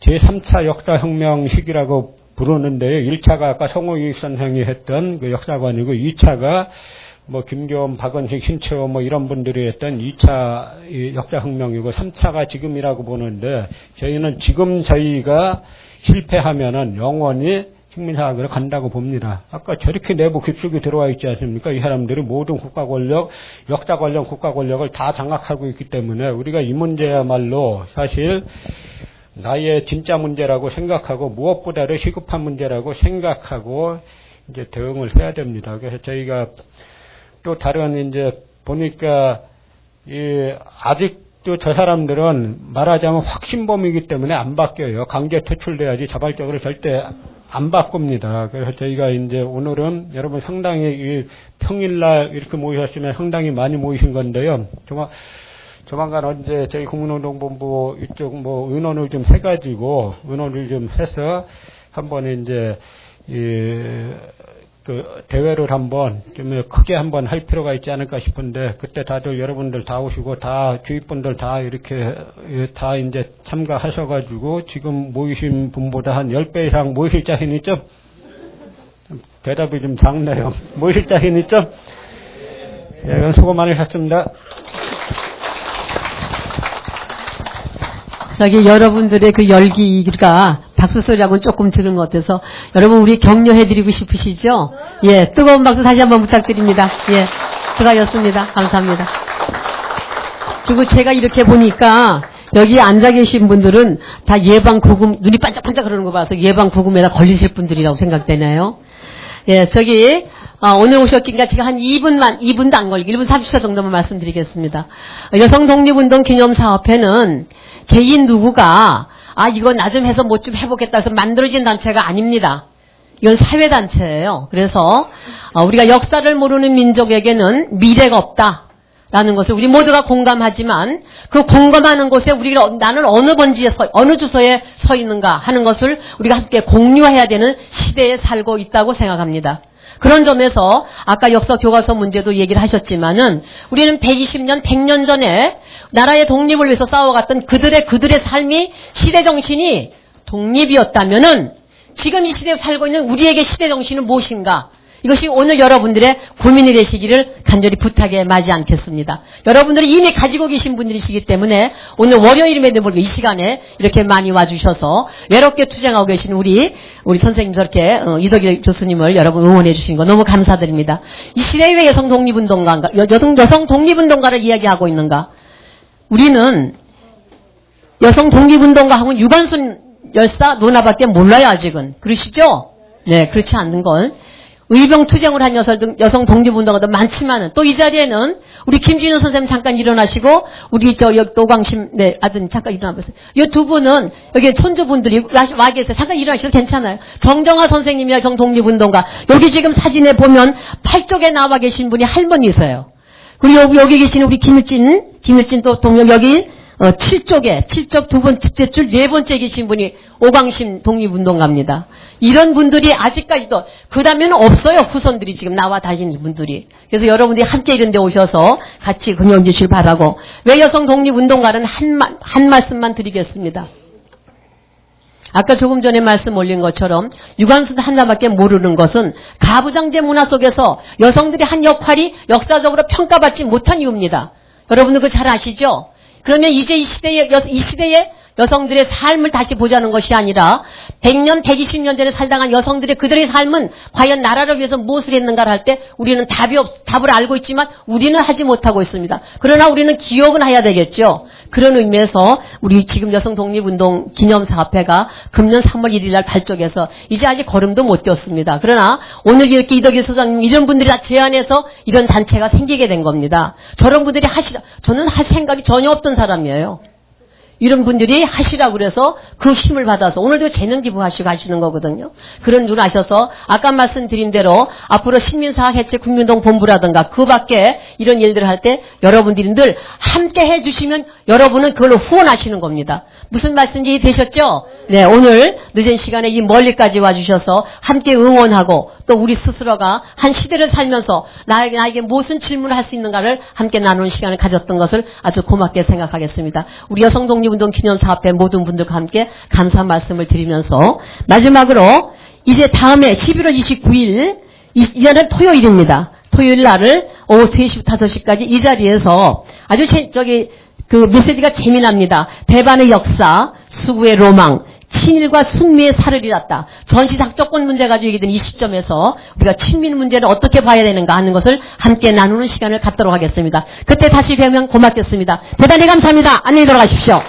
제3차 역사혁명 시기라고 부르는데요. 1차가 아까 성우익 선생이 했던 그 역사관이고 2차가 뭐 김교훈, 박은식, 신채호 뭐 이런 분들이 했던 2차 역사혁명이고 3차가 지금이라고 보는데 저희는 지금 저희가 실패하면은 영원히 식민사학으로 간다고 봅니다. 아까 저렇게 내부 깊숙이 들어와 있지 않습니까? 이 사람들이 모든 국가 권력, 역사 관련 국가 권력을 다 장악하고 있기 때문에 우리가 이 문제야말로 사실 나의 진짜 문제라고 생각하고 무엇보다도 시급한 문제라고 생각하고 이제 대응을 해야 됩니다. 그래서 저희가 또 다른 이제 보니까 아직도 저 사람들은 말하자면 확신범이기 때문에 안 바뀌어요. 강제 퇴출돼야지 자발적으로 절대 안 바꿉니다. 그래서 저희가 이제 오늘은 여러분 상당히 평일날 이렇게 모이셨으면 상당히 많이 모이신 건데요. 조만간 언제 저희 국민운동본부 이쪽 뭐 의논을 좀 해가지고 의논을 좀 해서 한번 이제 그 대회를 한번 좀 크게 한번 할 필요가 있지 않을까 싶은데 그때 다들 여러분들 다 오시고 다 주위 분들 다 이렇게 다 이제 참가하셔가지고 지금 모이신 분보다 한 10배 이상 모이실 자신 있죠? 대답이 좀 작네요. 모이실 자신 있죠? 예, 수고 많으셨습니다. 저기 여러분들의 그 열기가 박수 소리하고는 조금 들은 것 같아서 여러분 우리 격려해드리고 싶으시죠? 예, 뜨거운 박수 다시 한번 부탁드립니다. 예, 수고하셨습니다. 감사합니다. 그리고 제가 이렇게 보니까 여기 앉아 계신 분들은 다 예방구금, 눈이 반짝반짝 그러는 거 봐서 예방구금에다 걸리실 분들이라고 생각되네요. 예, 저기 오늘 오셨기니까 제가 한 2분도 안 걸리고 1분 30초 정도만 말씀드리겠습니다. 여성독립운동 기념사업회는 개인 누구가 이거 나 좀 해서 뭐 좀 해보겠다 해서 만들어진 단체가 아닙니다. 이건 사회단체예요. 그래서 우리가 역사를 모르는 민족에게는 미래가 없다라는 것을 우리 모두가 공감하지만 그 공감하는 곳에 나는 어느 주소에 서 있는가 하는 것을 우리가 함께 공유해야 되는 시대에 살고 있다고 생각합니다. 그런 점에서 아까 역사 교과서 문제도 얘기를 하셨지만은 우리는 120년, 100년 전에 나라의 독립을 위해서 싸워갔던 그들의 삶이 시대 정신이 독립이었다면은 지금 이 시대에 살고 있는 우리에게 시대 정신은 무엇인가? 이것이 오늘 여러분들의 고민이 되시기를 간절히 부탁에 마지 않겠습니다. 여러분들이 이미 가지고 계신 분들이시기 때문에 오늘 월요일임에도 불구하고 이 시간에 이렇게 많이 와주셔서 외롭게 투쟁하고 계신 우리 선생님 저렇게 이덕일 교수님을 여러분 응원해 주신 거 너무 감사드립니다. 이 시대에 왜 여성 독립운동가를 이야기하고 있는가? 우리는 여성 독립운동가 하면 유관순 열사 노나밖에 몰라요 아직은. 그러시죠? 네, 그렇지 않는 건. 의병투쟁을 한 여성 독립운동가도 많지만은 또 이 자리에는 우리 김진우 선생님 잠깐 일어나시고 우리 노광심 아드님 잠깐 일어나보세요. 이 두 분은 여기 손주분들이 와 계세요. 잠깐 일어나셔도 괜찮아요. 정정화 선생님이 여성 독립운동가 여기 지금 사진에 보면 팔쪽에 나와 계신 분이 할머니세요. 그리고 여기 계신 우리 김일진 또 동료 여기 7쪽 두 번째 줄 네 번째 계신 분이 오광심 독립운동가입니다. 이런 분들이 아직까지도 그 다음에는 없어요. 후손들이 지금 나와 다니는 분들이. 그래서 여러분들이 함께 이런 데 오셔서 같이 응원 주시길 바라고 왜 여성 독립운동가는 한 말씀만 드리겠습니다. 아까 조금 전에 말씀 올린 것처럼 유관순 하나밖에 모르는 것은 가부장제 문화 속에서 여성들이 한 역할이 역사적으로 평가받지 못한 이유입니다. 여러분들 그거 잘 아시죠? 그러면 이제 이 시대에 여성들의 삶을 다시 보자는 것이 아니라 100년, 120년 전에 살다간 여성들의 그들의 삶은 과연 나라를 위해서 무엇을 했는가를 할 때 우리는 답을 알고 있지만 우리는 하지 못하고 있습니다. 그러나 우리는 기억은 해야 되겠죠. 그런 의미에서 우리 지금 여성 독립운동 기념사업회가 금년 3월 1일 날 발족해서 이제 아직 걸음도 못 뛰었습니다. 그러나 오늘 이렇게 이덕희 소장님 이런 분들이 다 제안해서 이런 단체가 생기게 된 겁니다. 저런 분들이 저는 할 생각이 전혀 없던 사람이에요. 이런 분들이 하시라고 그래서 그 힘을 받아서 오늘도 재능 기부하시고 하시는 거거든요. 그런 줄 아셔서 아까 말씀드린 대로 앞으로 신민사학 해체 국민운동 본부라든가 그 밖에 이런 일들을 할 때 여러분들이 늘 함께 해주시면 여러분은 그걸로 후원하시는 겁니다. 무슨 말씀인지 되셨죠? 네, 오늘 늦은 시간에 이 멀리까지 와주셔서 함께 응원하고 또 우리 스스로가 한 시대를 살면서 나에게 무슨 질문을 할 수 있는가를 함께 나누는 시간을 가졌던 것을 아주 고맙게 생각하겠습니다. 우리 여성독립운동 기념사업회 모든 분들과 함께 감사 말씀을 드리면서 마지막으로 이제 다음에 11월 29일 이날은 토요일입니다. 토요일 날을 오후 3시부터 5시까지 이 자리에서 아주 그 메시지가 재미납니다. 배반의 역사, 수구의 로망, 친일과 순미의 살을 잃었다. 전시작전권 문제 가지고 얘기된 이 시점에서 우리가 친민 문제를 어떻게 봐야 되는가 하는 것을 함께 나누는 시간을 갖도록 하겠습니다. 그때 다시 뵈면 고맙겠습니다. 대단히 감사합니다. 안녕히 돌아가십시오.